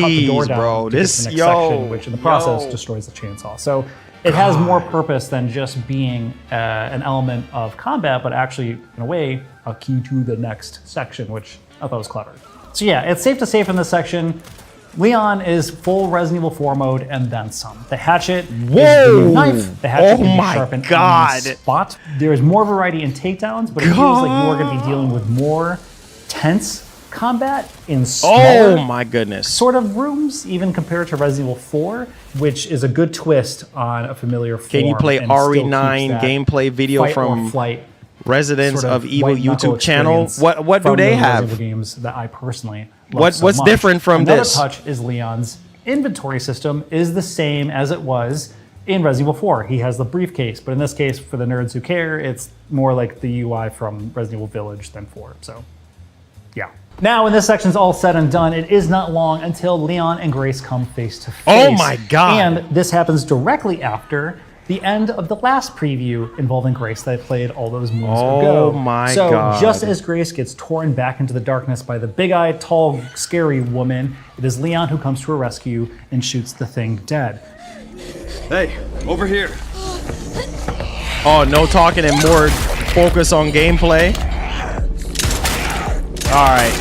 cut the door down bro, to get to the next section, which in the process destroys the chainsaw. So it has more purpose than just being an element of combat, but actually, in a way, a key to the next section, which I thought was clever. So yeah, it's safe to say from this section, Leon is full Resident Evil 4 mode and then some. The hatchet is the new knife. The hatchet can be sharpened on the spot. There is more variety in takedowns, but it feels like you are going to be dealing with more tense combat in smaller sort of rooms, even compared to Resident Evil 4, which is a good twist on a familiar form. Can you play RE9 gameplay video from Residents sort of of Evil YouTube channel? What do from they those have? Resident Evil games that I personally love so What's much. different from Another this? touch is Leon's inventory system is the same as it was in Resident Evil 4. He has the briefcase, but in this case, for the nerds who care, it's more like the UI from Resident Evil Village than 4. So, yeah. Now, when this section's all said and done, it is not long until Leon and Grace come face to face. Oh my God. And this happens directly after the end of the last preview involving Grace that I played all those moons ago. Oh my So God. just as Grace gets torn back into the darkness by the big-eyed, tall, scary woman, it is Leon who comes to her rescue and shoots the thing dead. Hey, over here. Oh, no talking and more focus on gameplay. All right.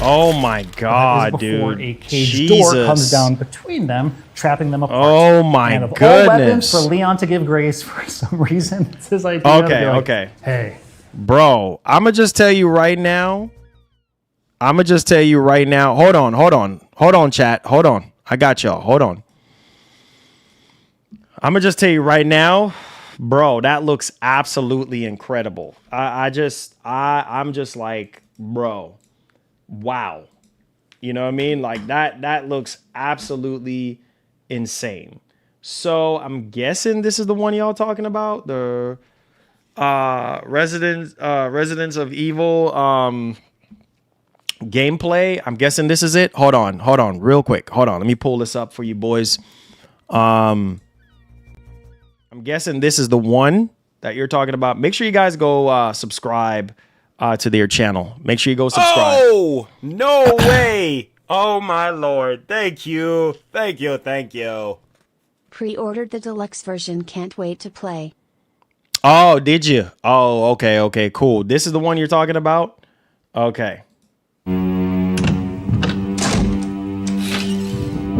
Oh my God, That is before dude. a cage Jesus. door comes down between them, trapping them apart. Oh my and of goodness. all weapons for Leon to give Grace, for some reason, it's his idea. to be like, Okay. Hey. Bro, I'ma just tell you right now. Hold on, chat. Hold on. I got y'all. Hold on. I'ma just tell you right now, bro, that looks absolutely incredible. I'm just like, bro, wow. You know what I mean? Like that looks absolutely insane. So I'm guessing this is the one y'all talking about, the Residents of Evil gameplay. I'm guessing this is it. Hold on, real quick. Hold on, let me pull this up for you boys. I'm guessing this is the one that you're talking about. Make sure you guys go subscribe to their channel. Make sure you go subscribe. Oh, no way. Oh, my Lord. Thank you. Thank you. Thank you. Pre-ordered the deluxe version, can't wait to play. Oh, did you? Oh, okay, cool. This is the one you're talking about? Okay.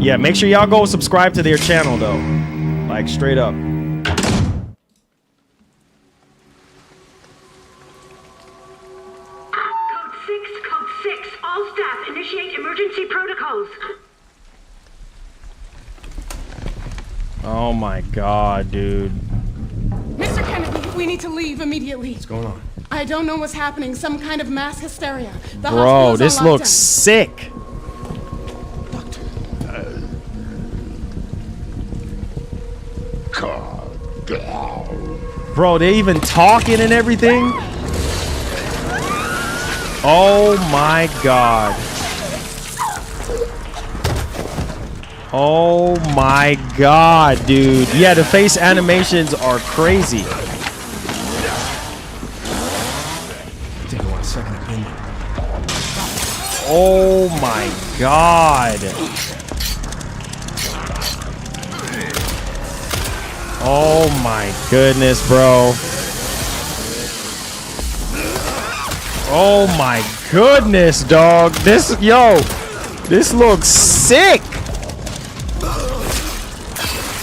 Yeah, make sure y'all go subscribe to their channel, though. Like, straight up. Code 6, all staff, initiate emergency protocols. Oh my God, dude. Mr. Kennedy, we need to leave immediately. What's going on? I don't know what's happening. Some kind of mass hysteria. The Bro, hospital's this on looks lockdown. sick. Bro, they even talking and everything? Oh my God. Oh my God, dude. Yeah, the face animations are crazy. I think I want a second opinion. Oh my God. Oh my goodness, bro. Oh my goodness, dog. This looks sick.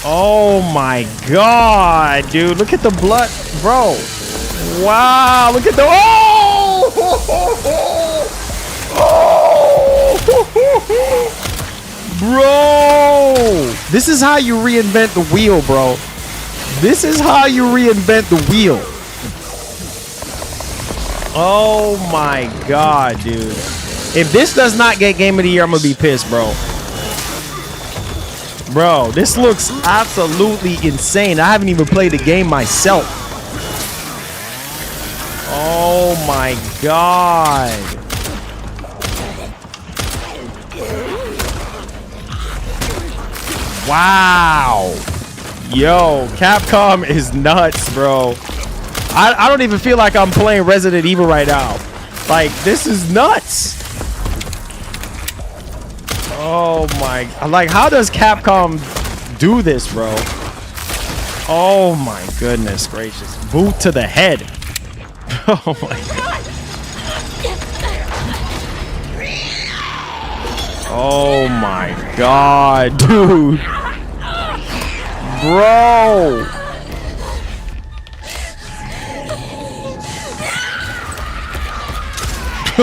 Oh my God, dude. Look at the blood, bro. Wow, look at the Bro, This is how you reinvent the wheel, bro. This is how you reinvent the wheel. Oh my god, dude. If this does not get Game of the Year, I'm gonna be pissed, bro. Bro, this looks absolutely insane. I haven't even played the game myself. Oh my god. Wow. Yo, Capcom is nuts, bro. I don't even feel like I'm playing Resident Evil right now. Like, this is nuts. Oh my, like, how does Capcom do this, bro? Oh my goodness gracious. Boot to the head. Oh my god. Oh my god, dude. Bro.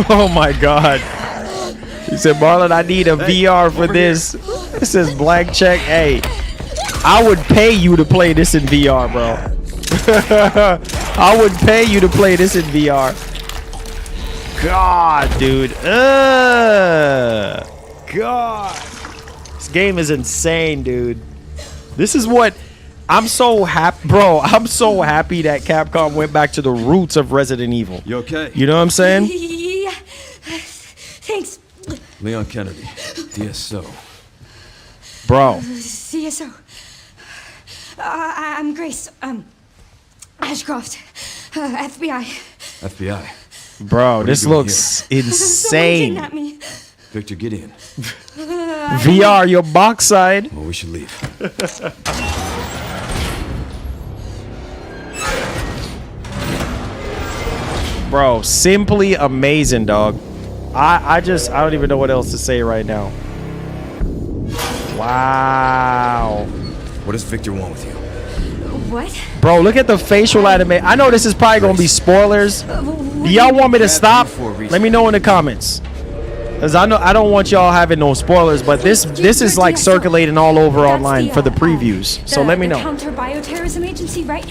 Oh my god. He said, Marlon, I need a VR for this. It says blank check. Hey, I would pay you to play this in VR, bro. I would pay you to play this in VR. God, dude. God. This game is insane, dude. This is what I'm so happy, bro. I'm so happy that Capcom went back to the roots of Resident Evil. You okay? You know what I'm saying? Yeah. Thanks. Leon Kennedy, DSO. Bro. CSO. I'm Grace. Ashcroft. FBI. FBI. Bro, this looks insane. At me. Victor Gideon. VR, your box side. Well, we should leave. Bro, simply amazing, dog. I don't even know what else to say right now. Wow. What does Victor want with you? What? Bro, look at the facial anime. I know this is probably gonna be spoilers. Do y'all want me to stop? Let me know in the comments. Cause I don't want y'all having no spoilers, but this is like circulating all over online for the previews. So let me know. Counter bioterrorism agency, right?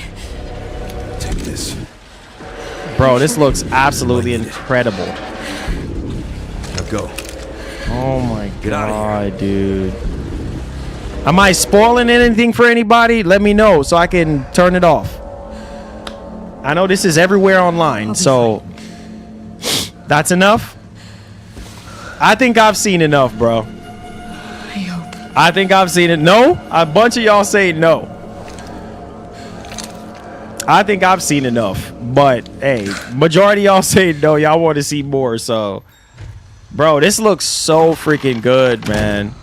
Take this. Bro, this looks absolutely incredible. Now go. Oh my god, dude. Am I spoiling anything for anybody? Let me know so I can turn it off. I know this is everywhere online, so that's enough. I think I've seen enough, bro. I think I've seen it. No? A bunch of y'all say no. I think I've seen enough. But, hey, majority of y'all say no. Y'all want to see more, so. Bro, this looks so freaking good, man.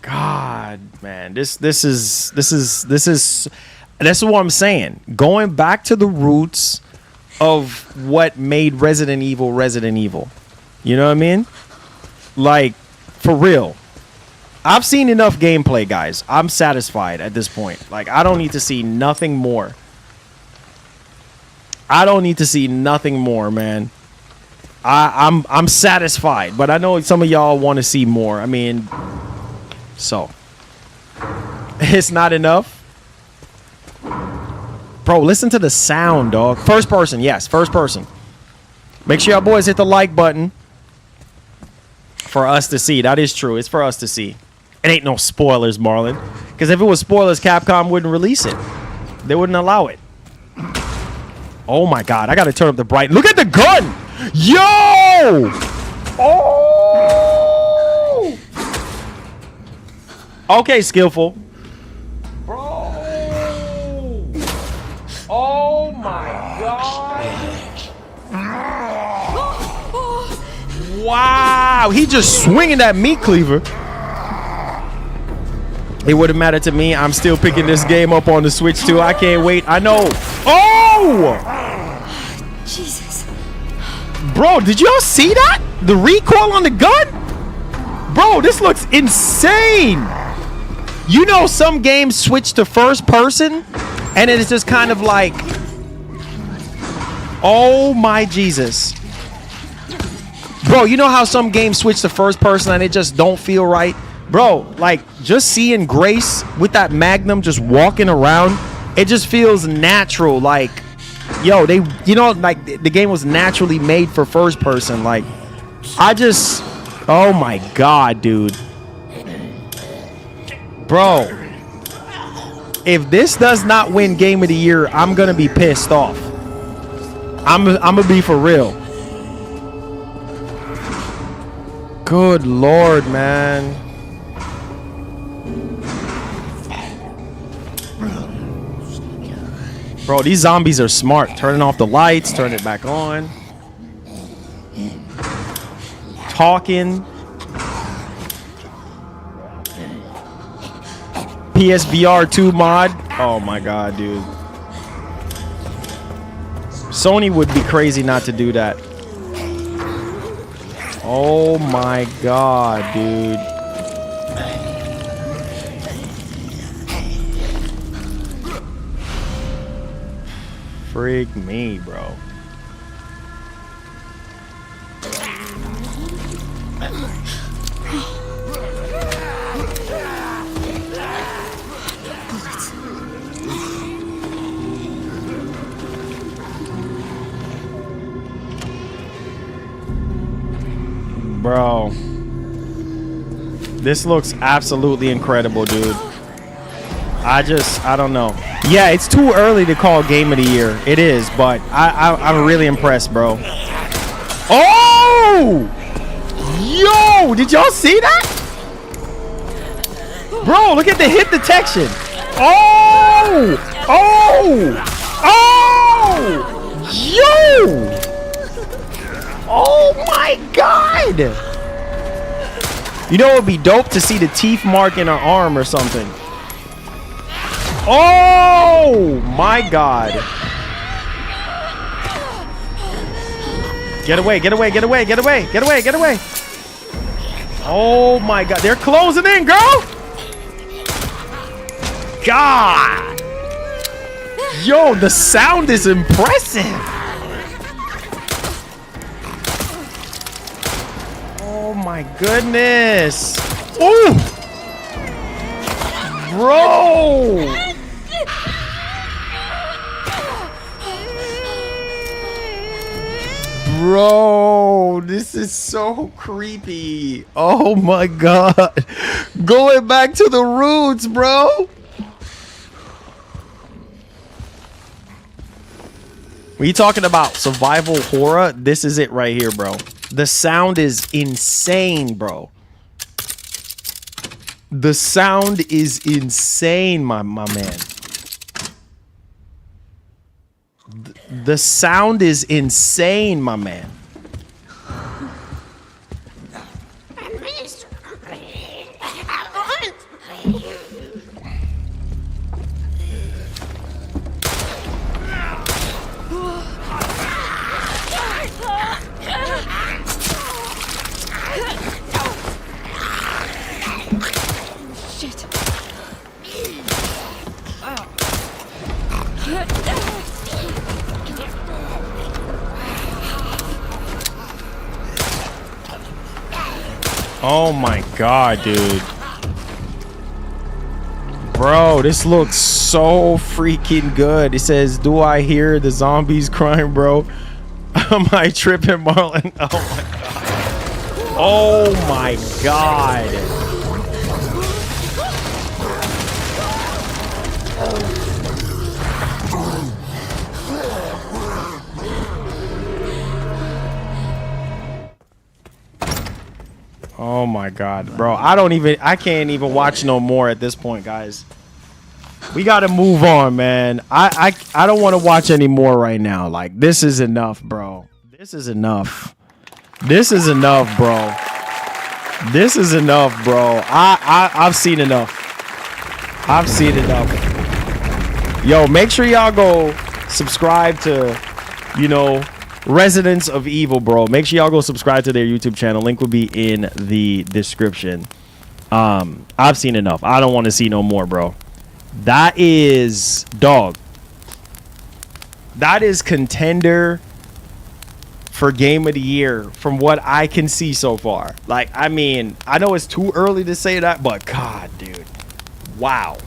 God, man. This is that's what I'm saying. Going back to the roots of what made Resident Evil Resident Evil. You know what I mean? Like, for real. I've seen enough gameplay, guys. I'm satisfied at this point. Like, I don't need to see nothing more. I don't need to see nothing more, man. I'm satisfied, but I know some of y'all want to see more. I mean, so it's not enough. Bro, listen to the sound, dog. First person, yes, first person. Make sure y'all boys hit the like button for us to see. That is true. It's for us to see. It ain't no spoilers, Marlon. Because if it was spoilers, Capcom wouldn't release it. They wouldn't allow it. Oh my god, I gotta turn up the bright. Look at the gun! Yo! Oh! Okay, skillful. Bro! Oh my god! Wow! He just swinging that meat cleaver. It wouldn't matter to me. I'm still picking this game up on the Switch too. I can't wait. I know. Oh! Jesus. Bro, did y'all see that? The recoil on the gun? Bro, this looks insane. You know some games switch to first person and it's just kind of like, oh my Jesus. Bro, you know how some games switch to first person and it just don't feel right? Bro, like, just seeing Grace with that Magnum just walking around, it just feels natural. Like, yo, they, you know, like, the game was naturally made for first person. Like, I just, oh my God, dude. Bro, if this does not win Game of the Year, I'm gonna be pissed off. I'm gonna be for real. Good Lord, man. Bro, these zombies are smart. Turning off the lights, turn it back on. Talking. PSVR 2 mod. Oh my God, dude. Sony would be crazy not to do that. Oh my God, dude. Freak me, bro. Bro, this looks absolutely incredible, dude. I don't know. Yeah, it's too early to call Game of the Year. It is, but I'm really impressed, bro. Oh! Yo, did y'all see that? Bro, look at the hit detection. Oh! Oh! Oh! Yo! Oh my God! You know, it would be dope to see the teeth mark in her arm or something. Oh my God! Get away, get away, get away, get away, get away, get away! Oh my God, they're closing in, girl! God! Yo, the sound is impressive! Oh my goodness! Ooh! Bro! Bro, this is so creepy. Oh my God. Going back to the roots, bro. When you talking about survival horror, this is it right here, bro. The sound is insane, bro. The sound is insane, my man. The sound is insane, my man. Oh my God, dude. Bro, this looks so freaking good. It says, do I hear the zombies crying, bro? Am I tripping, Marlon? Oh my God. Oh my God. Oh my God, bro. I can't even watch no more at this point, guys. We gotta move on, man. I don't want to watch any more right now. Like, this is enough, bro. This is enough. This is enough, bro. This is enough, bro. I've seen enough. I've seen enough. Yo, make sure y'all go subscribe to, you know, Residents of Evil, bro. Make sure y'all go subscribe to their YouTube channel. Link will be in the description. I've seen enough. I don't want to see no more, bro. That is dog. That is contender for game of the year from what I can see so far. Like, I mean, I know it's too early to say that, but God, dude. Wow.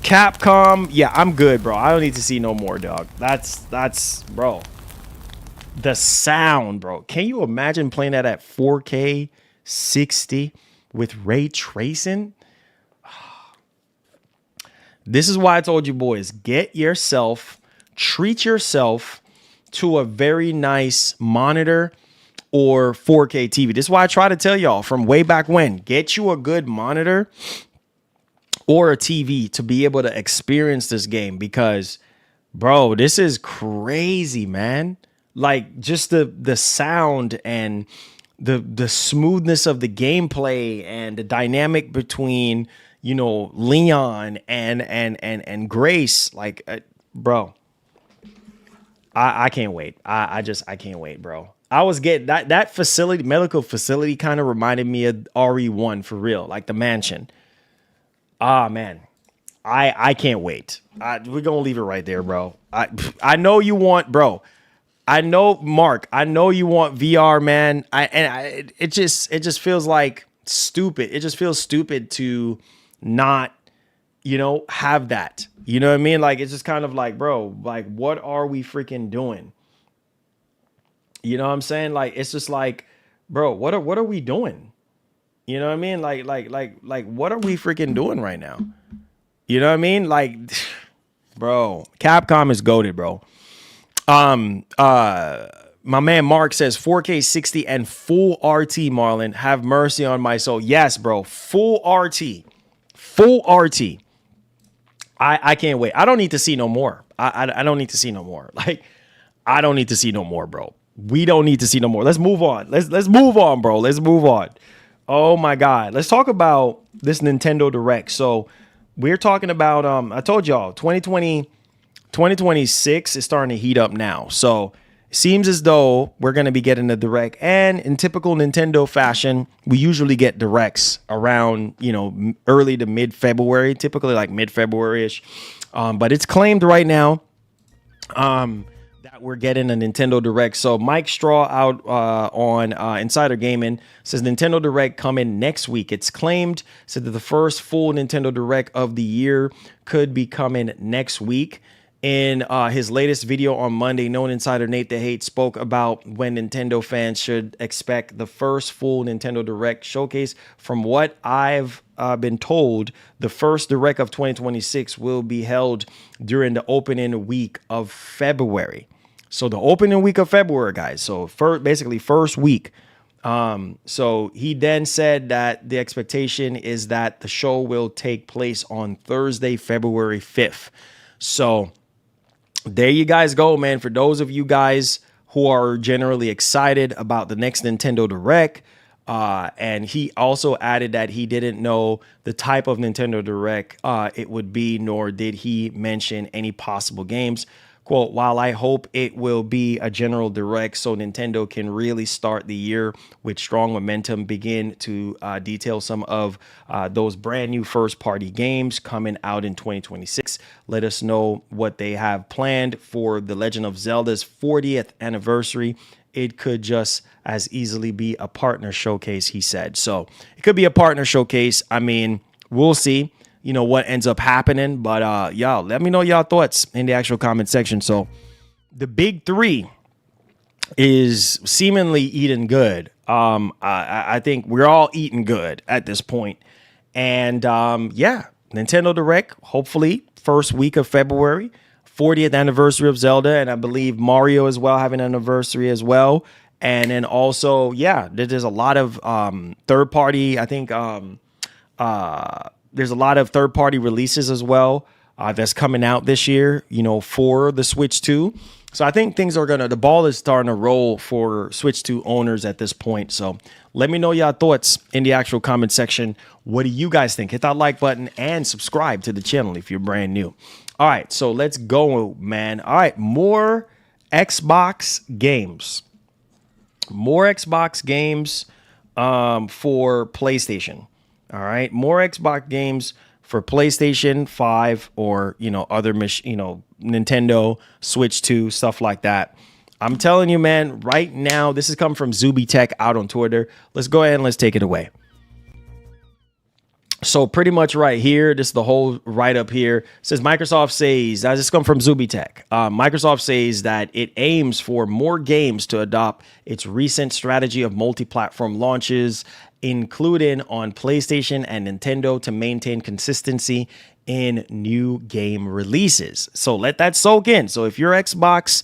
Capcom, yeah, I'm good, bro. I don't need to see no more, dog. That's, bro. The sound, bro. Can you imagine playing that at 4K 60 with ray tracing? This is why I told you, boys, treat yourself to a very nice monitor or 4K TV. This is why I try to tell y'all from way back when, get you a good monitor or a TV to be able to experience this game, because, bro, this is crazy, man. Like, just the sound and the smoothness of the gameplay and the dynamic between, you know, Leon and Grace, like, bro, I can't wait. I can't wait, bro. I was getting that facility, medical facility, kind of reminded me of RE1 for real, like the mansion. Ah, man, I can't wait. We're gonna leave it right there, bro. I know you want, bro. I know, Mark. I know you want VR, man. It just feels like stupid. It just feels stupid to not, you know, have that. You know what I mean? Like, it's just kind of like, bro, like, what are we freaking doing? You know what I'm saying? Like, it's just like, bro, what are we doing? You know what I mean? Like, what are we freaking doing right now? You know what I mean? Like, bro, Capcom is goated, bro. My man Mark says 4K 60 and full RT, Marlon. Have mercy on my soul. Yes, bro. Full RT. Full RT. I can't wait. I don't need to see no more. I don't need to see no more. Like, I don't need to see no more, bro. We don't need to see no more. Let's move on. Let's move on, bro. Let's move on. Oh my God. Let's talk about this Nintendo Direct. So we're talking about, I told y'all 2026 is starting to heat up now. So it seems as though we're going to be getting a Direct, and in typical Nintendo fashion, we usually get Directs around, you know, early to mid-February, typically like mid-February-ish. But it's claimed right now that we're getting a Nintendo Direct. So Mike Straw out on Insider Gaming says Nintendo Direct coming next week. It's claimed, said that the first full Nintendo Direct of the year could be coming next week. In his latest video on Monday, known insider Nate the Hate spoke about when Nintendo fans should expect the first full Nintendo Direct showcase. From what I've been told, the first Direct of 2026 will be held during the opening week of February. So the opening week of February, guys. So basically first week. So he then said that the expectation is that the show will take place on Thursday, February 5th. So there you guys go, man. For those of you guys who are generally excited about the next Nintendo Direct, and he also added that he didn't know the type of Nintendo Direct it would be, nor did he mention any possible games. Quote, while I hope it will be a general Direct so Nintendo can really start the year with strong momentum, begin to detail some of those brand new first party games coming out in 2026. Let us know what they have planned for The Legend of Zelda's 40th anniversary. It could just as easily be a partner showcase, he said. So it could be a partner showcase. I mean, we'll see, you know, what ends up happening. But y'all, let me know y'all thoughts in the actual comment section. So the big three is seemingly eating good. I think we're all eating good at this point. And yeah, Nintendo Direct, hopefully first week of February. 40th anniversary of Zelda, and I believe Mario as well having an anniversary as well. And then also, yeah, there's a lot of third party. I think there's a lot of third party releases as well that's coming out this year, you know, for the Switch 2. So I think things are the ball is starting to roll for Switch 2 owners at this point. So let me know y'all thoughts in the actual comment section. What do you guys think? Hit that like button and subscribe to the channel if you're brand new. All right, so let's go, man. All right, more Xbox games. More Xbox games for PlayStation. All right, more Xbox games for PlayStation 5 or, you know, other, you know, Nintendo, Switch 2, stuff like that. I'm telling you, man, right now, this has come from Zuby Tech out on Twitter. Let's go ahead and let's take it away. So pretty much right here, this is the whole write up here. It says Microsoft says, this come from Zuby Tech. Microsoft says that it aims for more games to adopt its recent strategy of multi-platform launches, including on PlayStation and Nintendo, to maintain consistency in new game releases. So let that soak in. So if you're Xbox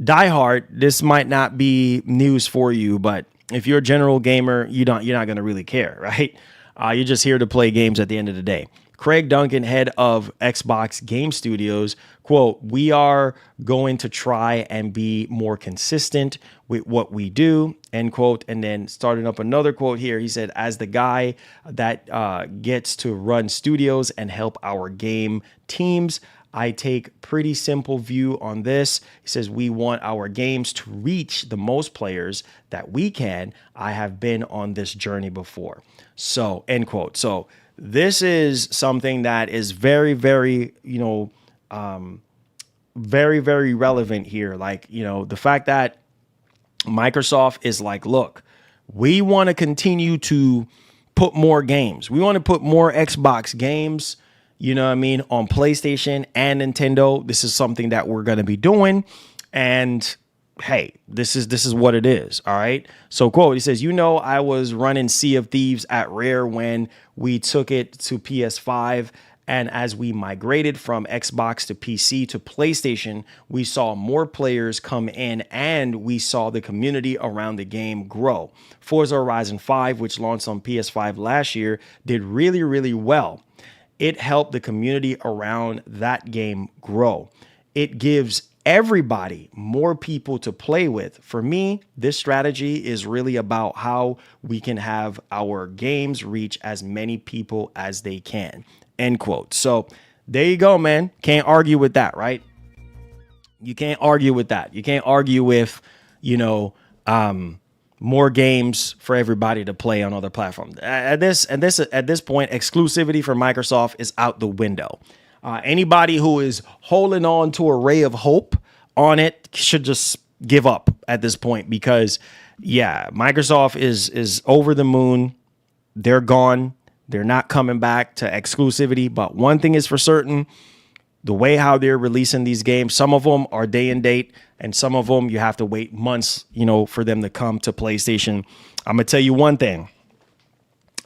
diehard, this might not be news for you, but if you're a general gamer, you're not going to really care, right? You're just here to play games at the end of the day. Craig Duncan, head of Xbox Game Studios, quote, "We are going to try and be more consistent with what we do," end quote. And then starting up another quote here, he said, "As the guy that gets to run studios and help our game teams, I take pretty simple view on this." He says, "We want our games to reach the most players that we can. I have been on this journey before." So, end quote. So this is something that is very, very, very, very relevant here. Like, the fact that Microsoft is like, look, we want to continue to put more games. We want to put more Xbox games, on PlayStation and Nintendo. This is something that we're going to be doing. And hey, this is what it is. All right. So quote, he says, I was running Sea of Thieves at Rare when we took it to PS5. And as we migrated from Xbox to PC to PlayStation, we saw more players come in and we saw the community around the game grow. Forza Horizon 5, which launched on PS5 last year, did really, really well. It helped the community around that game grow. It gives everybody more people to play with. For me, this strategy is really about how we can have our games reach as many people as they can, end quote. So there you go, man. Can't argue with that, right? You can't argue with that. You can't argue with, more games for everybody to play on other platforms. At this point, exclusivity for Microsoft is out the window. Anybody who is holding on to a ray of hope on it should just give up at this point, because Microsoft is over the moon. They're gone. They're not coming back to exclusivity. But one thing is for certain, the way how they're releasing these games, some of them are day and date, and some of them you have to wait months, for them to come to PlayStation. I'm going to tell you one thing.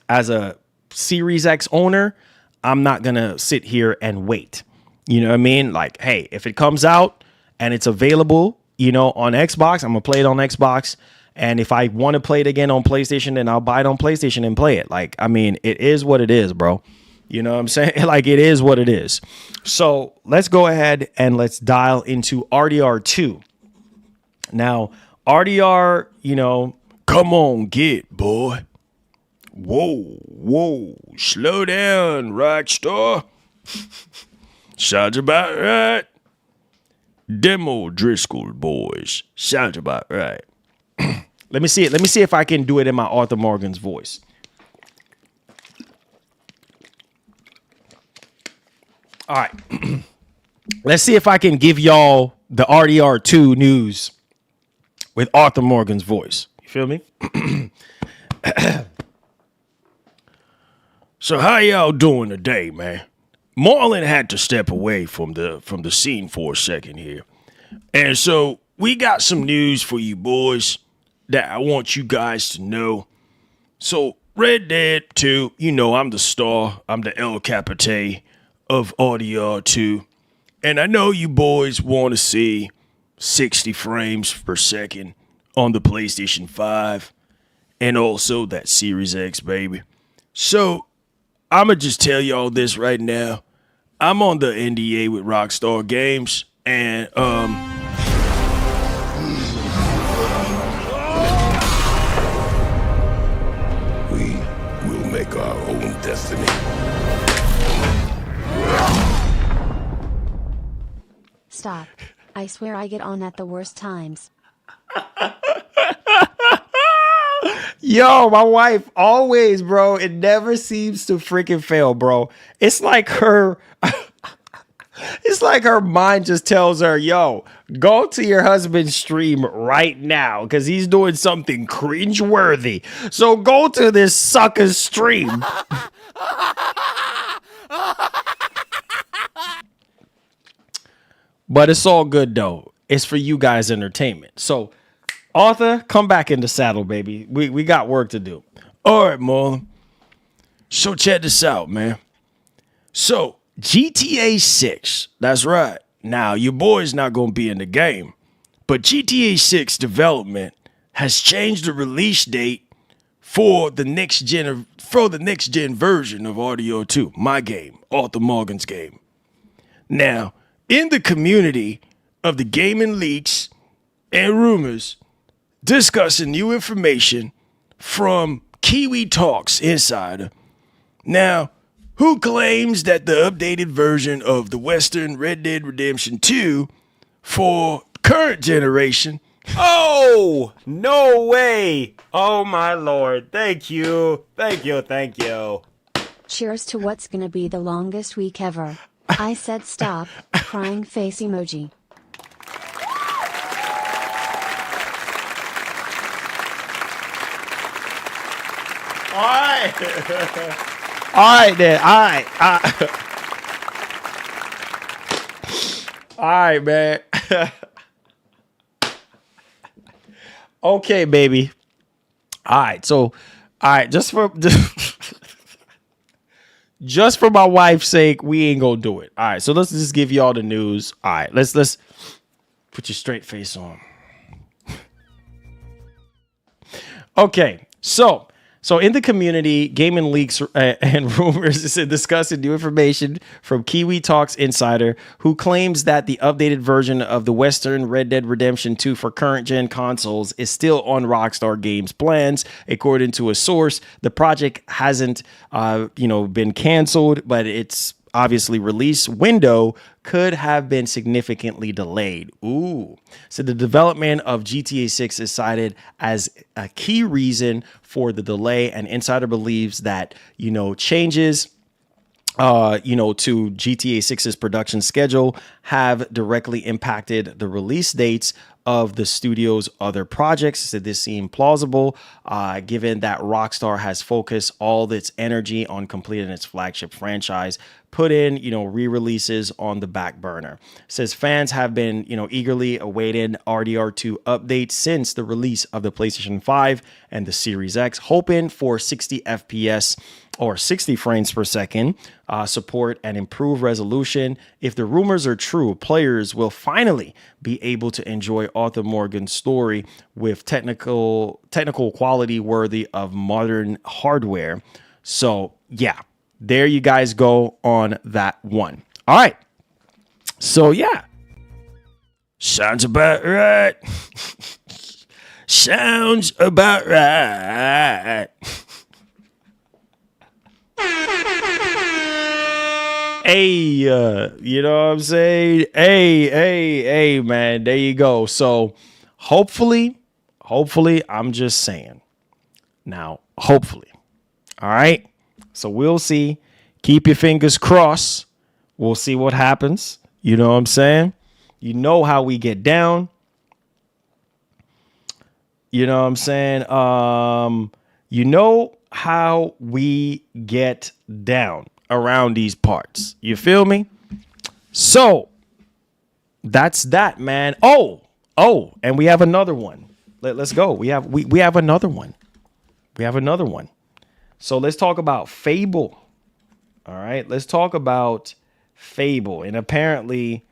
As a Series X owner, I'm not going to sit here and wait. You know what I mean? Like, hey, if it comes out and it's available, on Xbox, I'm going to play it on Xbox. And if I want to play it again on PlayStation, then I'll buy it on PlayStation and play it. Like, I mean, it is what it is, bro. You know what I'm saying? Like, it is what it is. So let's go ahead and let's dial into RDR 2. Now, RDR, come on, get, boy. Whoa, slow down, Rockstar. Sounds about right. Demo Driscoll boys. Sounds about right. Let me see it. Let me see if I can do it in my Arthur Morgan's voice. All right. Let's see if I can give y'all the RDR 2 news with Arthur Morgan's voice. You feel me? So how y'all doing today, man? Marlon had to step away from the scene for a second here. And so we got some news for you boys that I want you guys to know. So Red Dead 2, I'm the star. I'm the El Capitan of RDR 2. And I know you boys want to see 60 frames per second on the PlayStation 5 and also that Series X, baby. So I'm going to just tell y'all this right now. I'm on the NDA with Rockstar Games, and we will make our own destiny. Stop. I swear I get on at the worst times. Yo, my wife always, bro, it never seems to freaking fail, bro. It's like her, It's like her mind just tells her, yo, go to your husband's stream right now because he's doing something cringeworthy. So go to this sucker's stream. But it's all good, though. It's for you guys' entertainment. So, Arthur, come back in the saddle, baby. We got work to do. All right, Marlon. So check this out, man. So, GTA 6, that's right. Now, your boy's not going to be in the game, but GTA 6 development has changed the release date for the next gen version of RDR 2, my game, Arthur Morgan's game. Now, in the community of the gaming leaks and rumors discussing new information from Kiwi Talks Insider. Now, who claims that the updated version of the Western Red Dead Redemption 2 for current generation? Oh, no way. Oh, my Lord. Thank you. Thank you. Thank you. Cheers to what's gonna be the longest week ever. I said stop, crying face emoji. All right. All right, then. All right. All right, man. Okay, baby. All right. So, all right. Just for my wife's sake, we ain't gonna do it. All right. So let's just give y'all the news. All right. Let's put your straight face on. Okay. So in the community, gaming leaks and rumors is discussing new information from Kiwi Talks Insider, who claims that the updated version of the Western Red Dead Redemption 2 for current gen consoles is still on Rockstar Games' plans. According to a source, the project hasn't, been canceled, but its obviously release window could have been significantly delayed. Ooh. So the development of GTA 6 is cited as a key reason for the delay, and Insider believes that, changes to GTA 6's production schedule have directly impacted the release dates of the studio's other projects. So this seemed plausible, given that Rockstar has focused all its energy on completing its flagship franchise, put in, re-releases on the back burner. Says fans have been, eagerly awaiting RDR2 updates since the release of the PlayStation 5 and the Series X, hoping for 60 FPS or 60 frames per second support and improved resolution. If the rumors are true, players will finally be able to enjoy Arthur Morgan's story with technical quality worthy of modern hardware. So yeah, there you guys go on that one. All right. So yeah, sounds about right. Sounds about right. Hey, you know what I'm saying? Hey, man, there you go. So hopefully, I'm just saying. Now, hopefully. All right. So we'll see. Keep your fingers crossed. We'll see what happens. You know what I'm saying? You know how we get down. You know what I'm saying? You know how we get down around these parts. You feel me? So that's that, man. Oh, and we have another one. Let's go. We have another one. We have another one. So let's talk about Fable. All right, let's talk about Fable. And apparently,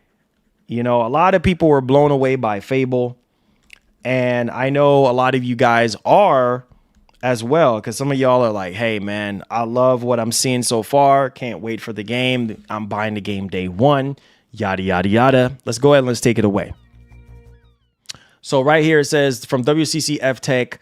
a lot of people were blown away by Fable. And I know a lot of you guys are as well, because some of y'all are like, hey, man, I love what I'm seeing so far. Can't wait for the game. I'm buying the game day one, yada, yada, yada. Let's go ahead and let's take it away. So right here it says from WCCF Tech,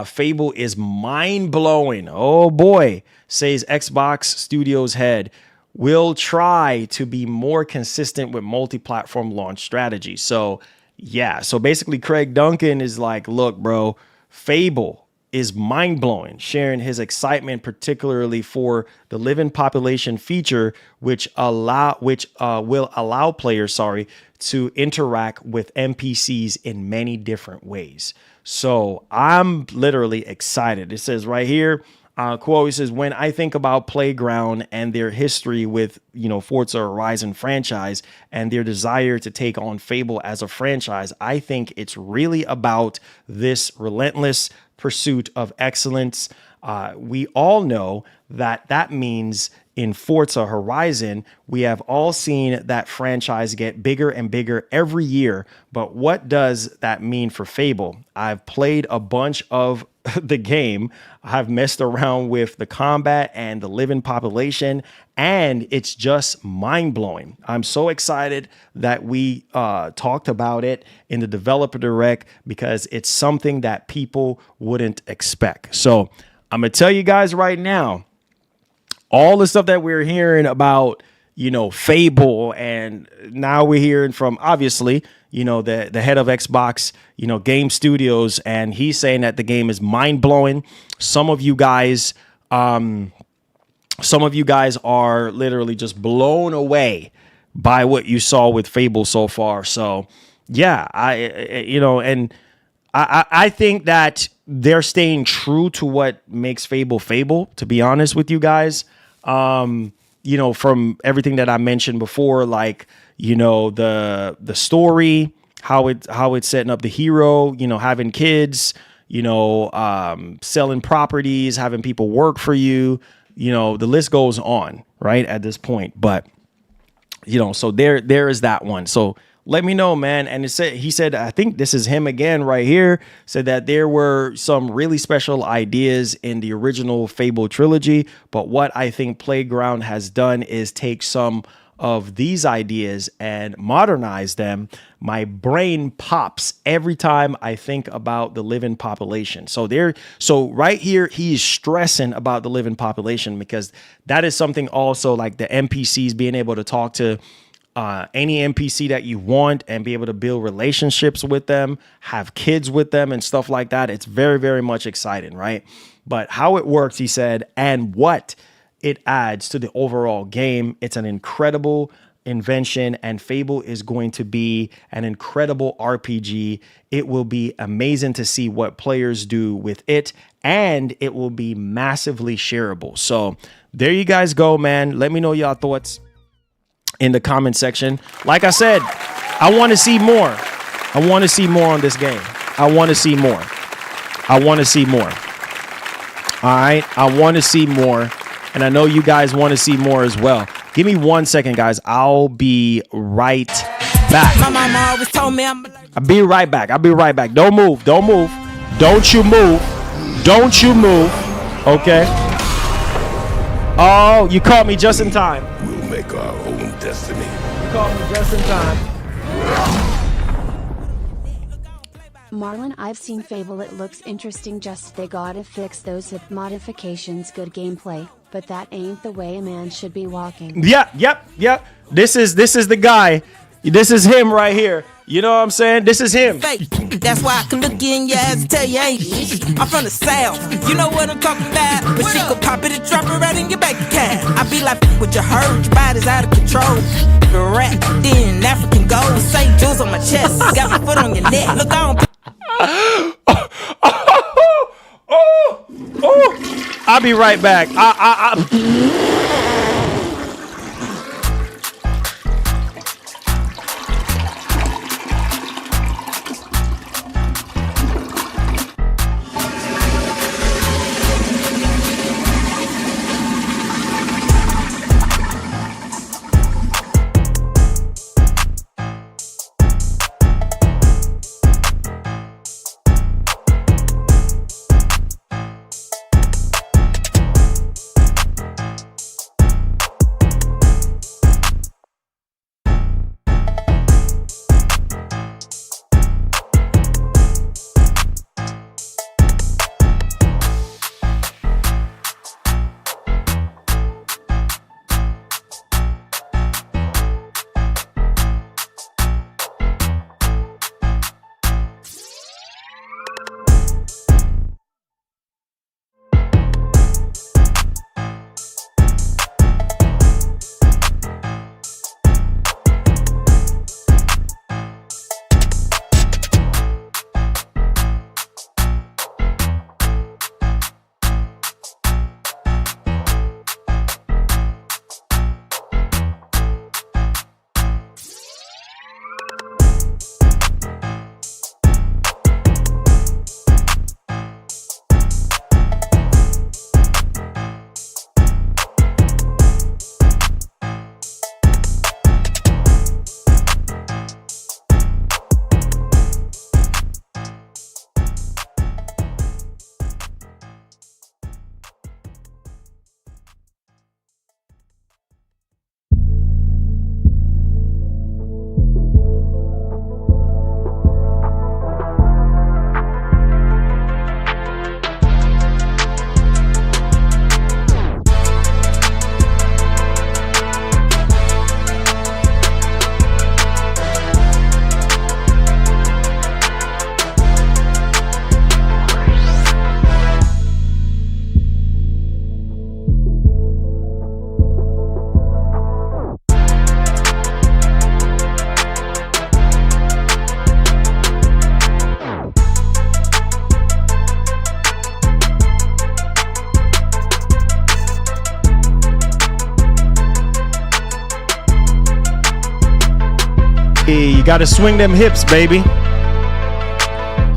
Fable is mind-blowing. Oh, boy, says Xbox Studios head. Will try to be more consistent with multi-platform launch strategy. So, yeah. So basically, Craig Duncan is like, look, bro, Fable is mind-blowing, sharing his excitement particularly for the living population feature, which will allow players, to interact with NPCs in many different ways. So I'm literally excited. It says right here, quote, it says, when I think about Playground and their history with, Forza Horizon franchise and their desire to take on Fable as a franchise, I think it's really about this relentless pursuit of excellence. We all know that means in Forza Horizon, we have all seen that franchise get bigger and bigger every year. But what does that mean for Fable? I've played a bunch of the game. I've messed around with the combat and the living population, and it's just mind-blowing. I'm so excited that we talked about it in the developer direct because it's something that people wouldn't expect. So I'm going to tell you guys right now, all the stuff that we're hearing about, Fable, and now we're hearing from, obviously, the head of Xbox, Game Studios, and he's saying that the game is mind-blowing. Some of you guys are literally just blown away by what you saw with Fable so far. So, yeah, I think that they're staying true to what makes Fable, to be honest with you guys. From everything that I mentioned before, like, the story, how it's setting up the hero, having kids, selling properties, having people work for you, the list goes on, right, at this point. But, so there is that one. So let me know, man. And he said, I think this is him again right here, said that there were some really special ideas in the original Fable trilogy. But what I think Playground has done is take some of these ideas and modernize them. My brain pops every time I think about the living population. So right here, he's stressing about the living population because that is something also like the NPCs being able to talk to any NPC that you want and be able to build relationships with them, have kids with them and stuff like that. It's very, very much exciting, right? But how it works, he said, and what it adds to the overall game, it's an incredible invention, and Fable is going to be an incredible RPG. It will be amazing to see what players do with it, and it will be massively shareable. So there you guys go, man. Let me know y'all thoughts in the comment section. Like I said, I want to see more. I want to see more on this game. I want to see more. All right. I want to see more. And I know you guys want to see more as well. Give me 1 second, guys. I'll be right back. My mama always told me I'll be right back. Don't move. Don't you move. Okay. Oh, you caught me just in time. We'll make our own destiny. You caught me just in time. Marlon, I've seen Fable. It looks interesting, just they gotta fix those hip modifications. Good gameplay, but that ain't the way a man should be walking. Yep. This is the guy. This is him right here. You know what I'm saying? This is him. That's why I can look in your ass and tell you ain't. I'm from the South. You know what I'm talking about? But she could pop it and drop it right in your bank account. I be like, what you heard? Your body's out of control. The rap, then African gold. St. Jules on my chest. Got my foot on your neck. Look on. I'll be right back. you gotta swing them hips, baby.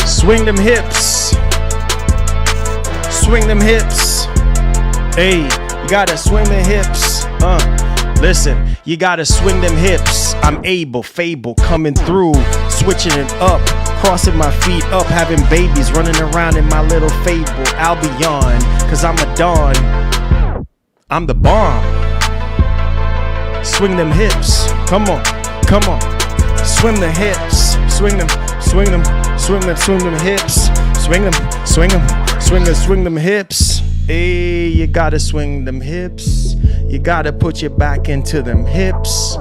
Swing them hips. Swing them hips. Hey, you gotta swing the hips. Listen, you gotta swing them hips. I'm able, Fable, coming through, switching it up, crossing my feet up, having babies running around in my little Fable. I'll be on, cause I'm a Dawn. I'm the bomb. Swing them hips. Come on, come on. Swing the hips. Swing them, swing them, swing them, swing them hips. Swing them, swing them, swing them hips. Hey, you gotta swing them hips. You gotta put your back into them hips.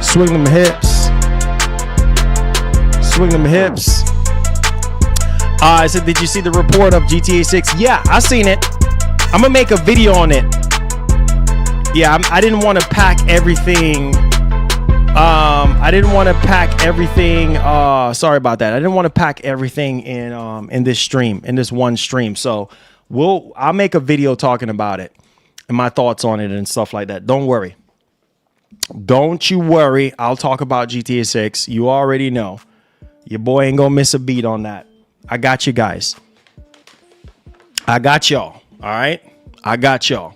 Swing them hips. Swing them hips. I said, did you see the report of GTA 6? Yeah, I seen it. I'm gonna make a video on it. Yeah, I didn't want to pack everything. I didn't want to pack everything. Sorry about that. I didn't want to pack everything in this stream, in this one stream. So I'll make a video talking about it and my thoughts on it and stuff like that. Don't worry. Don't you worry. I'll talk about GTA 6. You already know. Your boy ain't gonna miss a beat on that. I got you guys. I got y'all. All right. I got y'all.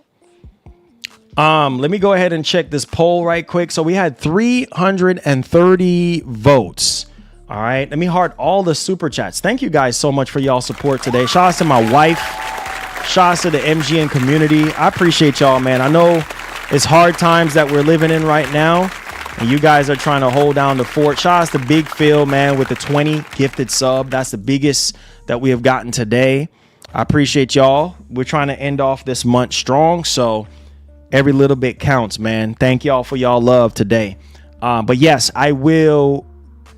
Let me go ahead and check this poll right quick. So we had 330 votes. All right. Let me heart all the super chats. Thank you guys so much for y'all support today. Shout out to my wife. Shout out to the MGN community. I appreciate y'all, man. I know it's hard times that we're living in right now, and you guys are trying to hold down the fort. Shout out to Big Phil, man, with the 20 gifted sub. That's the biggest that we have gotten today. I appreciate y'all. We're trying to end off this month strong, so every little bit counts, man. Thank y'all for y'all love today. But yes, I will.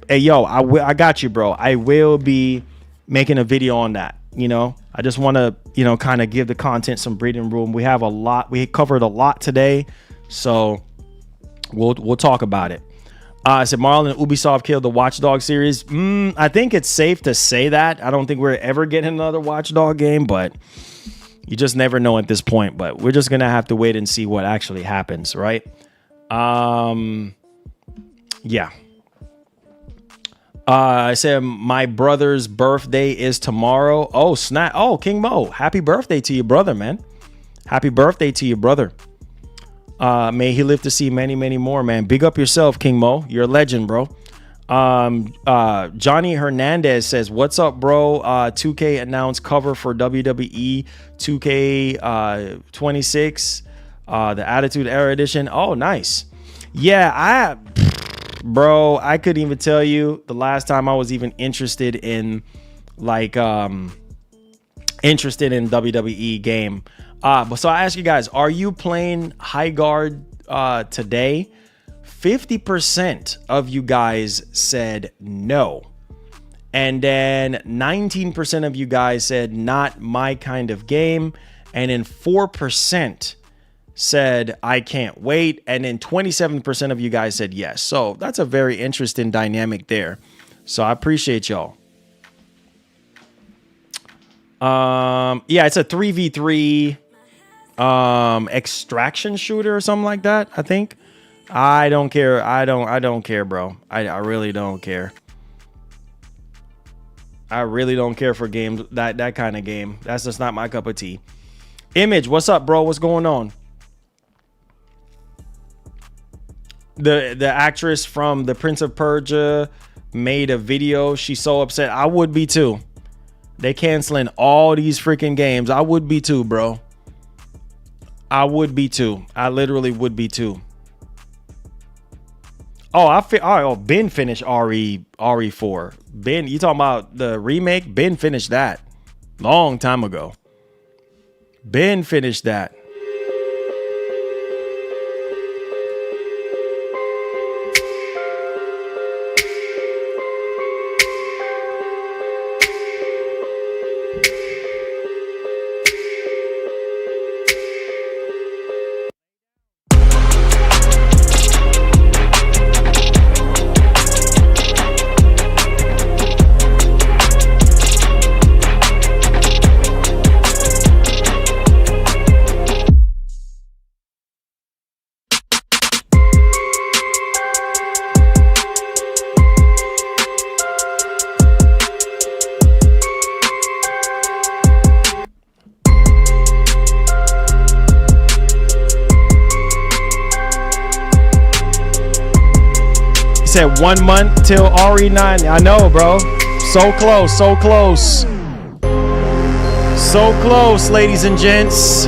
Hey, yo, I got you, bro. I will be making a video on that. You know, I just want to, kind of give the content some breathing room. We have a lot. We covered a lot today, so we'll talk about it. I said Marlon, Ubisoft killed the Watch Dogs series. I think it's safe to say that. I don't think we're ever getting another Watch Dog game, but you just never know at this point. But we're just gonna have to wait and see what actually happens, right? Yeah. I said my brother's birthday is tomorrow. Oh, snap. Oh, King Mo. Happy birthday to your brother, man. Happy birthday to your brother. May he live to see many, many more, man. Big up yourself, King Mo. You're a legend, bro. Johnny Hernandez says, what's up, bro? 2K announced cover for WWE 2K 26, the Attitude Era Edition. Oh, nice. Yeah, bro, I couldn't even tell you the last time I was even interested in WWE game. But so I ask you guys, are you playing High Guard today? 50% of you guys said no. And then 19% of you guys said not my kind of game. And then 4% said I can't wait, and then 27% of you guys said yes. So that's a very interesting dynamic there. So I appreciate y'all. Yeah, it's a 3v3 extraction shooter or something like that, I think. I don't care. I don't care, bro. I really don't care. I really don't care for games that kind of game. That's just not my cup of tea. Image, what's up, bro? What's going on? The actress from The Prince of Persia made a video. She's so upset. I would be too. They canceling all these freaking games. I would be too, bro. I would be too. I literally would be too. Oh, Ben finished RE4. Ben, you talking about the remake? Ben finished that long time ago. Ben finished that. said 1 month till RE9. I know, bro. So close, so close. So close, ladies and gents.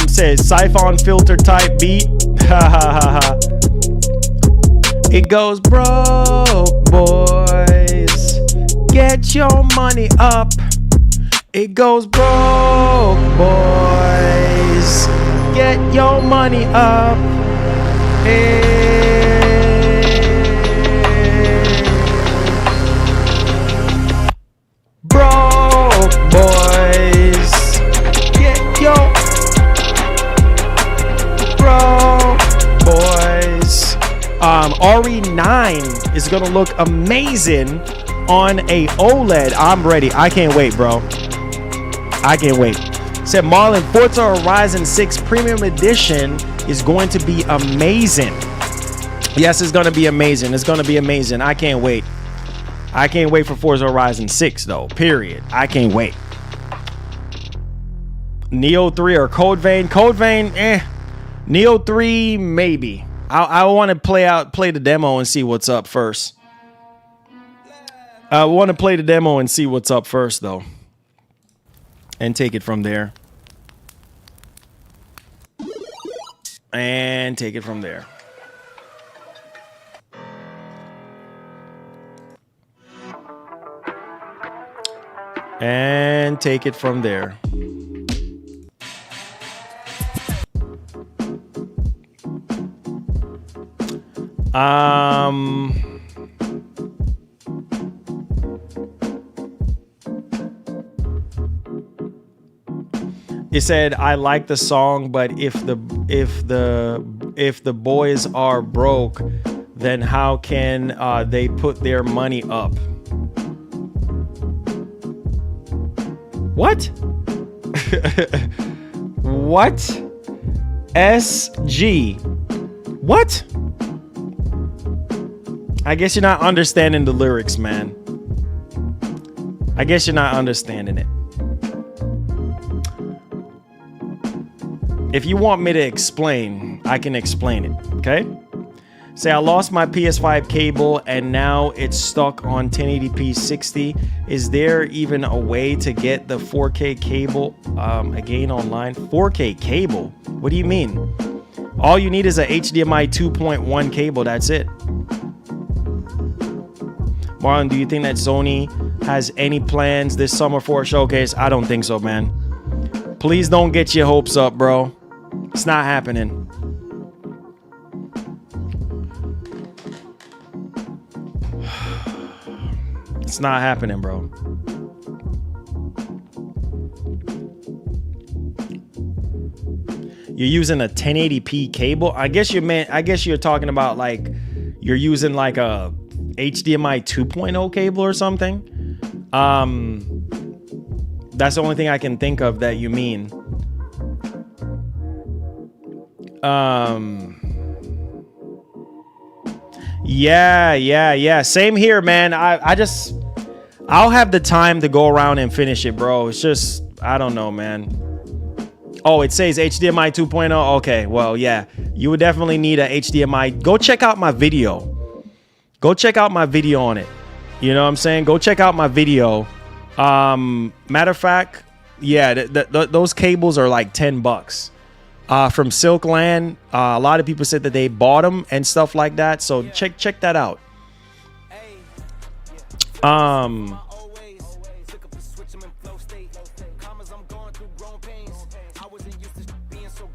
Says siphon filter type beat. Ha ha ha ha. It goes broke, boys. Get your money up. It goes broke, boys. Get your money up. Broke, boys. Get your boys. RE9 is gonna look amazing on a OLED. I'm ready. I can't wait, bro. I can't wait. Said Marlon, Forza Horizon 6 Premium Edition is going to be amazing. Yes, it's gonna be amazing. It's gonna be amazing. I can't wait. I can't wait for Forza Horizon 6 though. Period. I can't wait. Neo 3 or Code Vein? Code Vein, Neo 3, maybe. I want to play the demo and see what's up first. I want to play the demo and see what's up first, though. And take it from there. And take it from there. And take it from there. It said, I like the song, but if the boys are broke, then how can they put their money up? What? What? SG. What? I guess you're not understanding the lyrics, man. I guess you're not understanding it. If you want me to explain, I can explain it, okay? Say I lost my PS5 cable and now it's stuck on 1080p 60. Is there even a way to get the 4K cable again online? 4K cable? What do you mean? All you need is a HDMI 2.1 cable, that's it. Marlon, do you think that Sony has any plans this summer for a showcase? I don't think so, man. Please don't get your hopes up, bro. It's not happening. It's not happening, bro. You're using a 1080p cable? I guess you're talking about like you're using like a HDMI 2.0 cable or something. That's the only thing I can think of that you mean. Yeah. Same here, man. I'll have the time to go around and finish it, bro. It's just, I don't know, man. Oh, it says HDMI 2.0. Okay, well, yeah. You would definitely need a HDMI. Go check out my video. Go check out my video on it. You know what I'm saying? Go check out my video. Matter of fact, yeah, those cables are like $10. From Silkland, a lot of people said that they bought them and stuff like that. So check that out.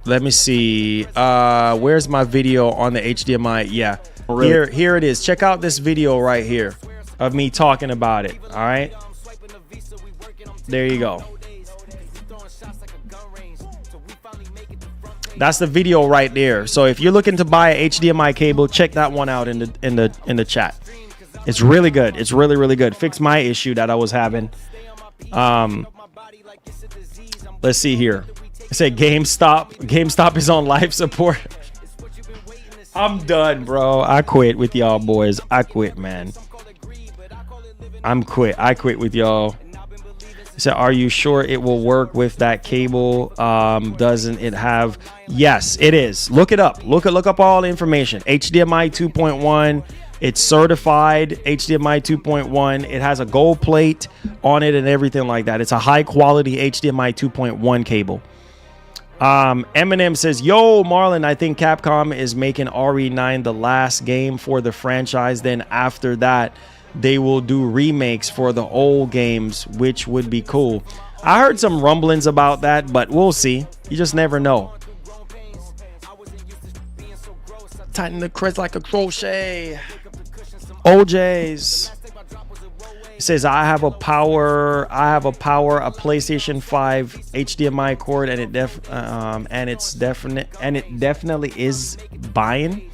Let me see. Where's my video on the HDMI? Yeah, here it is. Check out this video right here of me talking about it. All right, there you go. That's the video right there. So if you're looking to buy an HDMI cable, check that one out in the chat. It's really good. It's really, really good. Fixed my issue that I was having. Let's see here. It said GameStop is on life support. I'm done, bro. I quit with y'all boys. I quit, man. I quit with y'all. It said, are you sure it will work with that cable? Doesn't it have? Yes, it is. Look it up. Look up all the information. HDMI 2.1. It's certified HDMI 2.1. It has a gold plate on it and everything like that. It's a high quality HDMI 2.1 cable. Eminem says, yo, Marlon, I think Capcom is making RE9 the last game for the franchise. Then after that, they will do remakes for the old games, which would be cool. I heard some rumblings about that, but we'll see. You just never know. Tighten the crest like a crochet. OJ's. It says I have a PlayStation 5 HDMI cord, and it definitely is buying.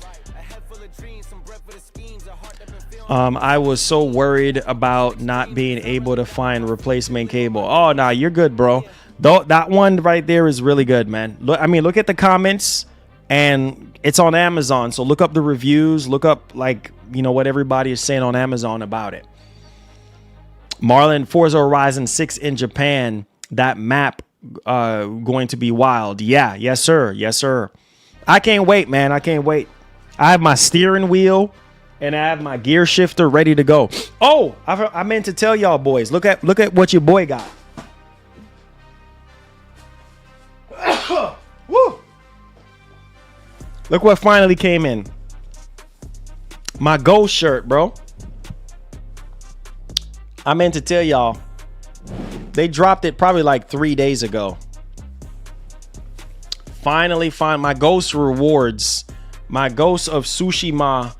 I was so worried about not being able to find replacement cable. Oh, nah, you're good, bro. Though that one right there is really good, man. Look at the comments, and it's on Amazon. So look up the reviews. Look up what everybody is saying on Amazon about it. Marlon, Forza Horizon 6 in Japan. That map going to be wild. Yeah, yes sir. I can't wait, man. I can't wait. I have my steering wheel and I have my gear shifter ready to go. Oh, I meant to tell y'all boys. Look at what your boy got. Woo! Look what finally came in. My Ghost shirt, bro. I meant to tell y'all. They dropped it probably like 3 days ago. Finally find my Ghost rewards. My Ghost of Tsushima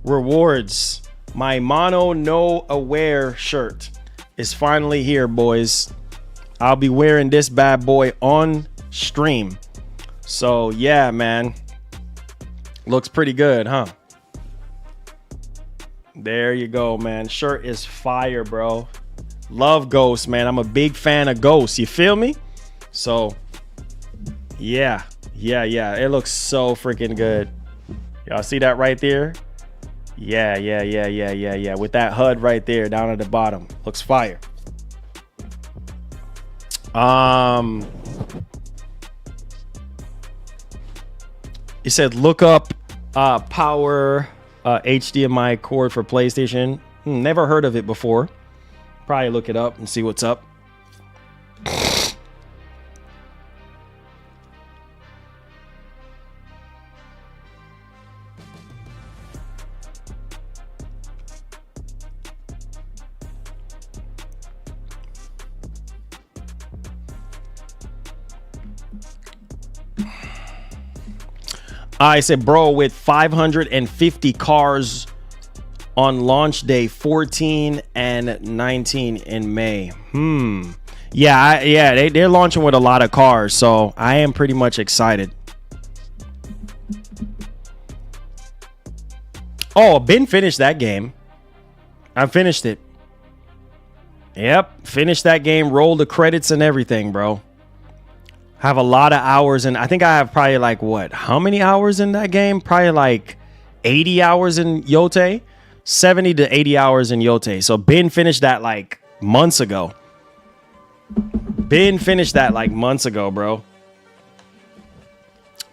rewards. My Mono No Aware shirt is finally here, boys. I'll be wearing this bad boy on stream. So yeah, man. Looks pretty good, huh? There you go, man. Shirt is fire, bro. Love Ghost, man. I'm a big fan of Ghost. You feel me? So yeah. It looks so freaking good. Y'all see that right there? Yeah. With that HUD right there down at the bottom. Looks fire. It said look up power HDMI cord for PlayStation. Never heard of it before. Probably look it up and see what's up. I said, bro, with 550 cars on launch day 14 and 19 in May. They're launching with a lot of cars, so I am pretty much excited. Oh, Ben finished that game. I finished it. Yep, finished that game, rolled the credits and everything, bro. Have a lot of hours, and I think I have probably like how many hours in that game? Probably like 80 hours in Yote. 70 to 80 hours in Yote. So Ben finished that like months ago. Bro.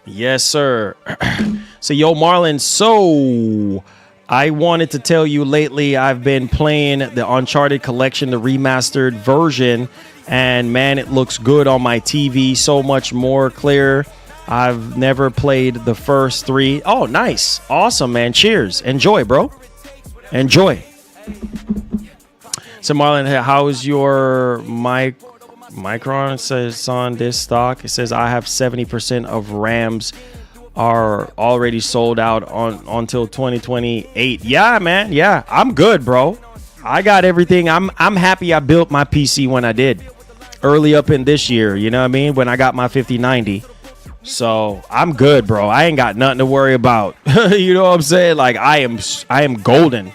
Yes, sir. So, yo, Marlon, so I wanted to tell you lately I've been playing the Uncharted Collection, the remastered version, and man, it looks good on my TV, so much more clear. I've never played the first 3. Oh, nice. Awesome, man. Cheers. Enjoy, bro. Enjoy. So, Marlon, how is your Micron? It says on this stock. It says I have 70% of RAMs are already sold out until 2028. Yeah, man. Yeah, I'm good, bro. I got everything. I'm happy I built my PC when I did. Early up in this year, you know what I mean? When I got my 5090. So I'm good, bro. I ain't got nothing to worry about. You know what I'm saying? Like I am golden.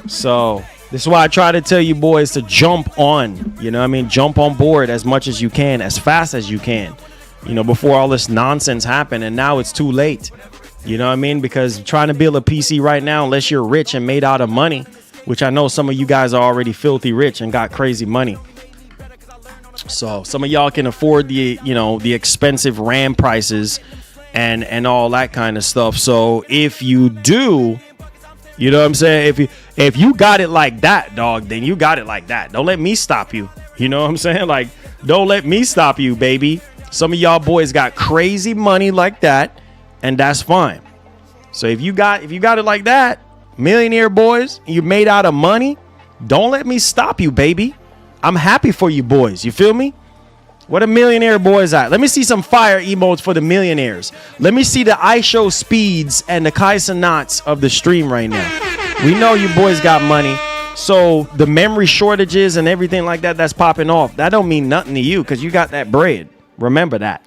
So this is why I try to tell you boys to jump on, you know what I mean? Jump on board as much as you can, as fast as you can, you know, before all this nonsense happened. And now it's too late, you know what I mean? Because trying to build a PC right now, unless you're rich and made out of money, which I know some of you guys are already filthy rich and got crazy money. So some of y'all can afford the, you know, the expensive RAM prices and all that kind of stuff. So if you do, you know what I'm saying? If you got it like that, dog, then you got it like that. Don't let me stop you. You know what I'm saying? Like, don't let me stop you, baby. Some of y'all boys got crazy money like that, and that's fine. So if you got it like that, millionaire boys, you made out of money, don't let me stop you, baby. I'm happy for you boys. You feel me? What a millionaire boys at? Let me see some fire emotes for the millionaires. Let me see the iShow speeds and the Kaisa knots of the stream right now. We know you boys got money. So the memory shortages and everything like that that's popping off, that don't mean nothing to you because you got that bread. Remember that.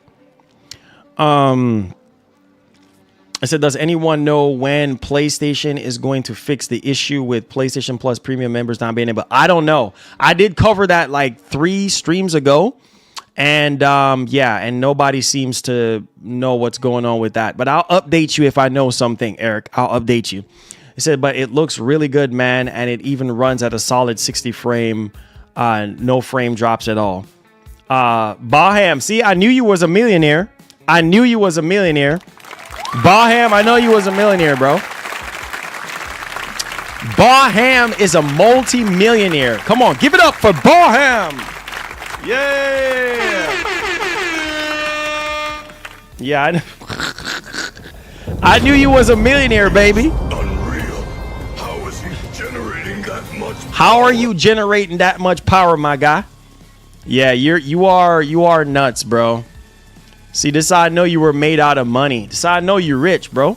I said, does anyone know when PlayStation is going to fix the issue with PlayStation Plus premium members not being able? I don't know. I did cover that like 3 streams ago. And yeah, and nobody seems to know what's going on with that. But I'll update you if I know something, Eric. I'll update you. He said, but it looks really good, man. And it even runs at a solid 60 frame, no frame drops at all. Baham, see, I knew you was a millionaire. I knew you was a millionaire. Baham, I know you was a millionaire, bro. Baham is a multi-millionaire. Come on, give it up for Baham. Yeah. Yeah, I knew you was a millionaire, baby. Unreal. How is he generating that much power? How are you generating that much power, my guy? Yeah, you are nuts, bro. See, this how I know you were made out of money. This how I know you're rich, bro.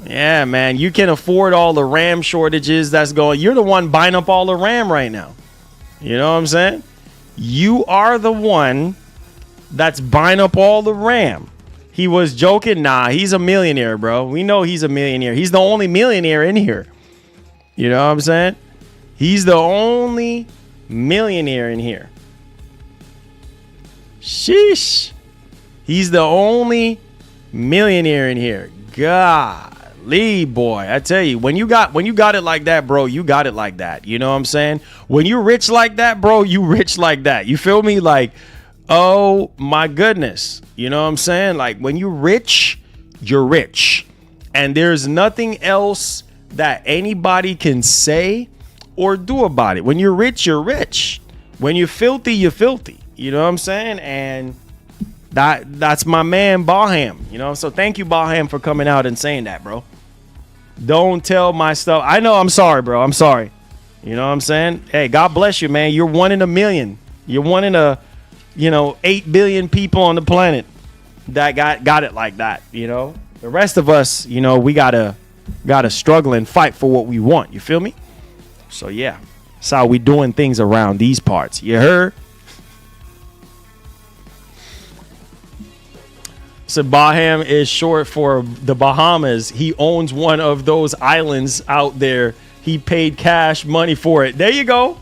Yeah, man, you can afford all the RAM shortages that's going. You're the one buying up all the RAM right now. You know what I'm saying? You are the one that's buying up all the RAM. He was joking. Nah, he's a millionaire, bro. We know he's a millionaire. He's the only millionaire in here. You know what I'm saying? He's the only millionaire in here. Sheesh. He's the only millionaire in here. Golly, boy. I tell you, when you got it like that, bro, you got it like that. You know what I'm saying? When you rich like that, bro, you rich like that. You feel me? Like, oh my goodness. You know what I'm saying? Like, when you rich, you're rich. And there's nothing else that anybody can say or do about it. When you're rich, you're rich. When you're filthy, you're filthy. You know what I'm saying? And that's my man Baham, you know. So thank you, Baham, for coming out and saying that, bro. Don't tell my stuff. I know. I'm sorry, bro. I'm sorry. You know what I'm saying? Hey, God bless you, man. You're one in a million. You're one in a, 8 billion people on the planet that got it like that. You know, the rest of us, we gotta struggle and fight for what we want. You feel me? So yeah, that's how we doing things around these parts. You heard? So Baham is short for the Bahamas. He owns one of those islands out there. He paid cash money for it. There you go.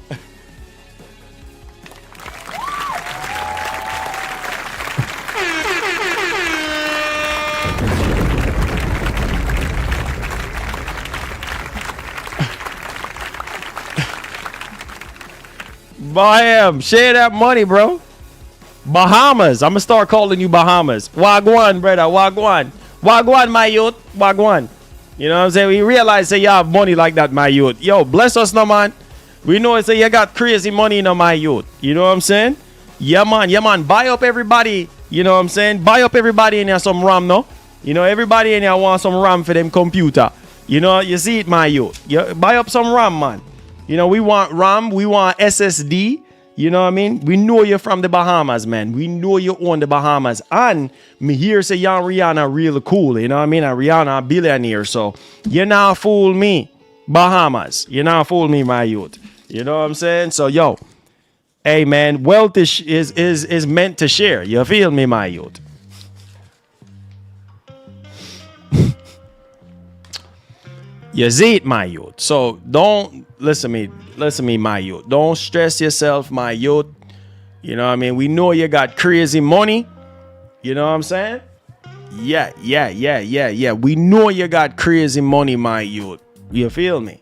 Baham, share that money, bro. Bahamas. I'm gonna start calling you Bahamas. Wagwan, brother. Wagwan. Wagwan, my youth. Wagwan. You know what I'm saying? We realize that you have money like that, my youth. Yo, bless us, no man. We know it's you got crazy money, no, my youth. You know what I'm saying? Yeah, man. Yeah, man. Buy up everybody. You know what I'm saying? Buy up everybody in here some RAM, no? Everybody in here want some RAM for them computer. You see it, my youth. You buy up some RAM, man. We want RAM. We want SSD. You know what I mean? We know you're from the Bahamas, man. We know you own the Bahamas. And me hear say young Rihanna really cool. You know what I mean? And Rihanna a billionaire. So you not fool me, Bahamas. You not fool me, my youth. You know what I'm saying? So yo, hey man, wealth is meant to share. You feel me, my youth? Yazid, my youth. So don't listen to me, my youth. Don't stress yourself, my youth. You know what I mean? We know you got crazy money. You know what I'm saying? Yeah. We know you got crazy money, my youth. You feel me?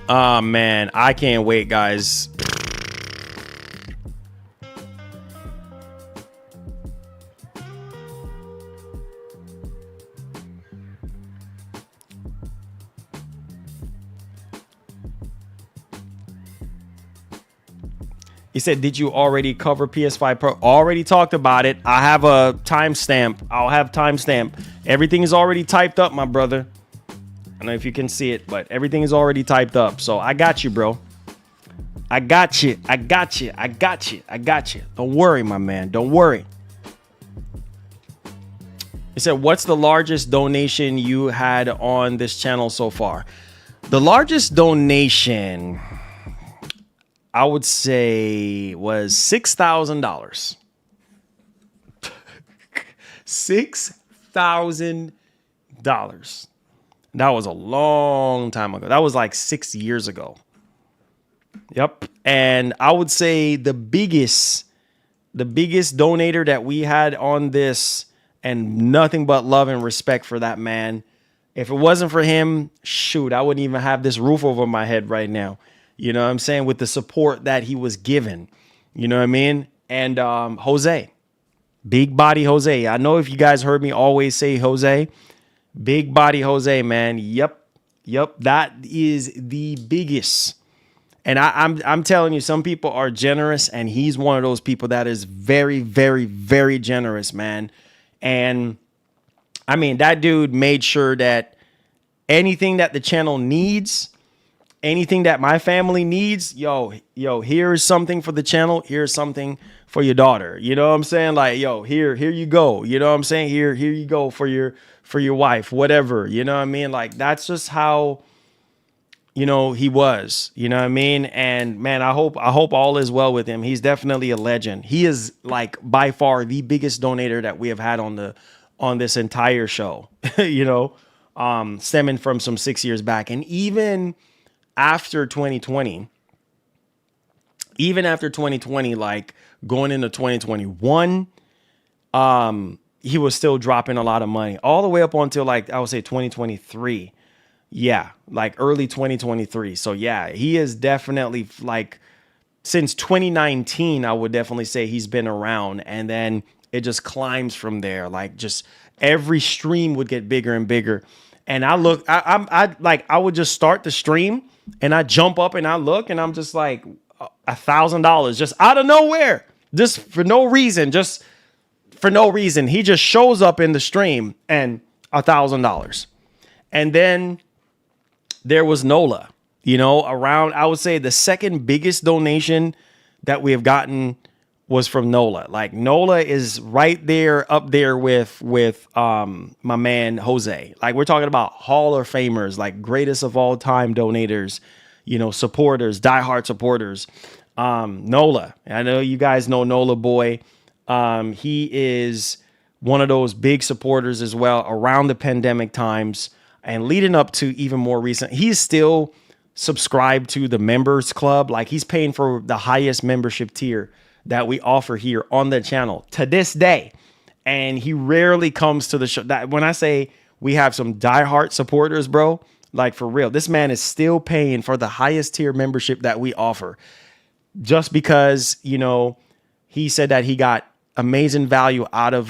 Oh man, I can't wait, guys. He said, did you already cover PS5 Pro? Already talked about it. I have a timestamp. I'll have timestamp. Everything is already typed up, my brother. I don't know if you can see it, but everything is already typed up. So I got you, bro. I got you. Don't worry, my man. Don't worry. He said, what's the largest donation you had on this channel so far? The largest donation, I would say, was $6,000. $6,000. That was a long time ago. That was like 6 years ago. Yep. And I would say the biggest donator that we had on this, and nothing but love and respect for that man. If it wasn't for him, shoot, I wouldn't even have this roof over my head right now. You know what I'm saying? With the support that he was given. You know what I mean? And Jose. Big body Jose. I know if you guys heard me always say Jose. Big body Jose, man. Yep. That is the biggest. And I'm telling you, some people are generous, and he's one of those people that is very, very, very generous, man. And I mean, that dude made sure that anything that the channel needs, anything that my family needs, yo, here's something for the channel. Here's something for your daughter. You know what I'm saying? Like, yo, here you go. You know what I'm saying? Here you go for your wife, whatever. You know what I mean? Like, that's just how, you know, he was, you know what I mean? And man, I hope all is well with him. He's definitely a legend. He is like by far the biggest donator that we have had on this entire show, you know, stemming from some 6 years back. And even after 2020, like going into 2021, he was still dropping a lot of money all the way up until like, I would say 2023. Yeah, like early 2023. So yeah, he is definitely like since 2019, I would definitely say he's been around, and then it just climbs from there. Like just every stream would get bigger and bigger. And I would just start the stream and I jump up and I look and I'm just like $1,000 just out of nowhere, just for no reason, He just shows up in the stream and $1,000. And then there was Nola, you know, around, I would say the second biggest donation that we have gotten was from Nola. Like Nola is right there up there with my man Jose. Like we're talking about Hall of Famers, like greatest of all time donators, you know, supporters, diehard supporters. Nola, I know you guys know Nola boy. He is one of those big supporters as well around the pandemic times. And leading up to even more recent, he's still subscribed to the members club. Like he's paying for the highest membership tier that we offer here on the channel to this day. And he rarely comes to the show. That when I say we have some diehard supporters, bro, like for real, this man is still paying for the highest tier membership that we offer just because, you know, he said that he got amazing value out of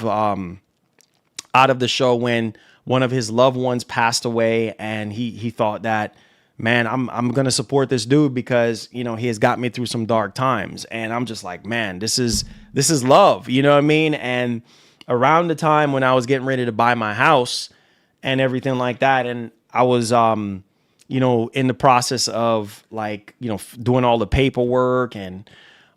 the show when one of his loved ones passed away, and he thought that, man, I'm going to support this dude because, you know, he has got me through some dark times. And I'm just like, man, this is love. You know what I mean? And around the time when I was getting ready to buy my house and everything like that, and I was, you know, in the process of like, you know, doing all the paperwork and,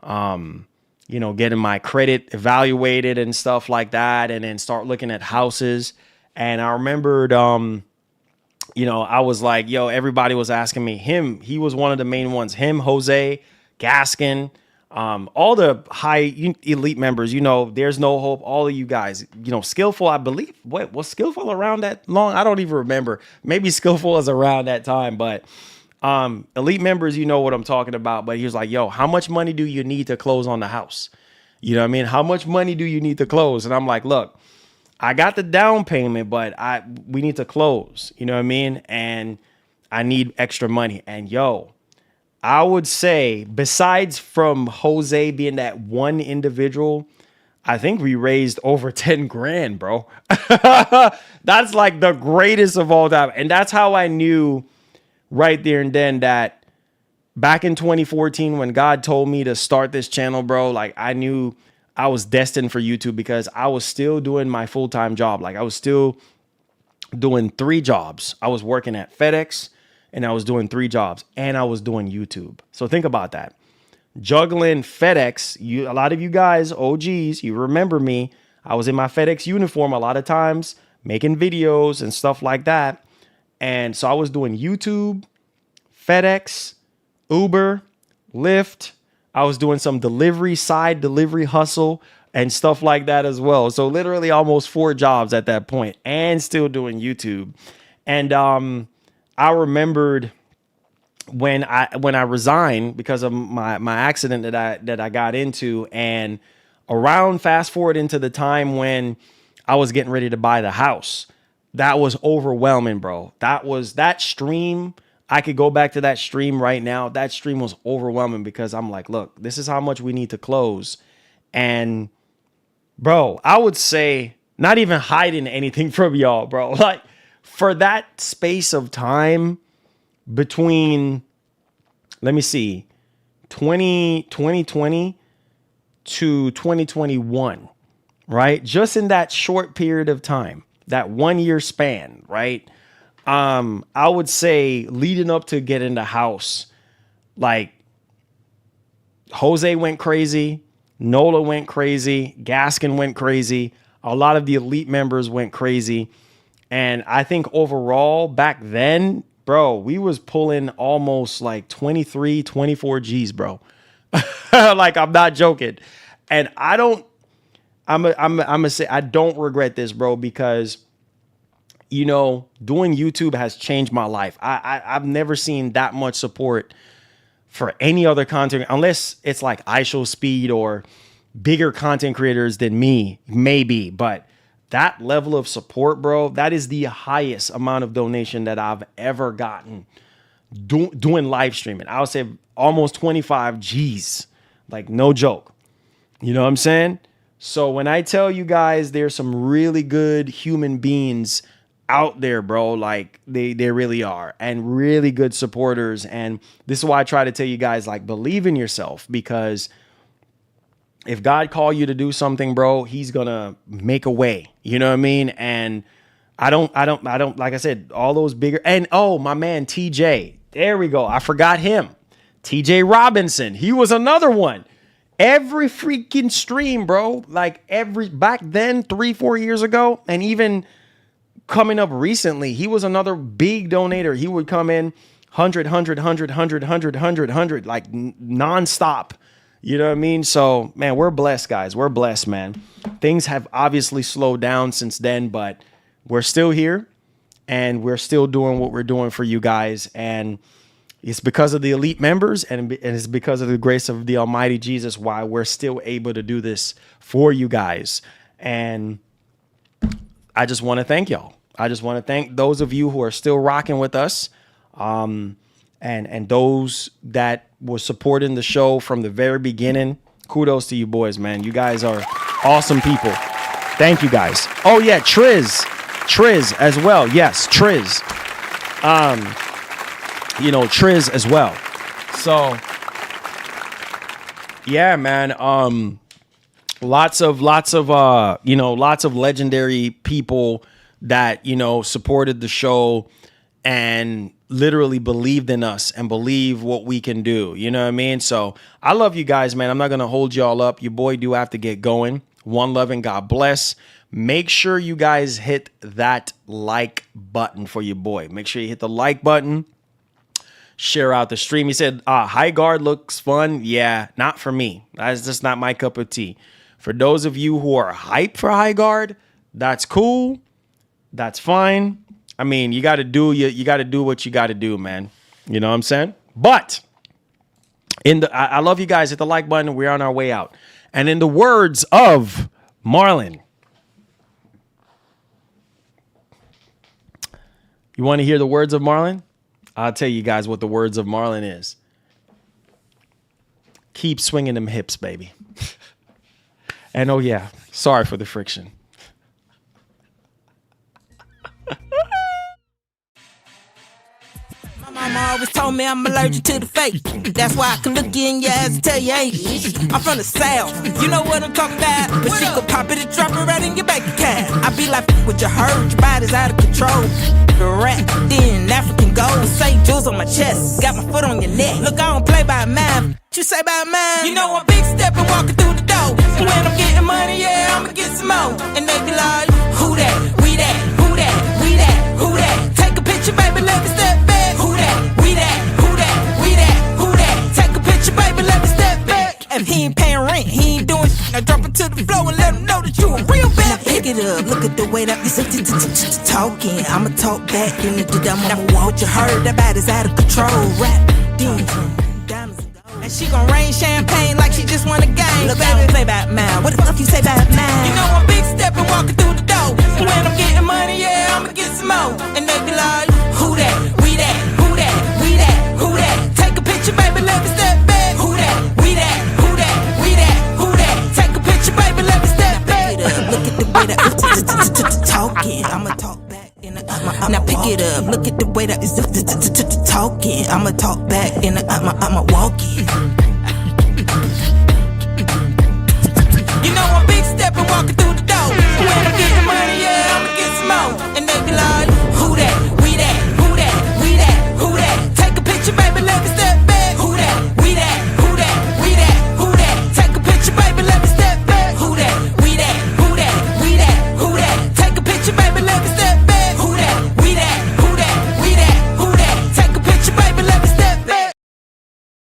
you know, getting my credit evaluated and stuff like that, and then start looking at houses. And I remembered, you know, I was like, yo, everybody was asking me. He was one of the main ones. Him, Jose, Gaskin, All the elite members, there's no hope. All of you guys, Skillful, I believe. What was Skillful around that long? I don't even remember. Maybe Skillful was around that time, but elite members, you know what I'm talking about. But he was like, yo, how much money do you need to close on the house? You know what I mean? How much money do you need to close? And I'm like, look, I got the down payment, but we need to close. You know what I mean? And I need extra money. And yo, I would say, besides from Jose being that one individual, I think we raised over 10 grand, bro. That's like the greatest of all time. And that's how I knew right there and then that back in 2014, when God told me to start this channel, bro, like I knew I was destined for YouTube because I was still doing my full-time job. Like I was still doing 3 jobs. I was working at FedEx and I was doing 3 jobs and I was doing YouTube. So think about that. Juggling FedEx. A lot of you guys, OGs, you remember me. I was in my FedEx uniform a lot of times making videos and stuff like that. And so I was doing YouTube, FedEx, Uber, Lyft. I was doing some side delivery hustle and stuff like that as well. So literally almost 4 jobs at that point and still doing YouTube. And I remembered when I resigned because of my accident that I got into, and around fast forward into the time when I was getting ready to buy the house. That was overwhelming, bro. That stream. I could go back to that stream right now. That stream was overwhelming because I'm like, look, this is how much we need to close. And bro, I would say not even hiding anything from y'all, bro. Like for that space of time between, let me see, 2020 to 2021, right? Just in that short period of time, that 1 year span, right? I would say leading up to getting the house, like Jose went crazy, Nola went crazy, Gaskin went crazy, a lot of the elite members went crazy. And I think overall back then, bro, we was pulling almost like 23, 24 G's, bro. Like, I'm not joking. And I'm gonna say I don't regret this, bro, because doing YouTube has changed my life. I've never seen that much support for any other content, unless it's like iShowSpeed or bigger content creators than me, maybe. But that level of support, bro, that is the highest amount of donation that I've ever gotten doing live streaming. I would say almost 25 G's, like no joke. You know what I'm saying? So when I tell you guys there's some really good human beings out there, bro, like they really are, and really good supporters. And this is why I try to tell you guys, like, believe in yourself, because if God called you to do something, bro, he's gonna make a way. You know what I mean? And I don't, like I said, all those bigger, and oh, my man, TJ, there we go. I forgot him. TJ Robinson. He was another one. Every freaking stream, bro, like back then, 3-4 years ago, and even coming up recently, he was another big donator. He would come in 100, like nonstop. You know what I mean? So, man, we're blessed, guys. We're blessed, man. Things have obviously slowed down since then, but we're still here and we're still doing what we're doing for you guys. And it's because of the elite members and it's because of the grace of the Almighty Jesus why we're still able to do this for you guys. And I just want to thank y'all. I just want to thank those of you who are still rocking with us, and those that were supporting the show from the very beginning. Kudos to you boys, man. You guys are awesome people. Thank you guys. Oh yeah, Triz as well. Yes, Triz. Triz as well. So yeah, man. Lots of legendary people that, supported the show and literally believed in us and believe what we can do. You know what I mean? So I love you guys, man. I'm not going to hold y'all up. Your boy do have to get going. One love and God bless. Make sure you guys hit that like button for your boy. Make sure you hit the like button. share out the stream. He said, high guard looks fun. Yeah, not for me. That's just not my cup of tea. For those of you who are hyped for high guard, that's cool. That's fine. I mean, you got to do what you got to do, man. You know what I'm saying? But I love you guys. Hit the like button. We're on our way out. And in the words of Marlon, you want to hear the words of Marlon? I'll tell you guys what the words of Marlon is. Keep swinging them hips, baby. And oh yeah, sorry for the friction. Mama always told me I'm allergic to the fake. That's why I can look you in your ass and tell you ain't. I'm from the South, you know what I'm talking about. But she could pop it and drop it right in your bank account. I be like, what you heard, your body's out of control. The rat, then African gold. St. Jules on my chest, got my foot on your neck. Look, I don't play by mine. What you say about mine? You know I'm big stepping, walking through the door. And when I'm getting money, yeah, I'ma get some more. And they be like, who that? We that? Who that? We that? Who that? Take a picture, baby, let me step back. Who that? We that? Who that? We that? Who that? Take a picture, baby, let me step back. If he ain't paying rent, he ain't doing shit. Now drop it to the floor and let him know that you a real bad. Now pick it up, look at the way that you talking. I'ma talk back and I'ma walk. What you heard about is out of control. Rap, diamonds. And she gon' rain champagne like she just won a game. Look, baby, play about mine. What the fuck you say about mine? You know I'm big stepping, walking through the door. And when I'm getting money, yeah, I'ma get some more. And they be like, who that? We that? Who that? We that? Who that? Take a picture, baby, let me step back. Who that? We that? Who that? We that? Who that? Take a picture, baby, let me step back. Look at the way that talking. I'ma talk back. Now pick it up, look at the way that it's talking. I'ma talk back and I'ma walk it.